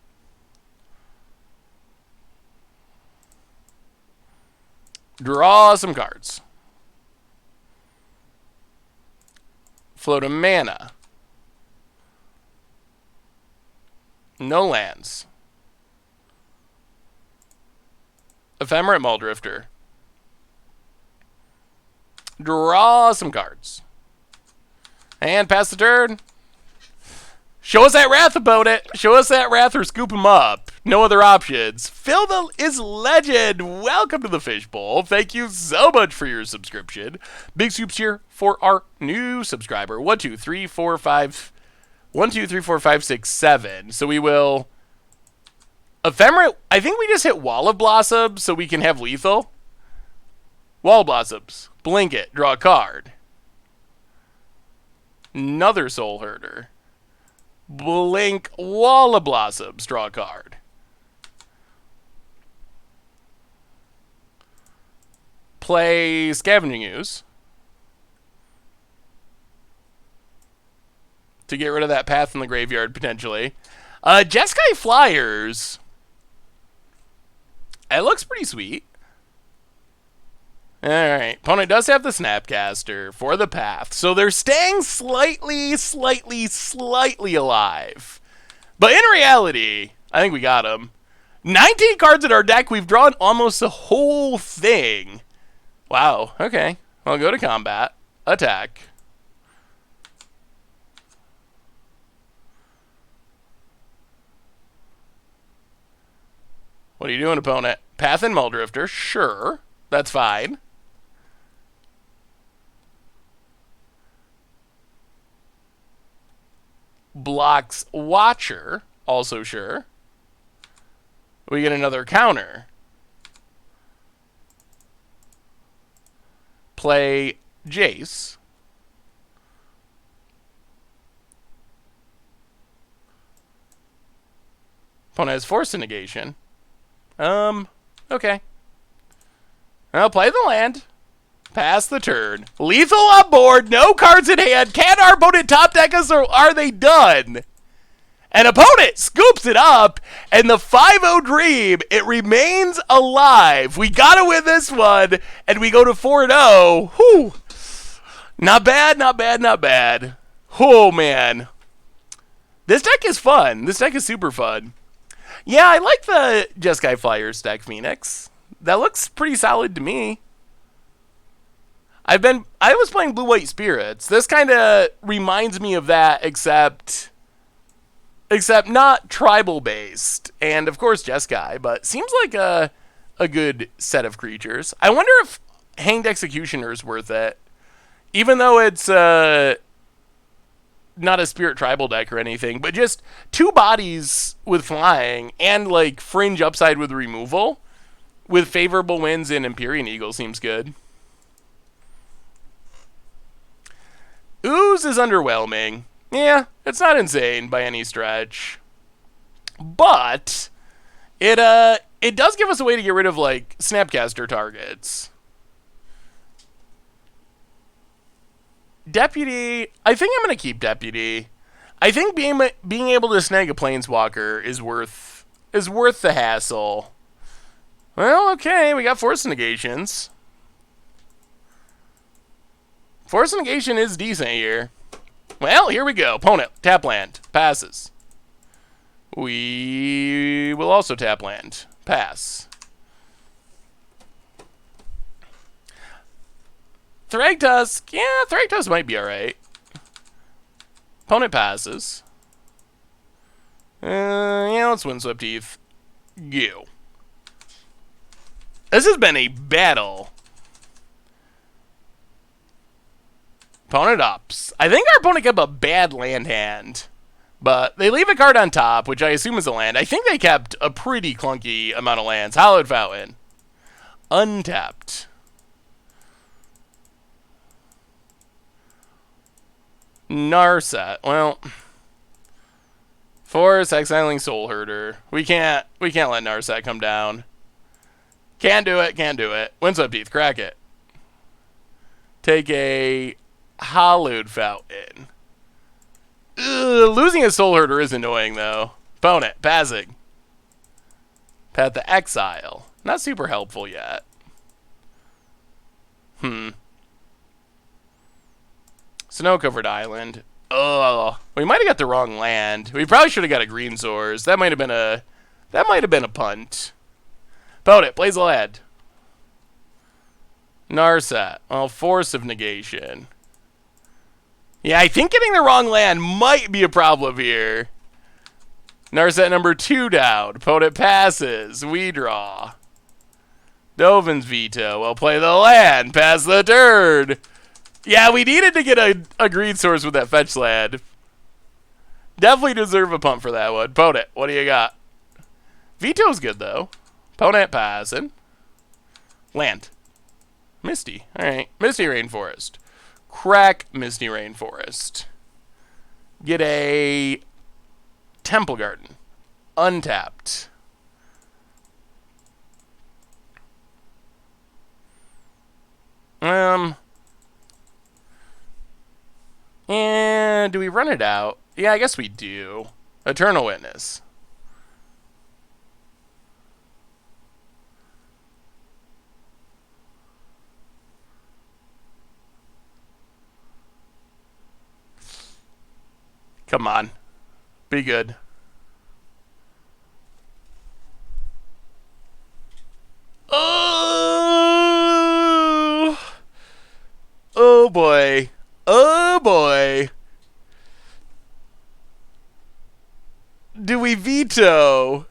A: Draw some cards. Float a mana. No lands. Ephemerate Muldrifter. Draw some cards. And pass the turn. Show us that wrath about it. Show us that wrath or scoop him up. No other options. Phil is legend. Welcome to the Fishbowl. Thank you so much for your subscription. Big soups here for our new subscriber. 1, 2, 3, 4, 5. 1, 2, 3, 4, 5, 6, 7. So we will Ephemerate. I think we just hit Wall of Blossoms so we can have lethal. Wall of Blossoms. Blink it. Draw a card. Another Soulherder. Blink Wall of Blossoms. Draw a card. Play Scavenging Ooze to get rid of that path in the graveyard, potentially. Jeskai Flyers. It looks pretty sweet. Alright, opponent does have the Snapcaster for the path, so they're staying slightly alive. But in reality, I think we got them. 19 cards in our deck, we've drawn almost the whole thing. Wow, okay. Well, go to combat. Attack. What are you doing, opponent? Path and Muldrifter, sure. That's fine. Blocks Watcher, also sure. We get another counter. Play Jace. Opponent has Force Negation. Okay. I'll play the land. Pass the turn. Lethal on board. No cards in hand. Can our opponent top deck us or are they done? An opponent scoops it up, and the 5-0 dream, it remains alive. We gotta win this one, and we go to 4-0. Whew. Not bad, not bad, not bad. Oh, man. This deck is fun. This deck is super fun. Yeah, I like the Jeskai Flyers deck, Phoenix. That looks pretty solid to me. I was playing Blue-White Spirits. This kind of reminds me of that, except not tribal-based. And, of course, Jeskai, but seems like a good set of creatures. I wonder if Hanged Executioner is worth it. Even though it's not a Spirit Tribal deck or anything, but just 2 bodies with flying and, like, fringe upside with removal with favorable wins in Empyrean Eagle seems good. Ooze is underwhelming. Yeah, it's not insane by any stretch. But it does give us a way to get rid of, like, Snapcaster targets. Deputy, I think I'm going to keep Deputy. I think being able to snag a Planeswalker is worth the hassle. Well, okay, we got Force Negations. Force Negation is decent here. Well, here we go. Opponent, tap land. Passes. We will also tap land. Pass. Thragtusk. Yeah, Thragtusk might be alright. Opponent passes. Yeah, let's Windswept Heath. Go. This has been a battle. Opponent ups. I think our opponent kept a bad land hand. But they leave a card on top, which I assume is a land. I think they kept a pretty clunky amount of lands. Hallowed Fountain. Untapped. Narset. Well, Force, exiling Soulherder. We can't let Narset come down. Can't do it, can't do it. Windswept Heath, crack it. Take a Hallowed Fountain. Ugh, losing a Soulherder is annoying, though. Opponent, passing. Path to Exile. Not super helpful yet. Snow-covered island. Oh, we might have got the wrong land. We probably should have got a green source. That might have been a punt. Opponent, plays a land. Narset. Well, Force of Negation. Yeah, I think getting the wrong land might be a problem here. Narset number 2 down. Opponent passes. We draw. Dovin's veto. Well, play the land. Pass the turn. Yeah, we needed to get a green source with that fetch land. Definitely deserve a punt for that one. Opponent, what do you got? Veto's good, though. Opponent passing. Land. Misty. Alright. Misty Rainforest. Crack Misty Rainforest. Get a Temple Garden. Untapped. And do we run it out? Yeah, I guess we do. Eternal Witness. Come on. Be good. Oh! Oh boy. Oh boy. Do we veto?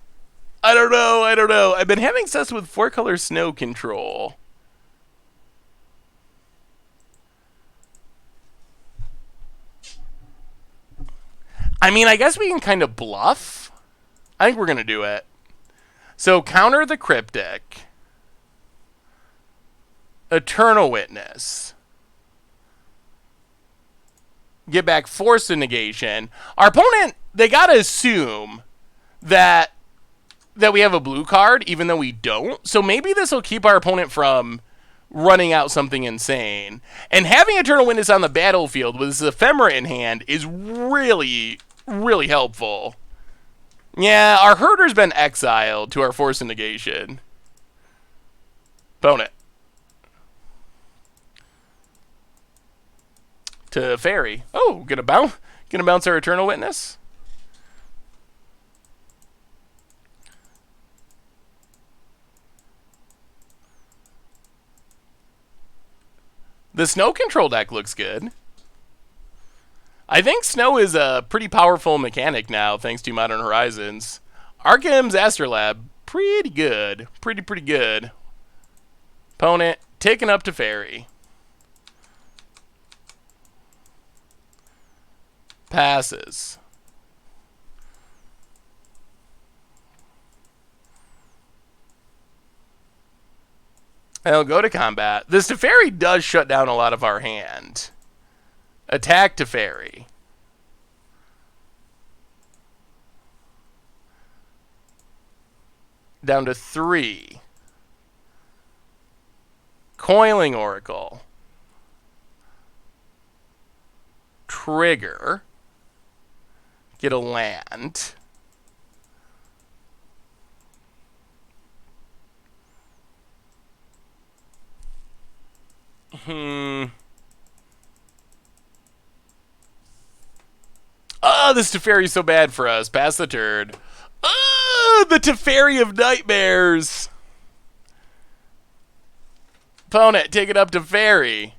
A: I don't know. I've been having success with 4-color snow control. I mean, I guess we can kind of bluff. I think we're going to do it. So, counter the Cryptic. Eternal Witness. Get back Force of Negation. Our opponent, they got to assume that we have a blue card, even though we don't. So maybe this will keep our opponent from running out something insane. And having Eternal Witness on the battlefield with this Ephemera in hand is really, really helpful. Yeah, our Herder's been exiled to our Force of Negation. Opponent. To Fairy. Oh, gonna bounce our Eternal Witness. The Snow Control deck looks good. I think Snow is a pretty powerful mechanic now, thanks to Modern Horizons. Arkham's Astrolab, pretty good. Pretty good. Opponent, taken up to Fairy. Passes. I'll go to combat. This Teferi does shut down a lot of our hand. Attack Teferi. Down to 3. Coiling Oracle. Trigger. Get a land. Oh, this Teferi's so bad for us. Pass the turn. Oh, the Teferi of Nightmares. Opponent, take it up to Fairy.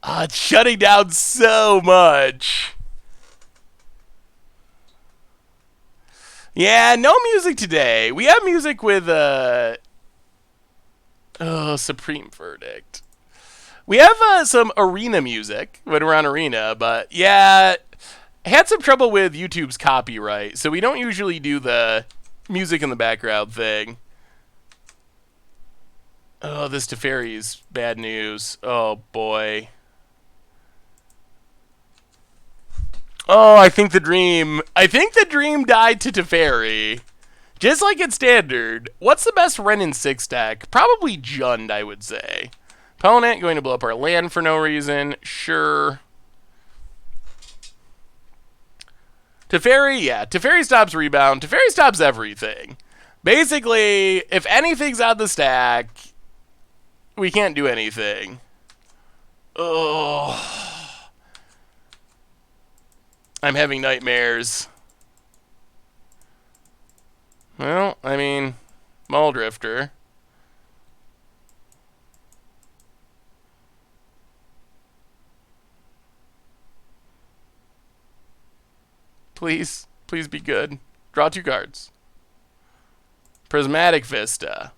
A: It's shutting down so much. Yeah, no music today. We have music with Supreme Verdict. We have some arena music when we're on arena, but yeah, I had some trouble with YouTube's copyright, so we don't usually do the music in the background thing. Oh, this Teferi's bad news. Oh boy. Oh, I think the dream died to Teferi. Just like in standard. What's the best Ren in 6 deck? Probably Jund, I would say. Opponent going to blow up our land for no reason. Sure. Teferi, yeah. Teferi stops rebound. Teferi stops everything. Basically, if anything's on the stack, we can't do anything. Oh. I'm having nightmares. Well, I mean, Muldrifter. Please be good. Draw 2 cards. Prismatic Vista.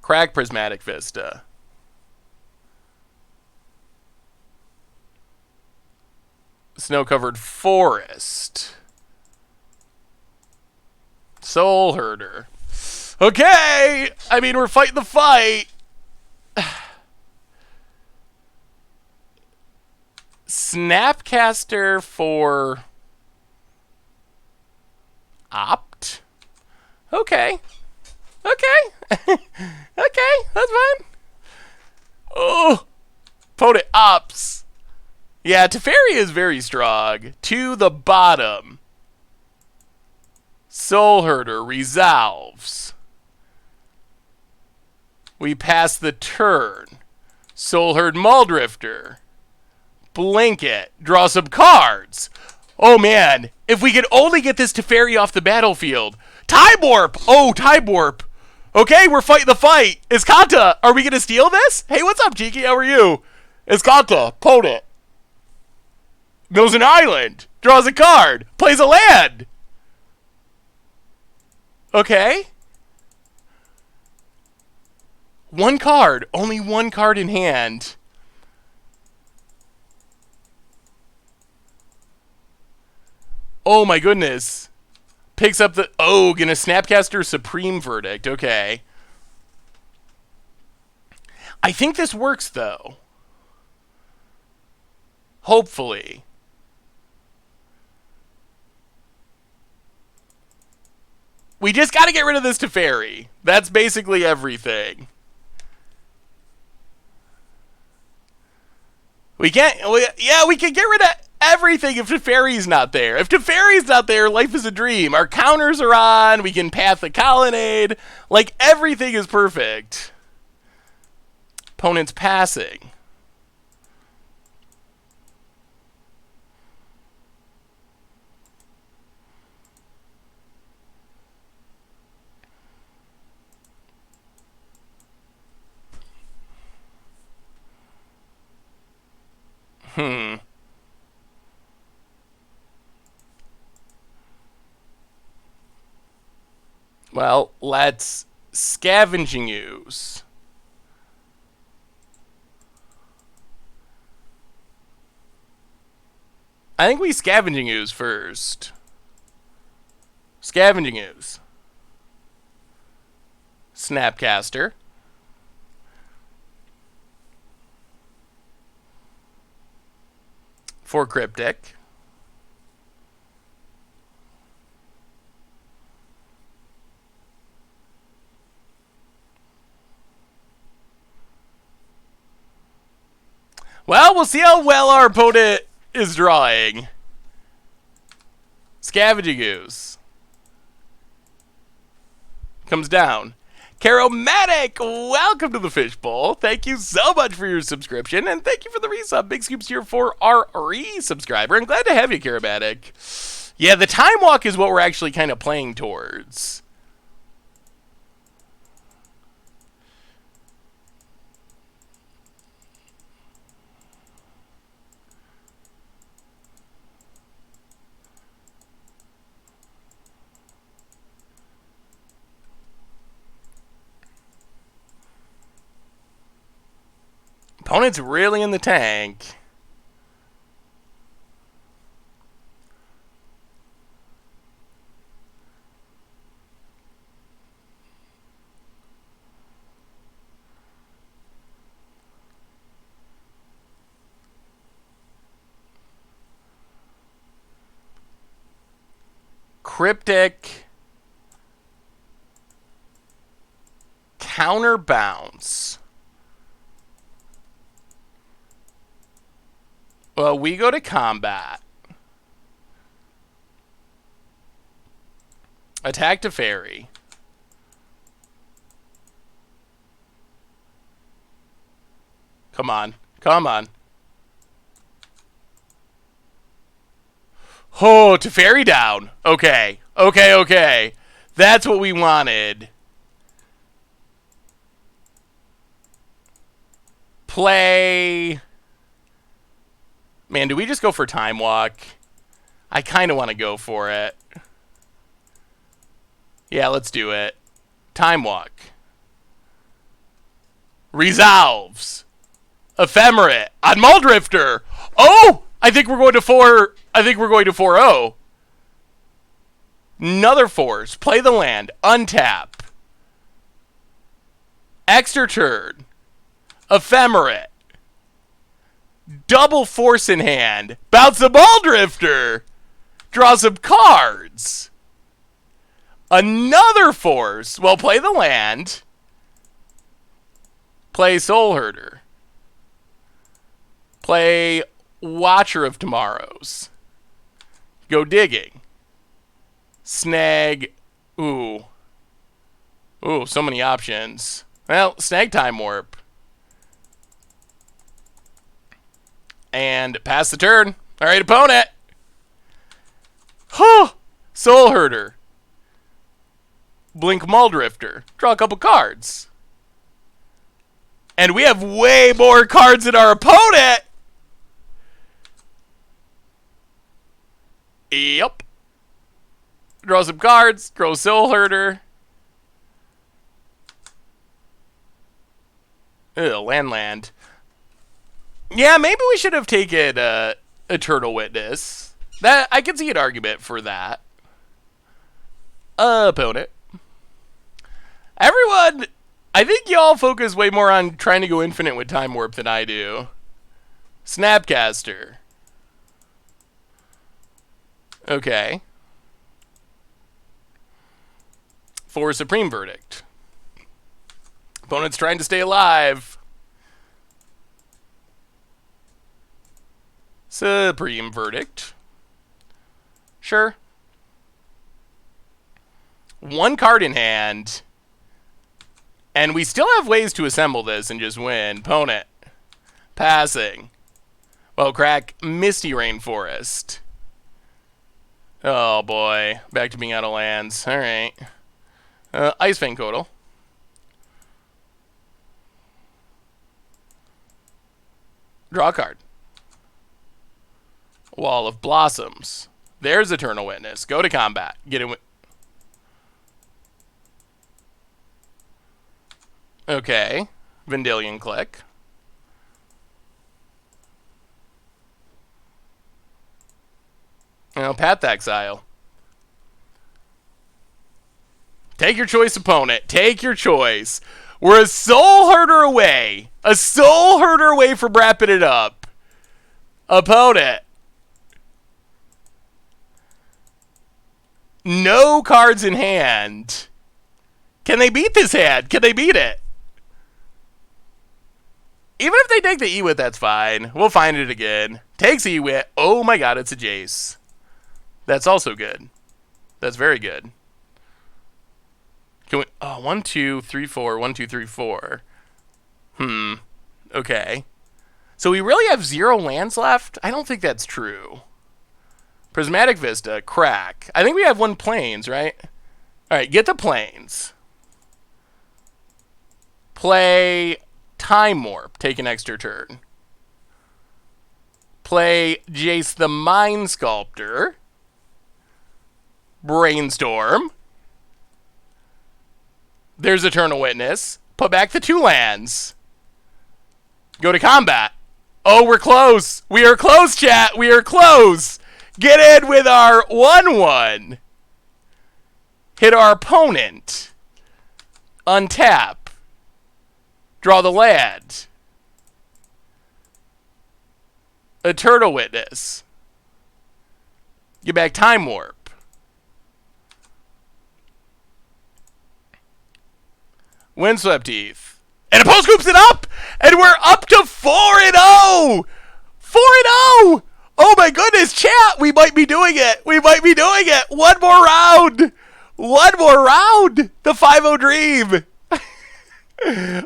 A: Crack Prismatic Vista. Snow-covered forest. Soulherder. Okay! I mean, we're fighting the fight. Snapcaster for Opt? Okay. Okay. Okay, that's fine. Oh! Opponent Ops. Yeah, Teferi is very strong. To the bottom. Soulherder resolves. We pass the turn. Soulherd Muldrifter. Blink it. Draw some cards. Oh man, if we could only get this Teferi off the battlefield. Time Warp! Oh, Time Warp. Okay, we're fighting the fight. Iskanta, are we going to steal this? Hey, what's up, Cheeky? How are you? Iskanta, opponent. Mills an island. Draws a card. Plays a land. Okay. 1 card. Only 1 card in hand. Oh my goodness. Picks up the... Oh, gonna Snapcaster Supreme Verdict. Okay. I think this works, though. Hopefully. We just gotta get rid of this Teferi. That's basically everything. We can't... Yeah, we can get rid of everything if Teferi's not there. If Teferi's not there, life is a dream. Our counters are on. We can path the colonnade. Like, everything is perfect. Opponent's passing. Well, let's Scavenging Ooze. I think we Scavenging Ooze first. Scavenging Ooze. Snapcaster. For Cryptic. Well, we'll see how well our opponent is drawing. Scavenging Ooze. Comes down. Caromatic, welcome to the Fishbowl. Thank you so much for your subscription, and thank you for the resub. Big scoops here for our re-subscriber. I'm glad to have you, Caromatic. Yeah, the Time Walk is what we're actually kind of playing towards. Opponent's really in the tank. Cryptic. Counterbounce. Well, we go to combat. Attack to fairy. Come on. Come on. Oh, to fairy down. Okay. Okay, okay. That's what we wanted. Play. Man, do we just go for Time Walk? I kind of want to go for it. Yeah, let's do it. Time Walk. Resolves. Ephemerate on Muldrifter. Oh, I think we're going to 4. I think we're going to 4-0. Another force. Play the land. Untap. Extra turn. Ephemerate. Double force in hand. Bounce the Muldrifter. Draw some cards. Another force. Well, play the land. Play Soulherder. Play Watcher of Tomorrows. Go digging. Snag. Ooh. Ooh, so many options. Well, snag Time Warp. And pass the turn. All right, opponent. Huh. Soulherder. Blink Muldrifter. Draw a couple cards. And we have way more cards than our opponent. Yep. Draw some cards. Grow Soulherder. Ew, land. Yeah, maybe we should have taken Eternal Witness. That I can see an argument for that. Opponent. Everyone, I think y'all focus way more on trying to go infinite with Time Warp than I do. Snapcaster. Okay. For Supreme Verdict. Opponent's trying to stay alive. Supreme Verdict. Sure. One card in hand. And we still have ways to assemble this and just win. Opponent. Passing. Well, crack Misty Rainforest. Oh, boy. Back to being out of lands. All right. Ice Fang Codal. Draw a card. Wall of Blossoms. There's Eternal Witness. Go to combat. Get it. Okay. Vendilion Click. Now, Path Exile. Take your choice, opponent. Take your choice. We're a Soulherder away. A Soulherder away from wrapping it up. Opponent. No cards in hand. Can they beat this hand? Can they beat it? Even if they take the Ewit, that's fine. We'll find it again. Takes Ewit. Oh my god, it's a Jace. That's also good. That's very good. Can we... Oh, 1, 2, 3, 4. 1, 2, 3, 4. Okay. So we really have 0 lands left? I don't think that's true. Prismatic Vista. Crack. I think we have 1 plains, right? Alright, get the plains. Play Time Warp. Take an extra turn. Play Jace the Mind Sculptor. Brainstorm. There's Eternal Witness. Put back the 2 lands. Go to combat. Oh, we're close. We are close, chat. We are close. Get in with our 1-1. Hit our opponent. Untap. Draw the land. Eternal Witness. Get back Time Warp. Windswept Heath. And opponent scoops it up! And we're up to 4-0! 4-0! Oh my goodness, chat! We might be doing it! We might be doing it! One more round! One more round! The 5-0 dream!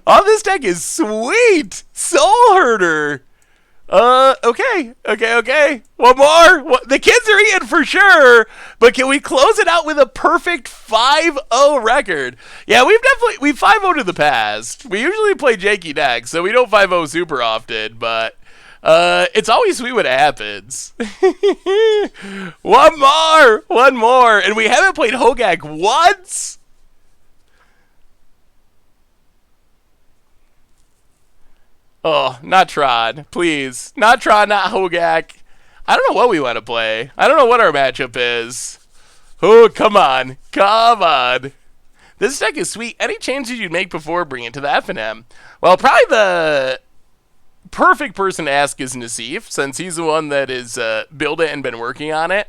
A: Oh, this deck is sweet! Soulherder! Okay. One more. The kids are eating for sure, but can we close it out with a perfect 5-0 record? Yeah, we've 5-0'd in the past. We usually play janky decks, so we don't 5-0 super often, but it's always sweet when it happens. One more, and we haven't played Hogak once. Oh, not Tron, please. Not Tron, not Hogak. I don't know what we want to play. I don't know what our matchup is. Oh, come on. Come on. This deck is sweet. Any changes you'd make before bringing it to the F&M? Well, probably the perfect person to ask is Nassif, since he's the one that is built it and been working on it.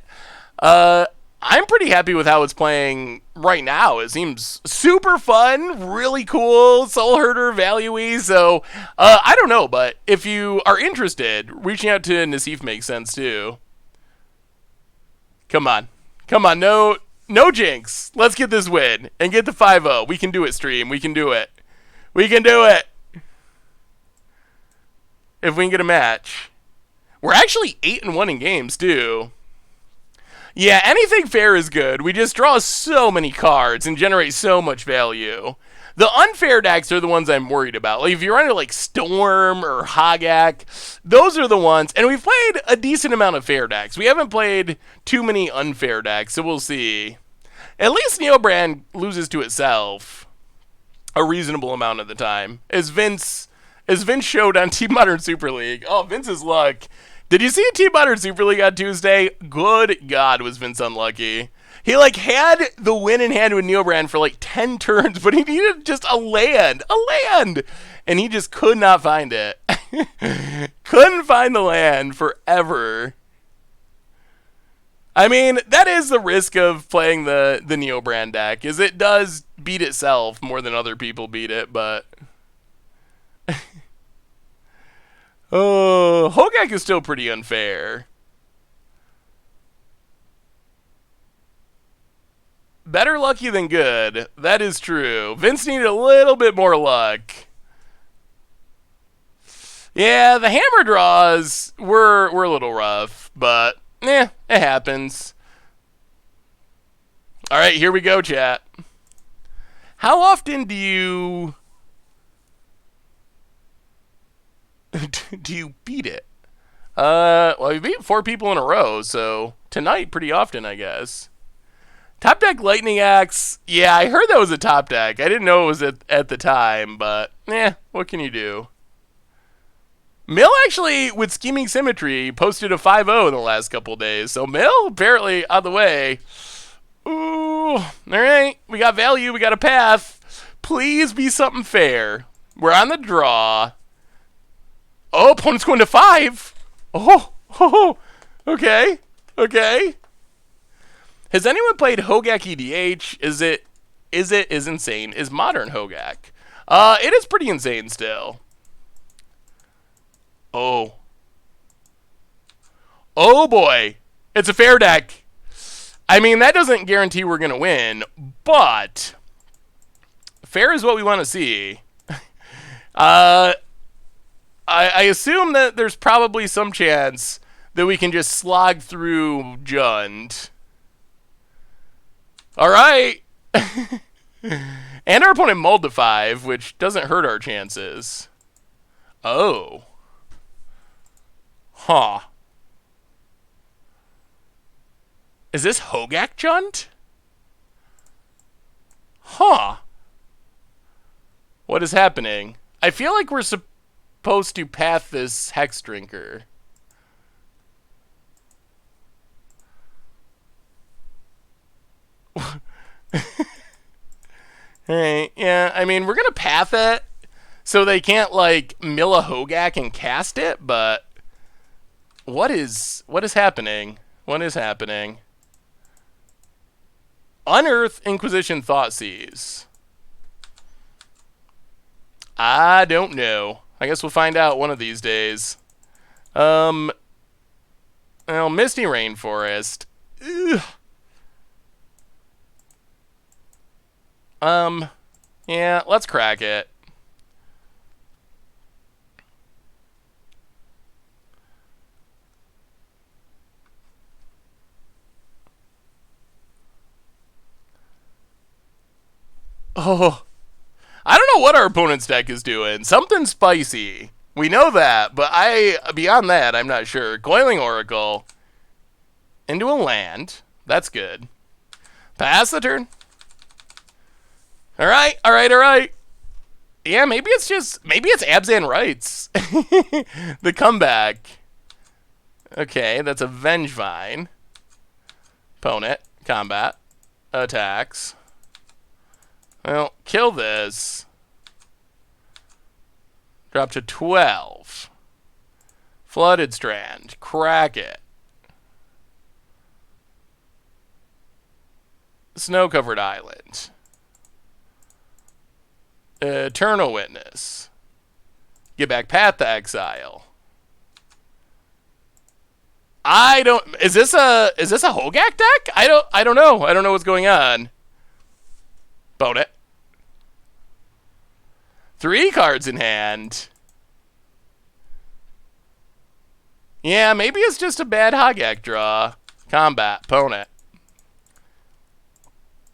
A: I'm pretty happy with how it's playing right now. It seems super fun, really cool, Soulherder value-y, so I don't know, but if you are interested, reaching out to Nassif makes sense too. Come on. Come on, no jinx. Let's get this win and get the 5-0. We can do it, stream. We can do it. We can do it. If we can get a match. We're actually 8-1 in games too. Yeah, anything fair is good. We just draw so many cards and generate so much value. The unfair decks are the ones I'm worried about. Like if you're running like Storm or Hogak, those are the ones. And we've played a decent amount of fair decks. We haven't played too many unfair decks, so we'll see. At least Neobrand loses to itself a reasonable amount of the time. As Vince showed on Team Modern Super League. Oh, Vince's luck. Did you see Team Modern Super League on Tuesday? Good God, was Vince unlucky. He, had the win in hand with Neobrand for, 10 turns, but he needed just a land. And he just could not find it. Couldn't find the land forever. I mean, that is the risk of playing the Neobrand deck, is it does beat itself more than other people beat it, but... Oh, Hogak is still pretty unfair. Better lucky than good. That is true. Vince needed a little bit more luck. Yeah, the hammer draws were a little rough, but it happens. All right, here we go, chat. How often do you beat it? Well, you beat 4 people in a row, so tonight pretty often, I guess. Top deck Lightning Axe. Yeah, I heard that was a top deck. I didn't know it was at the time, but what can you do? Mill actually, with Scheming Symmetry, posted a 5-0 in the last couple days, so Mill apparently on the way. Ooh, all right, we got value, we got a path. Please be something fair. We're on the draw. Oh, opponent's going to 5. Oh, okay. Has anyone played Hogak EDH? Is insane. Is modern Hogak? It is pretty insane still. Oh boy. It's a fair deck. I mean, that doesn't guarantee we're going to win, but fair is what we want to see. I assume that there's probably some chance that we can just slog through Jund. All right. And our opponent mulled to 5, which doesn't hurt our chances. Oh. Huh. Is this Hogak Jund? Huh. What is happening? I feel like we're supposed to path this Hex Drinker? Hey, yeah, I mean, we're gonna path it so they can't, like, mill a Hogak and cast it, but what is happening? What is happening? Unearth Inquisition Thoughtseize. I don't know. I guess we'll find out one of these days. Well, Misty Rainforest. Ugh. Yeah, let's crack it. Oh, I don't know what our opponent's deck is doing. Something spicy. We know that, but beyond that, I'm not sure. Coiling Oracle into a land. That's good. Pass the turn. All right. Yeah, maybe it's Abzan Rights. The comeback. Okay, that's a Vengevine. Opponent. Combat. Attacks. Well, kill this. Drop to 12. Flooded Strand. Crack it. Snow-covered island. Eternal Witness. Get back Path to Exile. Is this a Hogak deck? I don't know. I don't know what's going on. Bone it. 3 cards in hand. Yeah, maybe it's just a bad Hogak draw. Combat. Opponent.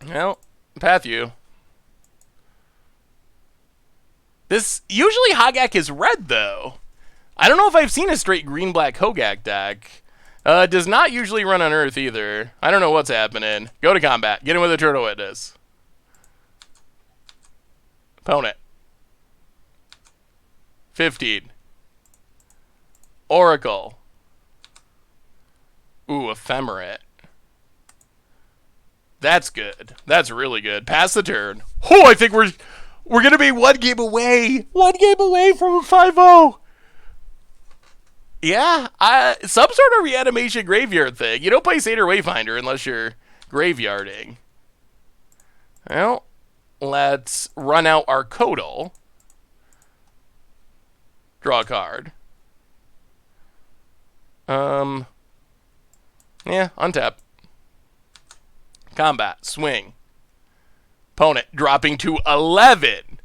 A: Well, path you. This usually Hogak is red though. I don't know if I've seen a straight green-black Hogak deck. Does not usually run on Earth either. I don't know what's happening. Go to combat. Get him with Eternal Witness. Opponent. 15. Oracle. Ooh, Ephemerate. That's good. That's really good. Pass the turn. Oh, I think we're gonna be one game away. One game away from a 5-0. Yeah, some sort of reanimation graveyard thing. You don't play Satyr Wayfinder unless you're graveyarding. Well, let's run out our Codal. Draw a card. Yeah, untap. Combat. Swing. Opponent dropping to 11.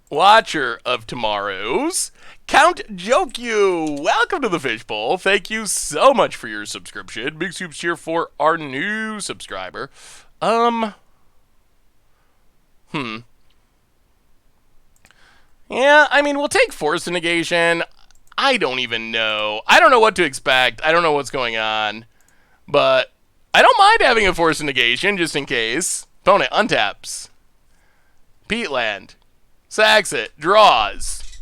A: Watcher of Tomorrows. Count Jokyu. Welcome to the Fishbowl. Thank you so much for your subscription. Big soups here for our new subscriber. Yeah, I mean, we'll take Force Negation. I don't even know. I don't know what to expect. I don't know what's going on. But I don't mind having a Force Negation, just in case. Opponent untaps. Peatland. Sacks it. Draws.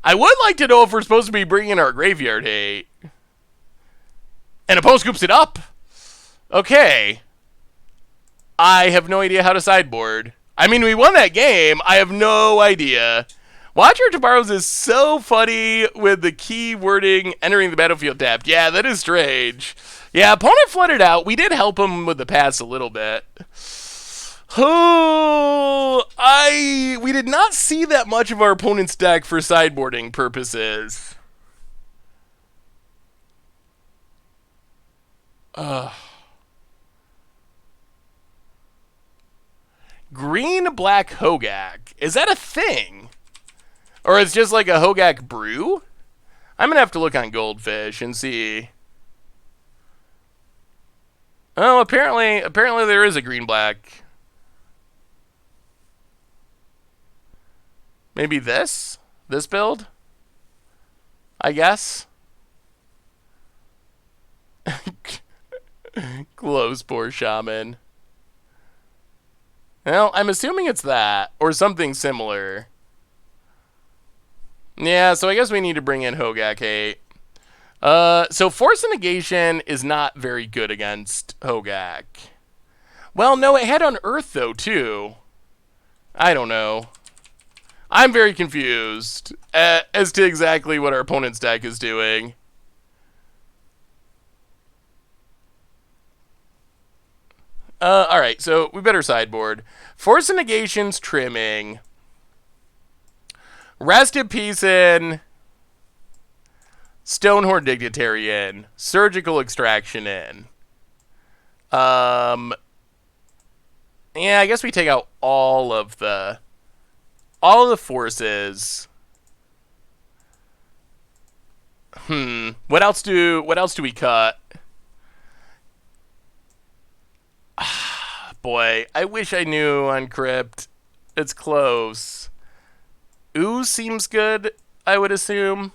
A: I would like to know if we're supposed to be bringing our Graveyard Hate. And opponent scoops it up. Okay. I have no idea how to sideboard. I mean, we won that game. I have no idea. Watcher of Tomorrows is so funny with the key wording entering the battlefield tapped. Yeah, that is strange. Yeah, opponent flooded out. We did help him with the pass a little bit. Oh, we did not see that much of our opponent's deck for sideboarding purposes. Green-black Hogak. Is that a thing? Or it's just like a Hogak brew? I'm going to have to look on Goldfish and see. Oh, apparently there is a green-black. Maybe this? This build? I guess? Close, poor Shaman. Well, I'm assuming it's that, or something similar. Yeah, so I guess we need to bring in Hogak 8. So Force and Negation is not very good against Hogak. Well, no, it had on Earth, though, too. I don't know. I'm very confused as to exactly what our opponent's deck is doing. Alright, so we better sideboard. Force and Negation's trimming. Rest in Peace in. Stonehorn Dignitary in. Surgical Extraction in. Yeah, I guess we take out all of the forces. What else do we cut? Boy, I wish I knew on Crypt. It's close. Ooze seems good, I would assume.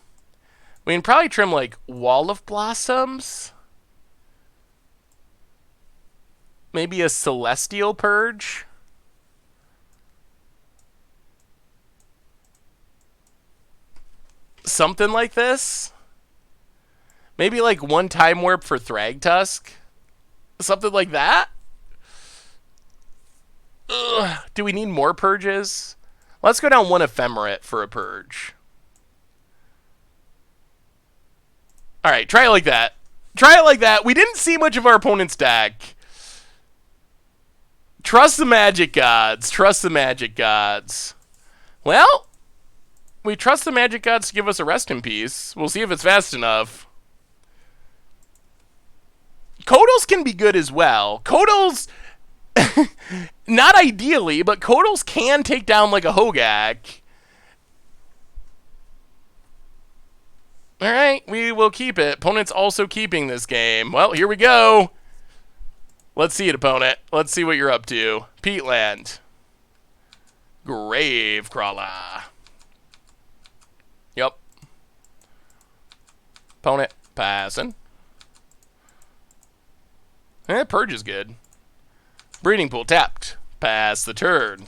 A: We can probably trim, like, Wall of Blossoms. Maybe a Celestial Purge. Something like this. Maybe, like, one Time Warp for Thragtusk. Something like that. Ugh. Do we need more purges? Let's go down one Ephemerate for a purge. Alright, try it like that. Try it like that. We didn't see much of our opponent's deck. Trust the magic gods. Trust the magic gods. Well, we trust the magic gods to give us a rest in peace. We'll see if it's fast enough. Kodals can be good as well. Kodals, not ideally, but Kodals can take down like a Hogak. Alright, we will keep it. Opponent's also keeping this game. Well, here we go. Let's see it, opponent. Let's see what you're up to. Peatland. Gravecrawler. Yep. Opponent passing. Purge is good. Breeding Pool tapped. Pass the turn.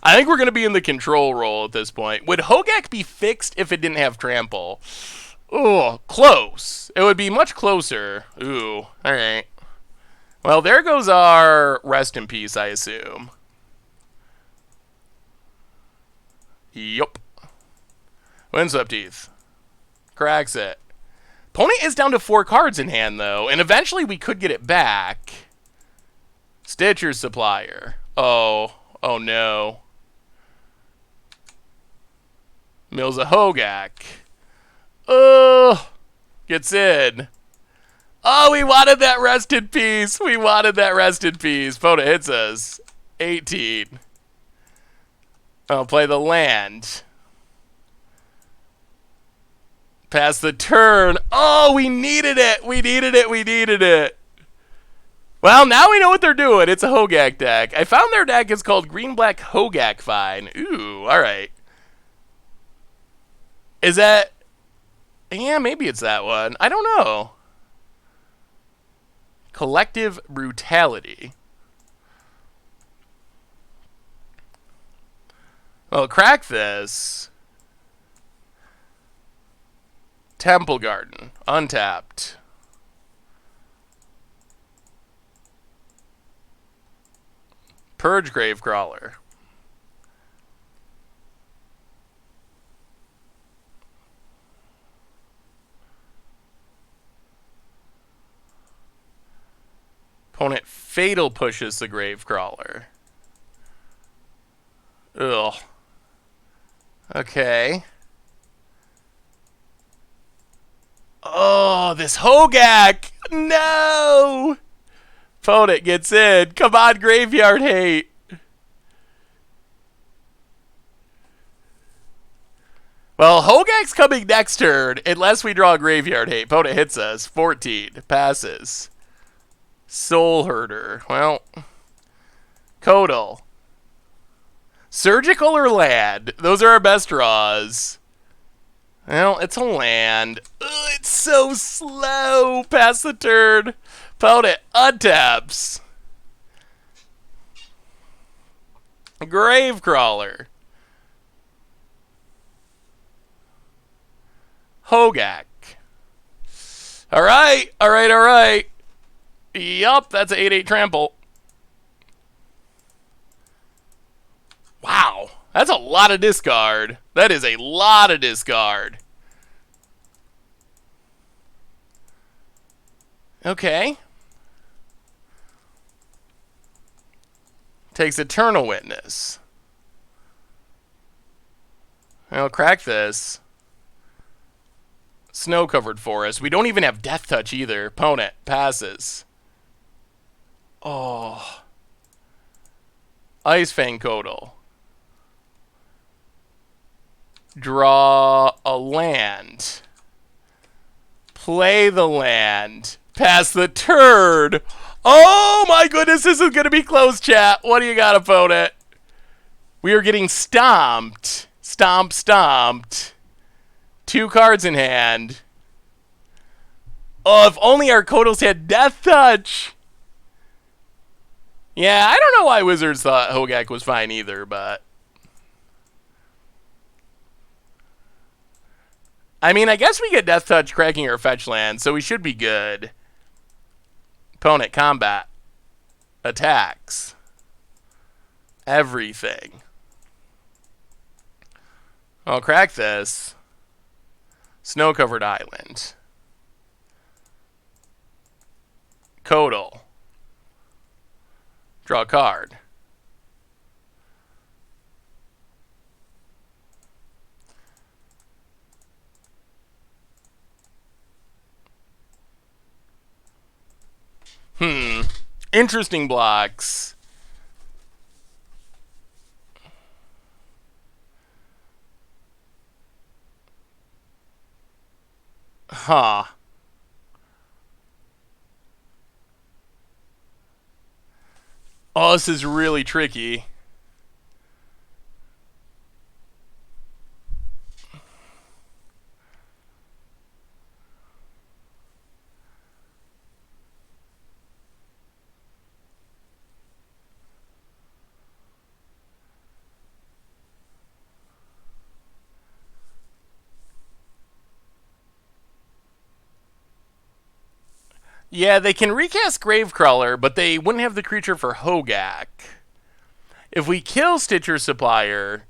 A: I think we're going to be in the control role at this point. Would Hogak be fixed if it didn't have trample? Ooh, close. It would be much closer. Ooh, alright. Well, there goes our rest in peace, I assume. Yup. Windswept Teeth. Cracks it. Opponent is down to 4 cards in hand, though, and eventually we could get it back. Stitcher's Supplier. Oh no. Mills a Hogak. Gets in. Oh, we wanted that rest in peace. We wanted that rest in peace. Opponent hits us. 18. I'll play the land. Pass the turn. Oh, we needed it. We needed it. We needed it. Well, now we know what they're doing. It's a Hogak deck. I found their deck is called Green-Black Hogak Fine. Ooh, alright. Is that... Yeah, maybe it's that one. I don't know. Collective Brutality. Well, crack this. Temple Garden. Untapped. Purge Gravecrawler. Opponent Fatal pushes the Gravecrawler. Ugh. Okay. Oh, this Hogak! No! Opponent gets in. Come on, Graveyard Hate. Well, Hogak's coming next turn, unless we draw Graveyard Hate. Opponent hits us. 14. Passes. Soulherder. Well, Kodal. Surgical or land? Those are our best draws. Well, it's a land. Ugh, it's so slow. Pass the turn. Opponent untaps. Gravecrawler. Hogak. Alright, alright, alright. Yup, that's an 8-8 trample. Wow, that's a lot of discard. That is a lot of discard. Okay. Takes Eternal Witness. I'll crack this. Snow-covered forest. We don't even have Death Touch either. Opponent passes. Oh. Ice Fang Codal. Draw a land. Play the land. Pass the turn. Oh my goodness, this is going to be close, chat. What do you got, opponent? We are getting stomped. Stomp, stomped. 2 cards in hand. Oh, if only our Codals had Death Touch. Yeah, I don't know why Wizards thought Hogak was fine either, but... I mean, I guess we get Death Touch cracking our fetch land, so we should be good. Opponent, combat. Attacks. Everything. I'll crack this. Snow-covered island. Codal. Draw a card. Interesting blocks. Huh. Oh, this is really tricky. Yeah, they can recast Gravecrawler, but they wouldn't have the creature for Hogak. If we kill Stitcher Supplier,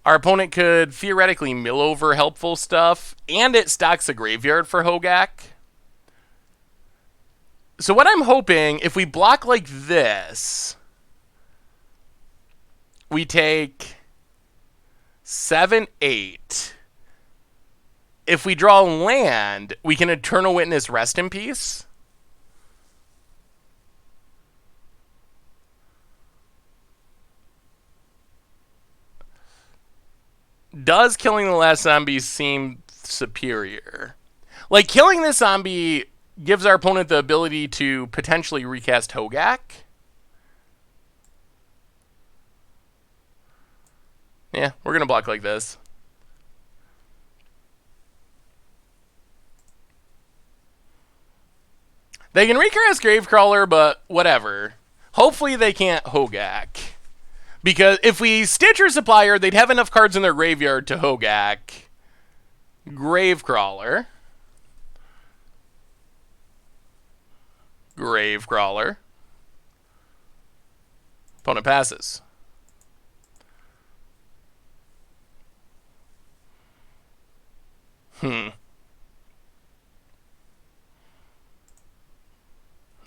A: our opponent could theoretically mill over helpful stuff, and it stocks a graveyard for Hogak. So what I'm hoping, if we block like this, we take 7, 8. If we draw land, we can Eternal Witness Rest in Peace. Does killing the last zombie seem superior? Like, killing this zombie gives our opponent the ability to potentially recast Hogak. Yeah, we're going to block like this. They can recast Gravecrawler, but whatever. Hopefully they can't Hogak. Because if we Stitcher Supplier, they'd have enough cards in their graveyard to Hogak. Gravecrawler. Gravecrawler. Opponent passes.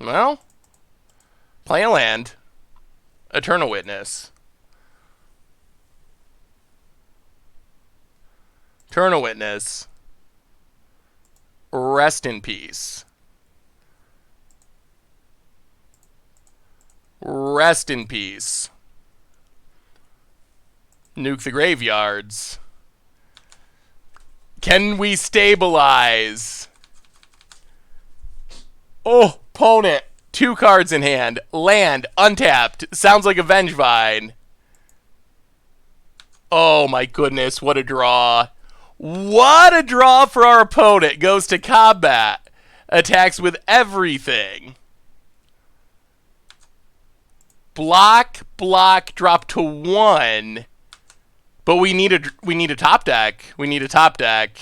A: Well, play a land. Eternal Witness. Eternal Witness. Rest in Peace. Rest in Peace. Nuke the graveyards. Can we stabilize? Oh, opponent. 2 cards in hand. Land, untapped. Sounds like a Vengevine. Oh my goodness, what a draw. What a draw for our opponent. Goes to combat. Attacks with everything. block, drop to 1. But we need a top deck. We need a top deck.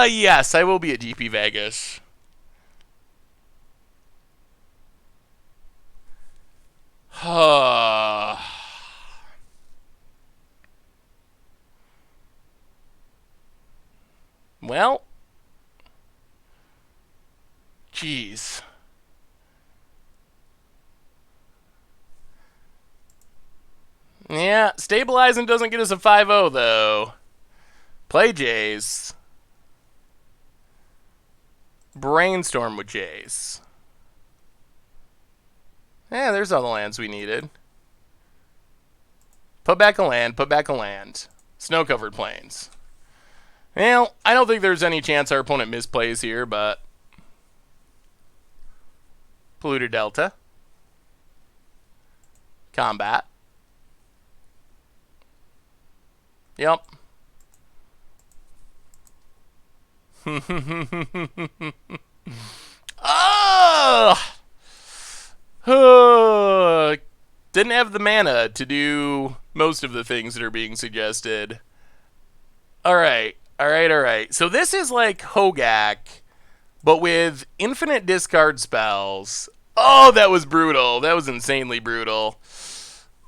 A: Yes, I will be at GP Vegas. Well, jeez. Yeah, stabilizing doesn't get us a 5-0, though. Play Jays. Brainstorm with Jays. Yeah, there's all the lands we needed. Put back a land, put back a land. Snow-covered plains. Well, I don't think there's any chance our opponent misplays here, but... Polluter Delta. Combat. Yep. Oh! Didn't have the mana to do most of the things that are being suggested. Alright. So this is like Hogak, but with infinite discard spells. Oh, that was brutal. That was insanely brutal.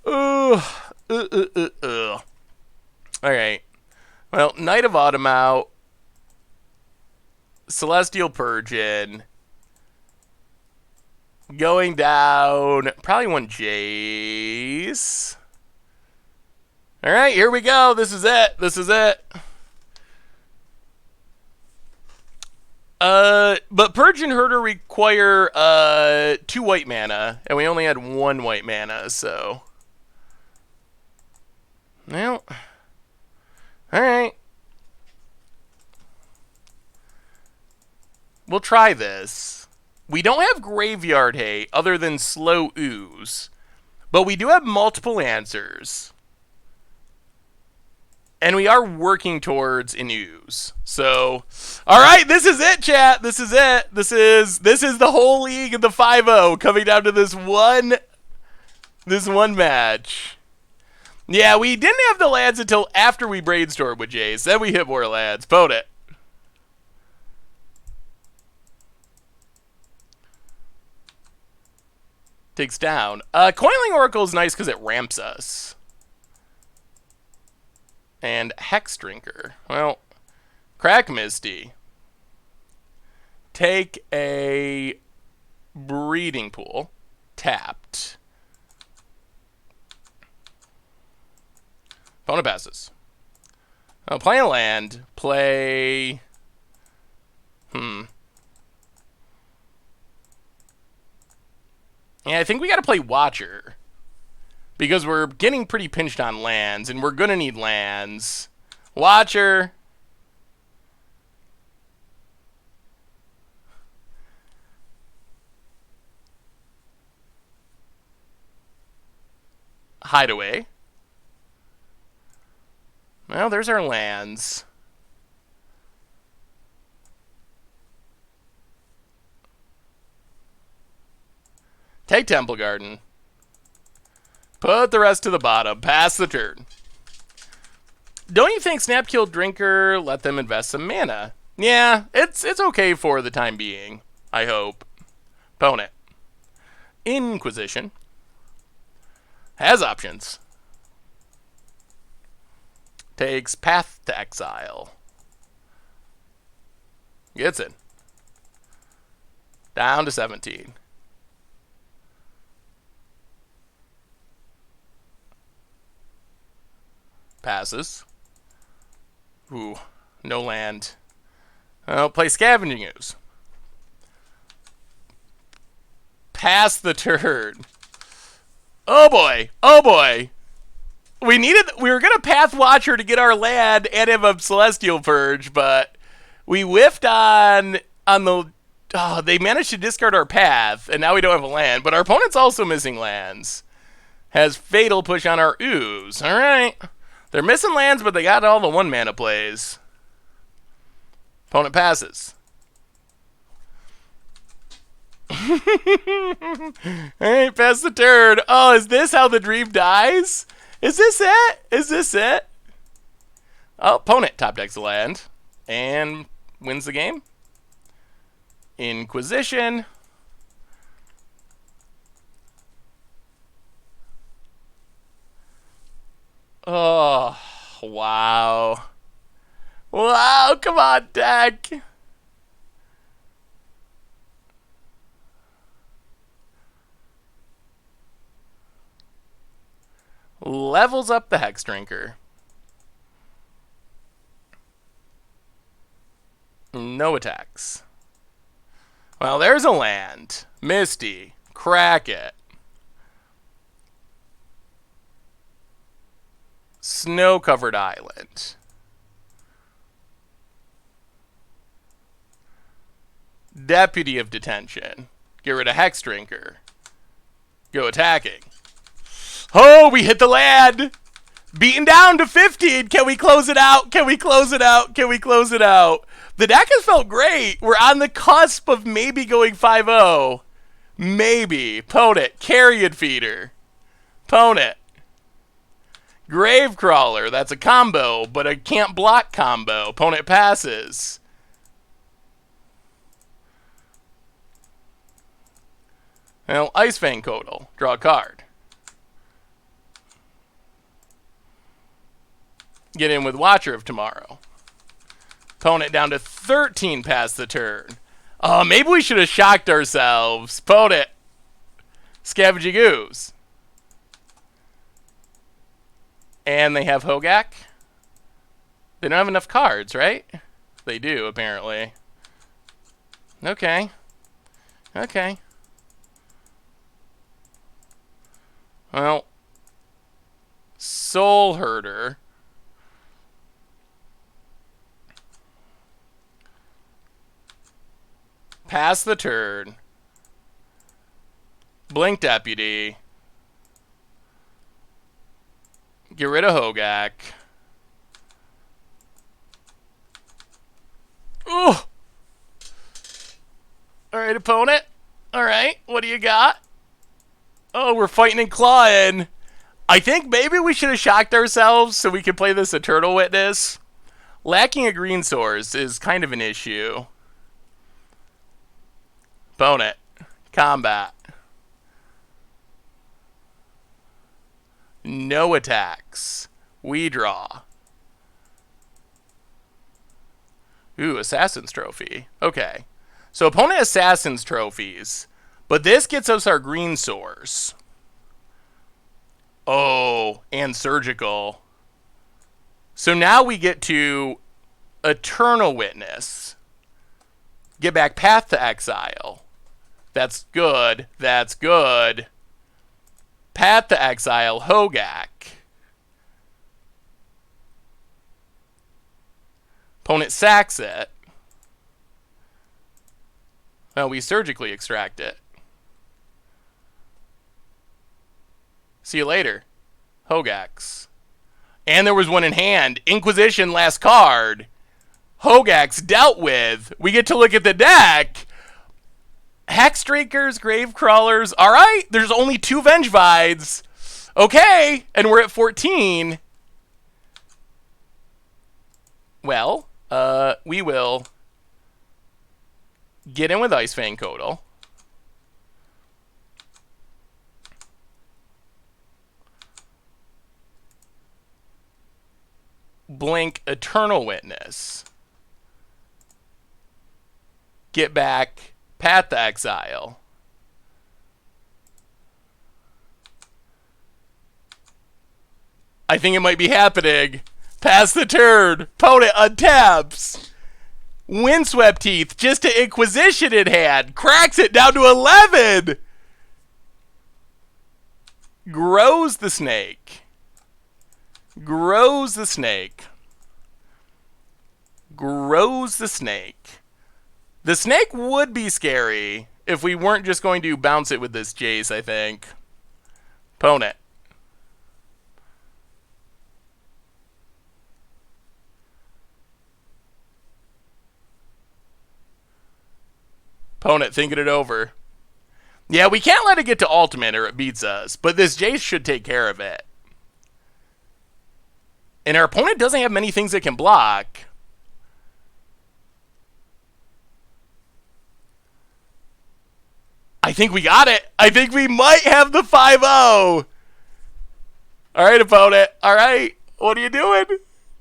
A: Alright. Well, Knight of Autumn out. Celestial Purgeon. Going down. Probably one Jace. Alright, here we go. This is it. But Purge and Herder require 2 white mana, and we only had 1 white mana, so. Well. Alright. We'll try this. We don't have Graveyard Hate other than Slow Ooze, but we do have multiple answers. And we are working towards an ooze. So, all right, this is it, chat. This is it. This is the whole league of the 5-0 coming down to this one match. Yeah, we didn't have the lands until after we brainstormed with Jace. Then we hit more lands. Vote it. Takes down. Coiling Oracle is nice because it ramps us. And Hex Drinker. Well, Crack Misty. Take a Breeding Pool. Tapped. Opponent passes. Oh, play a land. Play... Yeah, I think we gotta play Watcher. Because we're getting pretty pinched on lands, and we're going to need lands. Watcher. Hideaway. Well, there's our lands. Take Temple Garden. Put the rest to the bottom. Pass the turn. Don't you think Snapkill Drinker let them invest some mana? Yeah, it's okay for the time being. I hope. Opponent. Inquisition. Has options. Takes Path to Exile. Gets it. Down to 17. Passes. Ooh, no land. Oh, play Scavenging Ooze. Pass the turn. Oh boy. Oh boy. We were gonna Path Watcher to get our land and have a Celestial Purge, but we whiffed on the... Oh, they managed to discard our Path, and now we don't have a land, but our opponent's also missing lands. Has Fatal Push on our ooze. Alright. They're missing lands, but they got all the 1-mana plays. Opponent passes. Alright, pass the turn. Oh, is this how the dream dies? Is this it? Is this it? Oh, opponent top decks a land. And wins the game. Inquisition. Oh, wow. Wow, come on, deck. Levels up the Hex Drinker. No attacks. Well, there's a land. Misty. Crack it. Snow-covered island. Deputy of Detention. Get rid of Hex Drinker. Go attacking. Oh, we hit the land! Beaten down to 15. Can we close it out? Can we close it out? Can we close it out? The deck has felt great. We're on the cusp of maybe going 5-0. Maybe. Opponent. Carrion Feeder. Opponent. Gravecrawler. That's a combo, but a can't block combo. Opponent passes. Well, Icefang Codal. Draw a card. Get in with Watcher of Tomorrow. Opponent down to 13 past the turn. Oh, maybe we should have shocked ourselves. Opponent. Scavenging Ooze. And they have Hogak. They don't have enough cards, right? They do, apparently. Okay. Okay. Well. Soulherder. Pass the turn. Blink Deputy. Get rid of Hogak. Ooh! Alright, opponent. Alright, what do you got? Oh, we're fighting and clawing. I think maybe we should have shocked ourselves so we could play this Eternal Witness. Lacking a green source is kind of an issue. Opponent. Combat. No attacks. We draw. Ooh, Assassin's Trophy. Okay. So opponent Assassin's Trophies. But this gets us our green source. Oh, and Surgical. So now we get to Eternal Witness. Get back Path to Exile. That's good. That's good. Path to Exile, Hogak. Opponent sacks it. Well, we surgically extract it. See you later. Hogax. And there was one in hand. Inquisition, last card. Hogax dealt with. We get to look at the deck. Hexdrakers, Gravecrawlers. All right, there's only 2 Vengevides. Okay, and we're at 14. Well, we will get in with Icefang Codal. Blink Eternal Witness. Get back Path to Exile. I think it might be happening. Pass the turn. Opponent untaps. Windswept Teeth just to Inquisition in hand. Cracks it down to 11. Grows the snake. Grows the snake. Grows the snake. The snake would be scary if we weren't just going to bounce it with this Jace, I think. Opponent. Opponent thinking it over. Yeah, we can't let it get to ultimate or it beats us, but this Jace should take care of it. And our opponent doesn't have many things that can block. I think we got it. I think we might have the 5-0. All right, opponent. All right. What are you doing?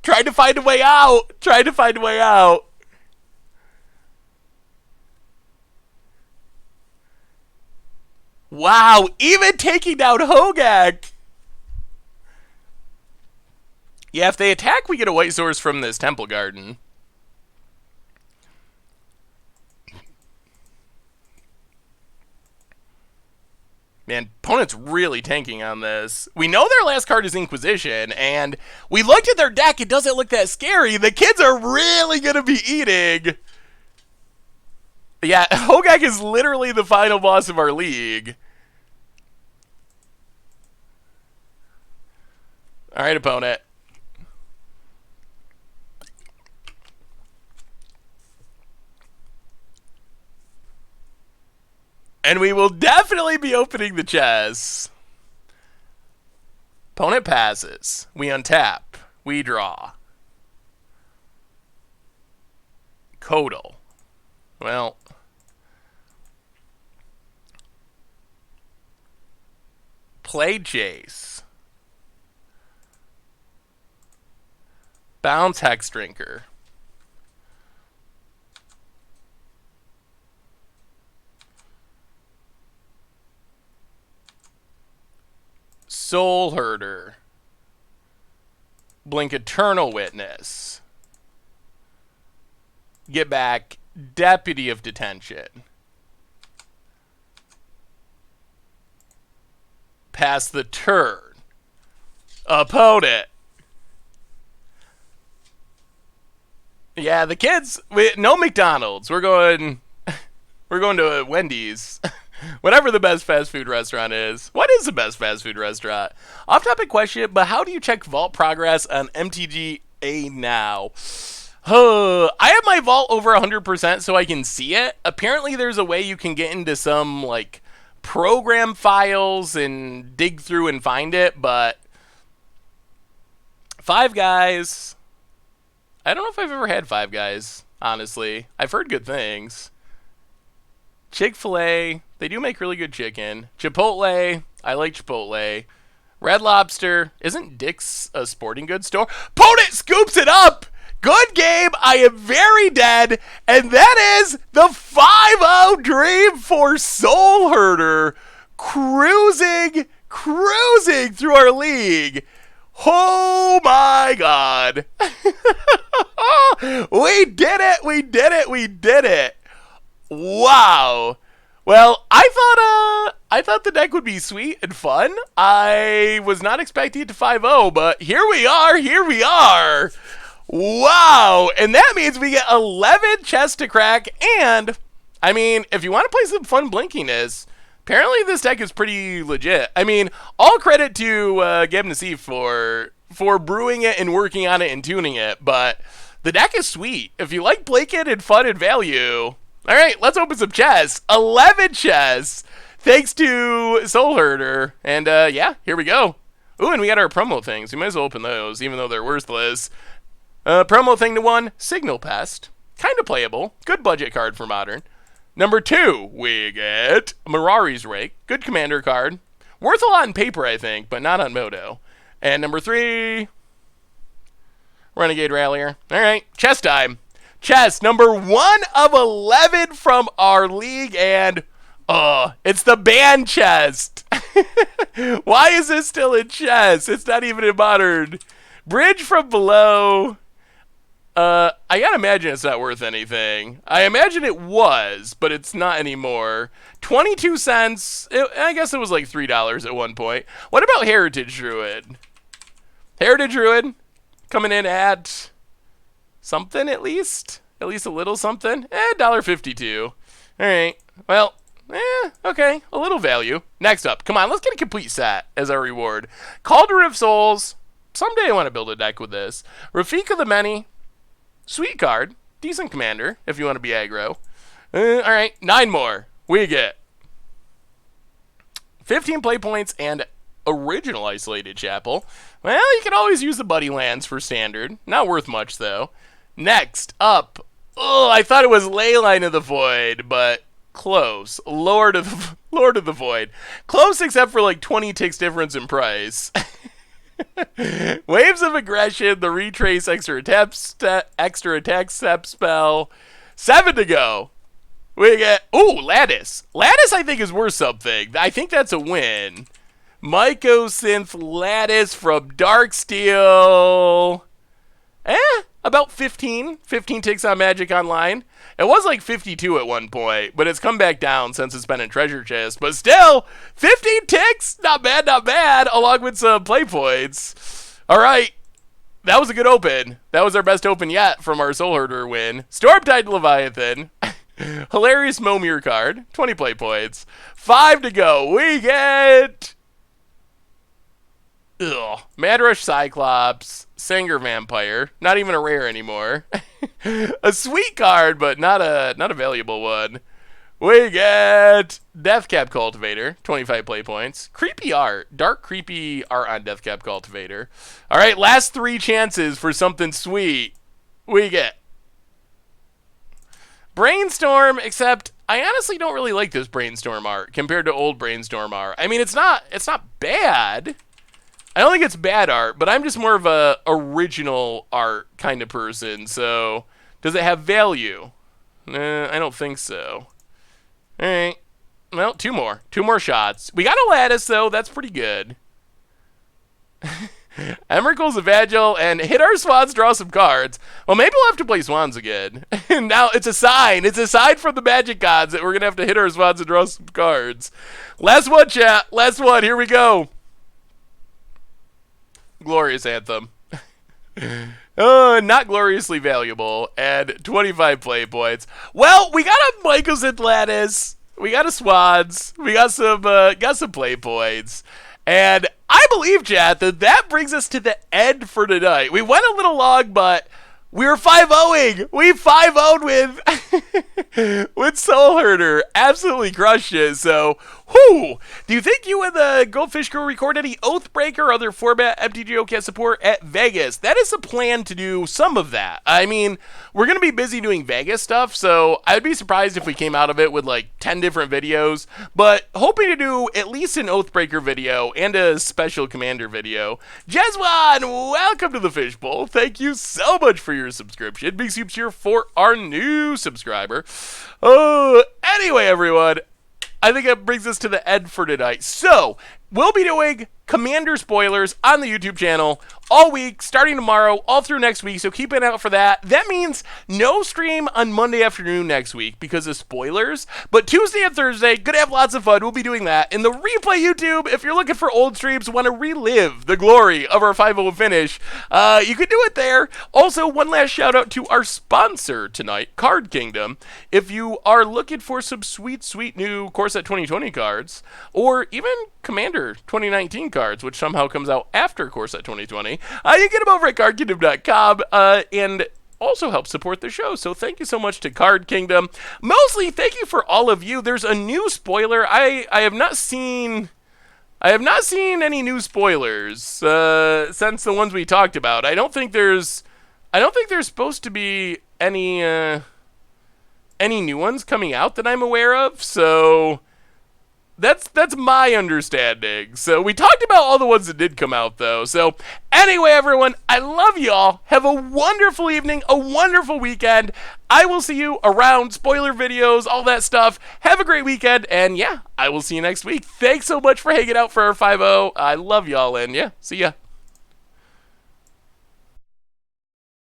A: Trying to find a way out. Trying to find a way out. Wow. Even taking down Hogak. Yeah, if they attack, we get a white source from this Temple Garden. Man, opponent's really tanking on this. We know their last card is Inquisition, and we looked at their deck. It doesn't look that scary. The kids are really going to be eating. Yeah, Hogak is literally the final boss of our league. All right, opponent. And we will definitely be opening the chest. Opponent passes. We untap. We draw. Codal. Well. Play Jace. Bounce Hex Drinker. Soulherder. Blink Eternal Witness. Get back Deputy of Detention. Pass the turn. Opponent. Yeah, the kids. No McDonald's. We're going to Wendy's. Whatever the best fast food restaurant is. What is the best fast food restaurant? Off-topic question, but how do you check vault progress on MTGA now? I have my vault over 100% so I can see it. Apparently there's a way you can get into some, like, program files and dig through and find it, but Five Guys, I don't know if I've ever had Five Guys, honestly. I've heard good things. Chick-fil-A, they do make really good chicken. Chipotle, I like Chipotle. Red Lobster, isn't Dick's a sporting goods store? Opponent scoops it up! Good game, I am very dead, and that is the 5-0 dream for Soulherder, cruising through our league. Oh my god. We did it. Wow. Well, I thought the deck would be sweet and fun. I was not expecting it to 5-0, but here we are. Wow. And that means we get 11 chests to crack, and I mean, if you want to play some fun blinkiness, apparently this deck is pretty legit. I mean, all credit to Gab Nassif for brewing it and working on it and tuning it, but the deck is sweet. If you like blanket and fun and value, all right, let's open some chests. 11 chests, thanks to Soulherder. And yeah, here we go. Ooh, and we got our promo things. We might as well open those, even though they're worthless. Promo thing to 1, Signal Pest. Kind of playable. Good budget card for Modern. Number 2, we get Mirari's Rake. Good commander card. Worth a lot on paper, I think, but not on Moto. And number 3, Renegade Rallier. All right, chest time. Chest number 1 of 11 from our league, and it's the Bant chest. Why is this still in chest? It's not even in Modern. Bridge from Below. I gotta imagine it's not worth anything. I imagine it was, but it's not anymore. 22 cents. I guess it was like $3 at one point. What about Heritage Druid? Heritage Druid coming in at something at least a little something. $1.52. All right. Well, okay, a little value. Next up, come on, let's get a complete set as our reward. Cauldron of Souls. Someday I want to build a deck with this. Rafika the Many. Sweet card. Decent commander if you want to be aggro. All right, 9 more. We get 15 play points and original isolated chapel. Well, you can always use the buddy lands for standard. Not worth much, though. Next up, I thought it was Leyline of the Void, but close. Lord of the Void. Close except for like 20 ticks difference in price. Waves of Aggression, the Retrace extra attack step spell. 7 to go. We get, Lattice. Lattice I think is worth something. I think that's a win. Mycosynth Lattice from Darksteel. About 15 ticks on Magic Online. It was like 52 at one point, but it's come back down since it's been in Treasure Chest. But still, 15 ticks, not bad, along with some play points. All right, that was a good open. That was our best open yet from our Soulherder win. Stormtide Leviathan. Hilarious Momir card, 20 play points. 5 to go. We get Mad Rush Cyclops, Sanger Vampire, not even a rare anymore. A sweet card, but not a valuable one. We get Deathcap Cultivator, 25 play points. Creepy art, dark creepy art on Deathcap Cultivator. All right, last 3 chances for something sweet. We get Brainstorm, except I honestly don't really like this Brainstorm art compared to old Brainstorm art. I mean, it's not bad. I don't think it's bad art, but I'm just more of a original art kind of person. So, does it have value? I don't think so. All right. Well, 2 more. 2 more shots. We got a Lattice, though. That's pretty good. Emrakul's Evangel and hit our Swans, draw some cards. Well, maybe we'll have to play Swans again. Now, it's a sign. It's a sign from the Magic Gods that we're going to have to hit our Swans and draw some cards. Last one, chat. Last one. Here we go. Glorious Anthem. Not gloriously valuable. And 25 play points. Well, we got a Mycosynth Lattice. We got a Swans. We got some play points. And I believe, chat, that brings us to the end for tonight. We went a little long, but we were 5-0ing. We 5-0'd with Soulherder. Absolutely crushed it. So, whoo! Do you think you and the Goldfish crew record any Oathbreaker or other format MTGO support at Vegas? That is a plan to do some of that. I mean, we're going to be busy doing Vegas stuff, so I'd be surprised if we came out of it with like 10 different videos, but hoping to do at least an Oathbreaker video and a special Commander video. Jeswan, welcome to the Fishbowl. Thank you so much for your subscription. Big soups here for our new subscriber. Anyway, everyone, I think that brings us to the end for tonight. So, we'll be doing Commander spoilers on the YouTube channel all week, starting tomorrow, all through next week, so keep an eye out for that. That means no stream on Monday afternoon next week because of spoilers, but Tuesday and Thursday, gonna have lots of fun. We'll be doing that. In the replay YouTube, if you're looking for old streams, want to relive the glory of our 5-0 finish, you could do it there. Also, one last shout out to our sponsor tonight, Card Kingdom. If you are looking for some sweet, sweet new Core Set 2020 cards, or even Commander 2019 cards, which somehow comes out after Core Set 2020, you get them over at cardkingdom.com, and also help support the show. So thank you so much to Card Kingdom. Mostly thank you for all of you. There's a new spoiler. I have not seen any new spoilers since the ones we talked about. I don't think there's supposed to be any new ones coming out that I'm aware of. So that's my understanding. So we talked about all the ones that did come out, though. So anyway, everyone, I love y'all. Have a wonderful evening, a wonderful weekend. I will see you around, spoiler videos, all that stuff. Have a great weekend, and yeah, I will see you next week. Thanks so much for hanging out for our 5-0. I love y'all, and yeah, see ya.